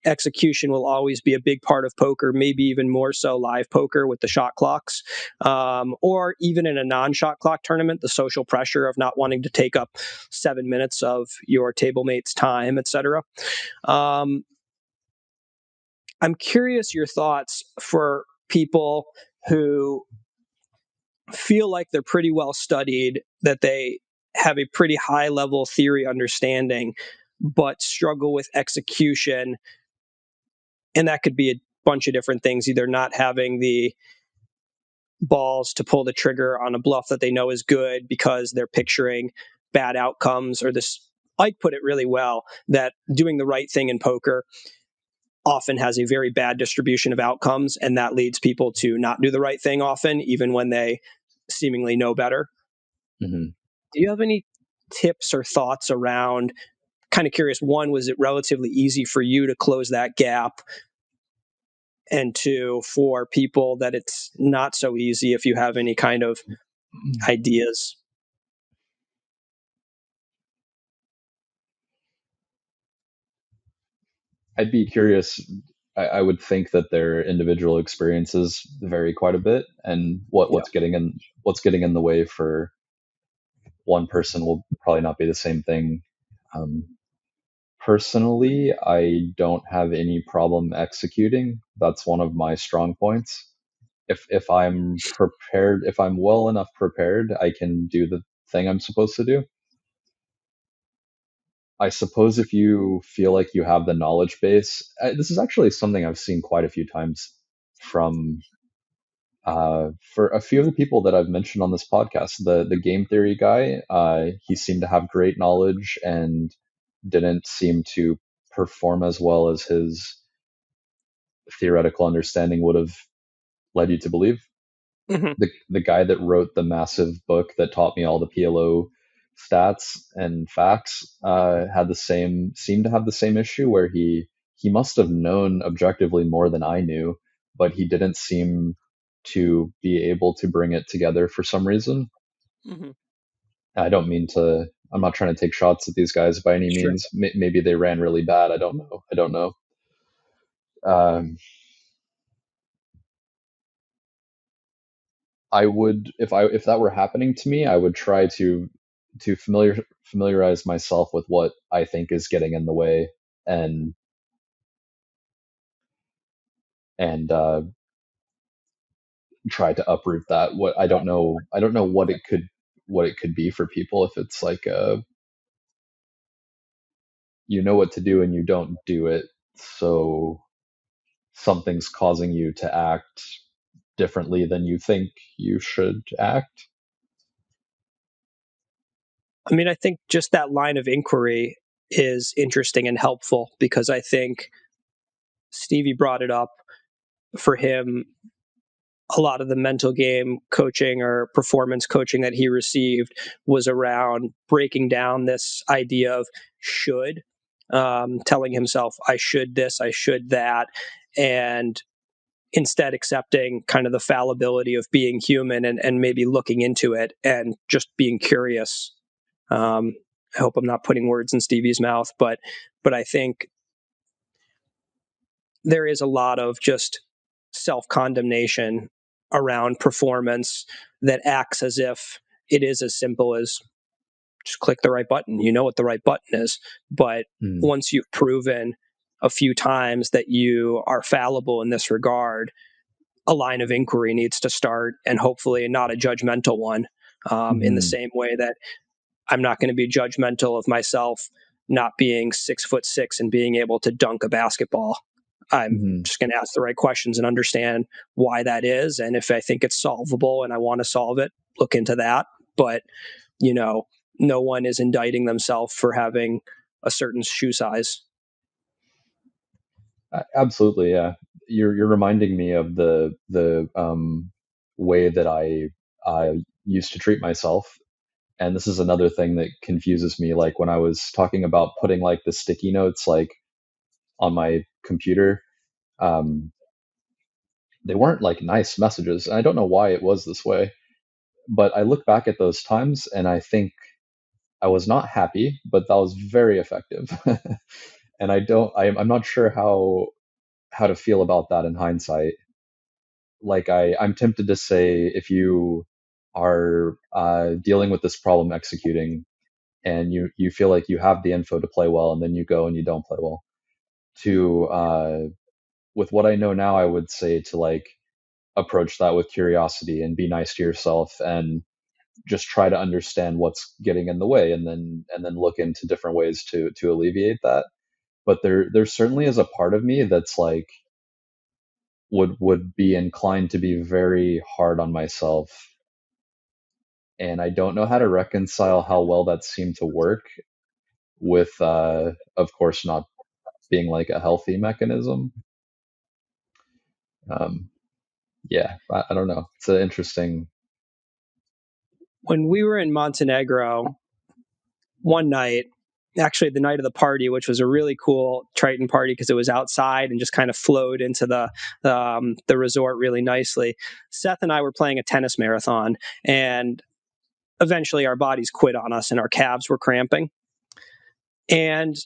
execution will always be a big part of poker, maybe even more so live poker with the shot clocks, or even in a non-shot clock tournament, the social pressure of not wanting to take up 7 minutes of your table mate's time, etc. I'm curious your thoughts for people who feel like they're pretty well studied, that they have a pretty high level theory understanding, but struggle with execution. And that could be a bunch of different things, either not having the balls to pull the trigger on a bluff that they know is good because they're picturing bad outcomes, or this, Ike put it really well, that doing the right thing in poker often has a very bad distribution of outcomes, and that leads people to not do the right thing often, even when they seemingly know better. Mm-hmm. Do you have any tips or thoughts around, kind of curious, one, was it relatively easy for you to close that gap? And two, for people that it's not so easy, if you have any kind of ideas? I'd be curious. I would think that their individual experiences vary quite a bit, and what's getting in the way for one person will probably not be the same thing. Personally, I don't have any problem executing. That's one of my strong points. If I'm prepared, if I'm well enough prepared, I can do the thing I'm supposed to do. I suppose if you feel like you have the knowledge base, this is actually something I've seen quite a few times from for a few of the people that I've mentioned on this podcast. The game theory guy, he seemed to have great knowledge and didn't seem to perform as well as his theoretical understanding would have led you to believe. Mm-hmm. The guy that wrote the massive book that taught me all the PLO stats and facts seemed to have the same issue, where he must have known objectively more than I knew, but he didn't seem to be able to bring it together for some reason. Mm-hmm. I'm not trying to take shots at these guys by any Sure. means. Maybe they ran really bad. I don't know. I would, if that were happening to me, I would try to familiarize myself with what I think is getting in the way, and try to uproot that. I don't know what it could be for people, if it's like you know what to do and you don't do it, so something's causing you to act differently than you think you should act. I mean, I think just that line of inquiry is interesting and helpful, because I think Stevie brought it up. For him, a lot of the mental game coaching or performance coaching that he received was around breaking down this idea of should, telling himself, I should this, I should that, and instead accepting kind of the fallibility of being human, and maybe looking into it and just being curious. I hope I'm not putting words in Stevie's mouth, but I think there is a lot of just self-condemnation around performance that acts as if it is as simple as just click the right button. You know what the right button is. But once you've proven a few times that you are fallible in this regard, a line of inquiry needs to start, and hopefully not a judgmental one, in the same way that I'm not going to be judgmental of myself not being 6'6" and being able to dunk a basketball. I'm just going to ask the right questions and understand why that is. And if I think it's solvable and I want to solve it, look into that. But, you know, no one is indicting themselves for having a certain shoe size. Absolutely, yeah. You're reminding me of the way that I used to treat myself, and this is another thing that confuses me. Like when I was talking about putting like the sticky notes like on my computer, they weren't like nice messages. And I don't know why it was this way, but I look back at those times and I think I was not happy, but that was very effective. And I'm not sure how to feel about that in hindsight. Like I'm tempted to say, if you are dealing with this problem executing, and you feel like you have the info to play well, and then you go and you don't play well, to with what I know now, I would say to like approach that with curiosity and be nice to yourself, and just try to understand what's getting in the way, and then look into different ways to alleviate that. But there certainly is a part of me that's like would be inclined to be very hard on myself, and I don't know how to reconcile how well that seemed to work with of course not being like a healthy mechanism. Yeah, I don't know, it's an interesting. When we were in Montenegro one night, actually the night of the party, which was a really cool Triton party because it was outside and just kind of flowed into the resort really nicely. Seth and I were playing a tennis marathon, and eventually our bodies quit on us and our calves were cramping. And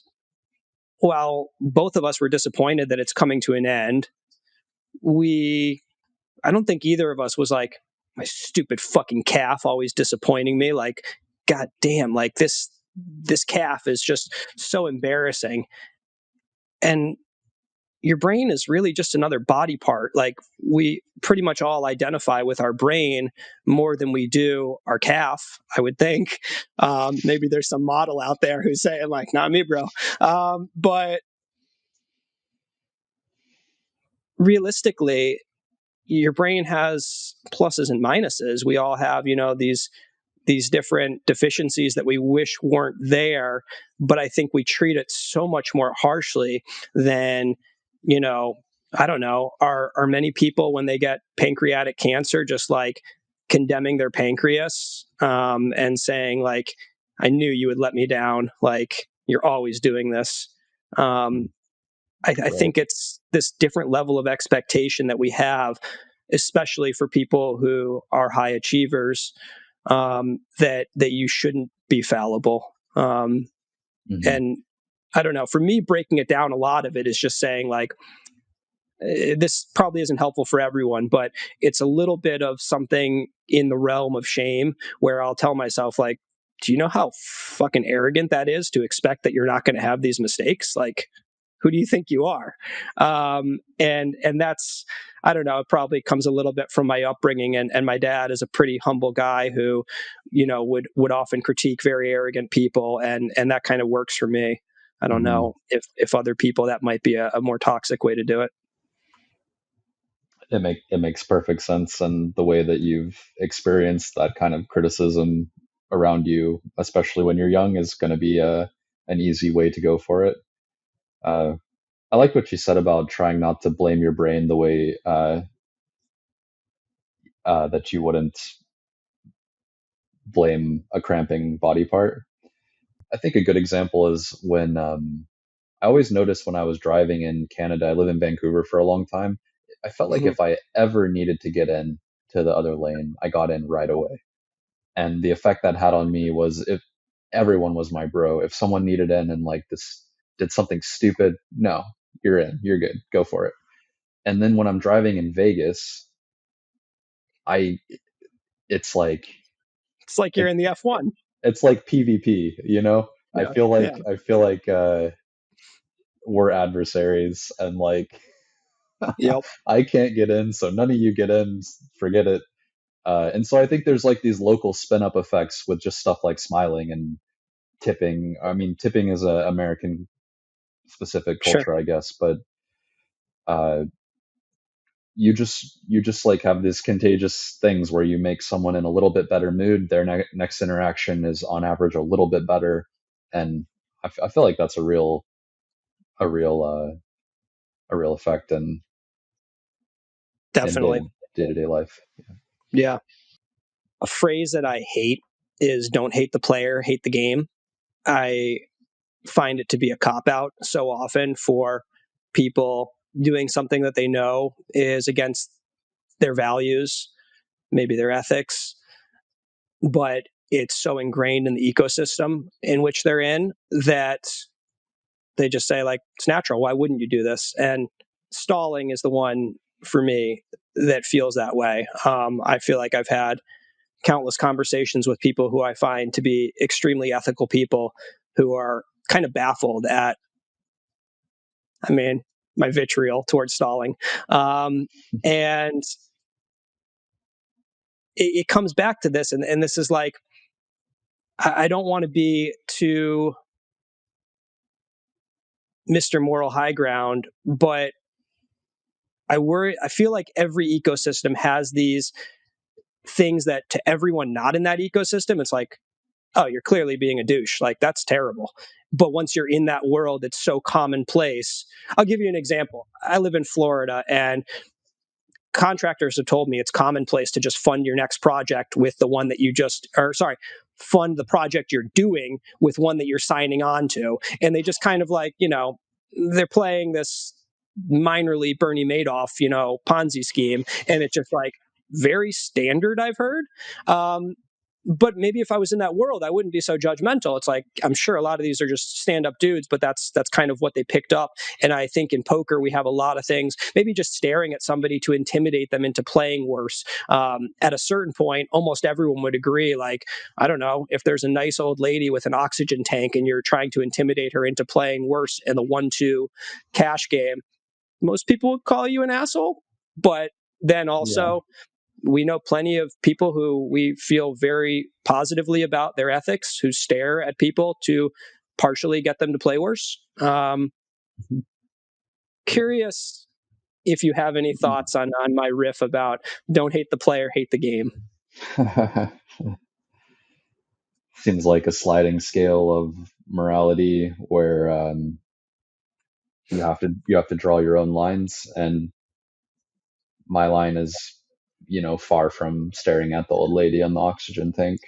while both of us were disappointed that it's coming to an end, I don't think either of us was like, my stupid fucking calf always disappointing me. Like, God damn, like this calf is just so embarrassing. And your brain is really just another body part. Like, we pretty much all identify with our brain more than we do our calf, I would think. Maybe there's some model out there who's saying like, not me, bro. But realistically, your brain has pluses and minuses. We all have, these different deficiencies that we wish weren't there, but I think we treat it so much more harshly than, I don't know, are many people when they get pancreatic cancer just like condemning their pancreas, and saying like, I knew you would let me down, like you're always doing this. I think it's this different level of expectation that we have, especially for people who are high achievers, that you shouldn't be fallible. And I don't know, for me, breaking it down, a lot of it is just saying like, this probably isn't helpful for everyone, but it's a little bit of something in the realm of shame where I'll tell myself like, do you know how fucking arrogant that is to expect that you're not going to have these mistakes? Like, who do you think you are? And that's, I don't know, it probably comes a little bit from my upbringing, and my dad is a pretty humble guy who, would often critique very arrogant people, and that kind of works for me. I don't know if other people, that might be a more toxic way to do it. It makes perfect sense, and the way that you've experienced that kind of criticism around you, especially when you're young, is going to be an easy way to go for it. I like what you said about trying not to blame your brain the way that you wouldn't blame a cramping body part. I think a good example is when I always noticed when I was driving in Canada. I lived in Vancouver for a long time. I felt like if I ever needed to get in to the other lane, I got in right away. And the effect that had on me was, everyone was my bro. If someone needed in and like this did something stupid, no, you're in, you're good, go for it. And then when I'm driving in Vegas, it's like you're in the F1. It's like PvP, you know? Yeah, I feel like we're adversaries, and like Yep. I can't get in, so none of you get in, forget it. And so I think there's like these local spin up effects with just stuff like smiling and tipping. I mean, tipping is a American specific culture, Sure. I guess, but you just like have these contagious things where you make someone in a little bit better mood. Their next interaction is on average a little bit better, and I feel like that's a real effect in Definitely. day-to-day life. Yeah. A phrase that I hate is don't hate the player, hate the game. I find it to be a cop out so often for people doing something that they know is against their values, maybe their ethics, but it's so ingrained in the ecosystem in which they're in that they just say, like, it's natural. Why wouldn't you do this? And stalling is the one for me that feels that way. I feel like I've had countless conversations with people who I find to be extremely ethical people who are kind of baffled at, I mean, my vitriol towards stalling. And it comes back to this, and this is like, I don't want to be too Mr. Moral High Ground, but I feel like every ecosystem has these things that to everyone not in that ecosystem, it's like, oh, you're clearly being a douche. Like, that's terrible. But once you're in that world, it's so commonplace. I'll give you an example. I live in Florida, and contractors have told me it's commonplace to just fund your next project with the one that you just, or sorry, fund the project you're doing with one that you're signing on to. And they just kind of like, they're playing this minorly Bernie Madoff, Ponzi scheme. And it's just like very standard, I've heard. But maybe if I was in that world, I wouldn't be so judgmental. It's like, I'm sure a lot of these are just stand-up dudes, but that's kind of what they picked up. And I think in poker, we have a lot of things, maybe just staring at somebody to intimidate them into playing worse. At a certain point, almost everyone would agree, like, I don't know, if there's a nice old lady with an oxygen tank and you're trying to intimidate her into playing worse in the 1-2 cash game, most people would call you an asshole. But then also, we know plenty of people who we feel very positively about their ethics, who stare at people to partially get them to play worse. Curious if you have any thoughts on my riff about don't hate the player, hate the game. Seems like a sliding scale of morality where you have to draw your own lines, and my line is, far from staring at the old lady on the oxygen tank.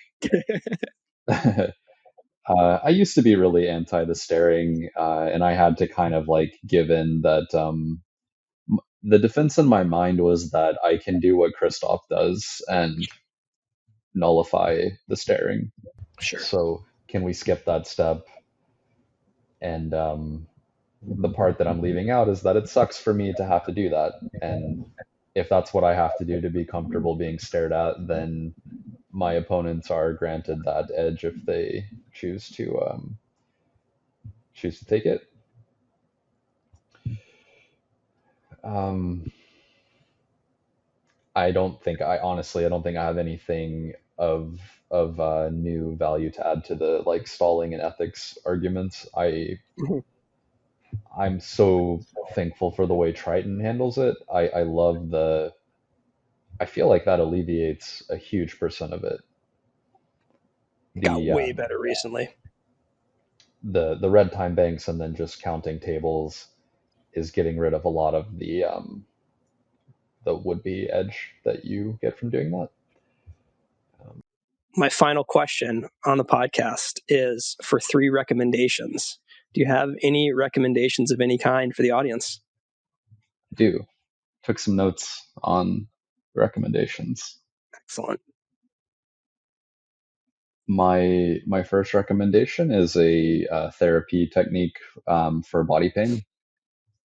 I used to be really anti the staring, and I had to kind of like give in that the defense in my mind was that I can do what Kristoff does and nullify the staring. Sure. So can we skip that step? And the part that I'm leaving out is that it sucks for me to have to do that. And if that's what I have to do to be comfortable being stared at, then my opponents are granted that edge if they choose to take it. I don't think I have anything of new value to add to the like stalling and ethics arguments. I'm so thankful for the way Triton handles it. I feel like that alleviates a huge percent of it. Got way better recently. The red time banks and then just counting tables is getting rid of a lot of the would-be edge that you get from doing that. My final question on the podcast is for 3 recommendations. Do you have any recommendations of any kind for the audience? I do. Took some notes on recommendations. Excellent. My first recommendation is a therapy technique for body pain.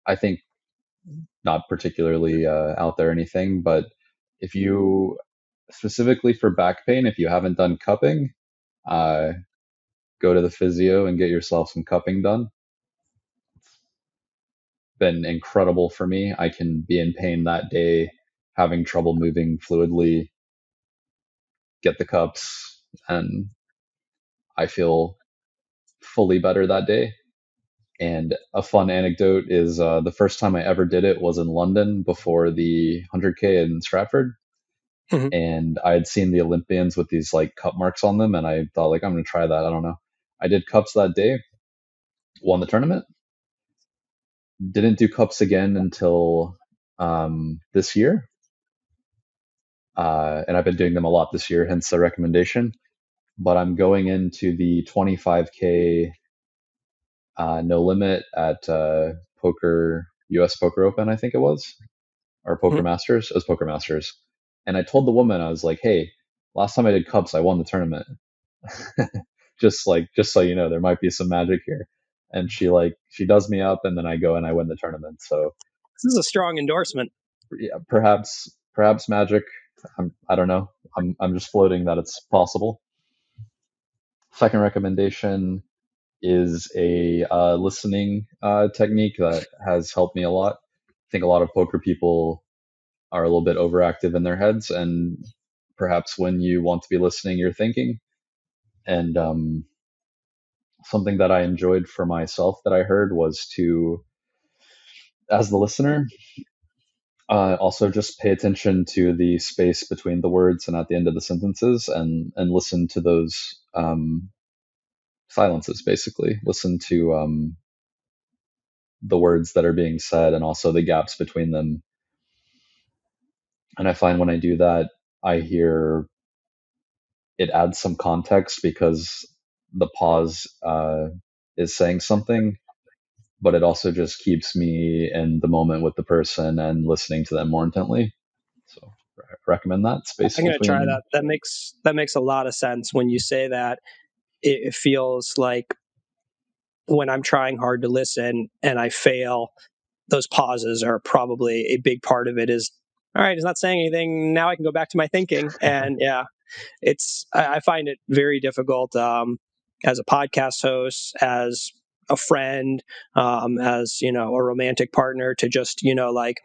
I think not particularly out there or anything, but if you specifically for back pain, if you haven't done cupping, uh, go to the physio and get yourself some cupping done. It's been incredible for me. I can be in pain that day, having trouble moving fluidly, get the cups, and I feel fully better that day. And a fun anecdote is the first time I ever did it was in London before the 100K in Stratford. Mhm. And I had seen the Olympians with these like cup marks on them, and I thought like I'm gonna try that. I don't know. I did cups that day, won the tournament. Didn't do cups again until this year, and I've been doing them a lot this year, hence the recommendation. But I'm going into the 25K no limit at Poker US Poker Open, I think it was, or Poker Mhm. Masters. It was Poker Masters, and I told the woman, I was like, "Hey, last time I did cups, I won the tournament." just so you know, there might be some magic here. And she does me up, and then I go and I win the tournament. So This is a strong endorsement. yeah, perhaps magic. I don't know. I'm just floating that it's possible. Second recommendation is a listening technique that has helped me a lot. I think a lot of poker people are a little bit overactive in their heads, and perhaps when you want to be listening, you're thinking. And something that I enjoyed for myself that I heard was to, as the listener, also just pay attention to the space between the words and at the end of the sentences, and listen to those silences. Basically, listen to the words that are being said and also the gaps between them. And I find when I do that, I hear it adds some context because the pause is saying something, but it also just keeps me in the moment with the person and listening to them more intently. So recommend that space I'm going to try between. that. That makes a lot of sense when you say that. It feels like when I'm trying hard to listen and I fail, those pauses are probably a big part of it. Is all right, he's not saying anything. Now I can go back to my thinking. And yeah, I find it very difficult as a podcast host, as a friend, as a romantic partner, to just like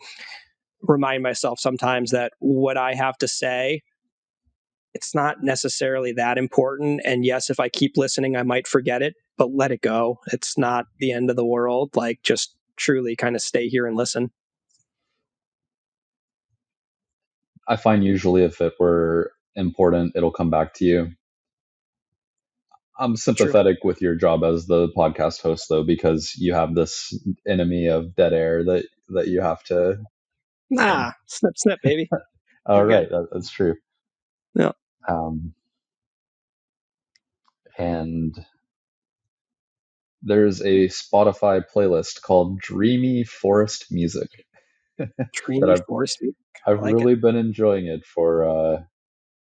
remind myself sometimes that what I have to say, it's not necessarily that important. And yes, if I keep listening, I might forget it, but let it go. It's not the end of the world. Like, just truly kind of stay here and listen. I find usually if it were important, it'll come back to you. I'm True. sympathetic with your job as the podcast host though, because you have this enemy of dead air that you have to. Nah, snip, snip, baby. Oh, You're good. right, that's true. Yeah. Um, and there's a Spotify playlist called Dreamy Forest Music that Dreamy forest. I I've like it. really been enjoying it for.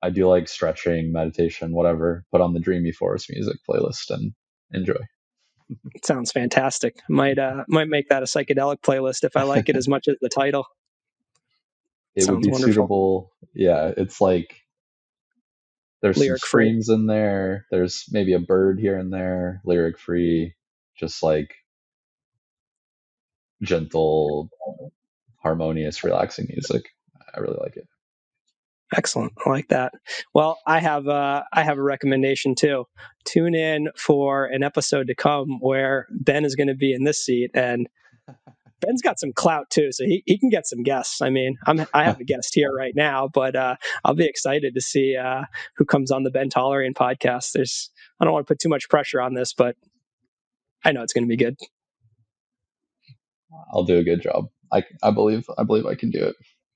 I do like stretching, meditation, whatever. Put on the Dreamy Forest Music playlist and enjoy. It sounds fantastic. Might make that a psychedelic playlist if I like it as much as the title. It would Sounds be wonderful. suitable. Yeah, it's like there's some Lyric free. screams in there. There's maybe a bird here and there, lyric free, just like gentle, harmonious, relaxing music. I really like it. Excellent. I like that. Well, I have a recommendation too. Tune in for an episode to come where Ben is going to be in this seat, and Ben's got some clout too, so he can get some guests. I mean, I have a guest here right now, but I'll be excited to see who comes on the Ben Tollerene podcast. I don't want to put too much pressure on this, but I know it's going to be good. I'll do a good job. I believe I can do it.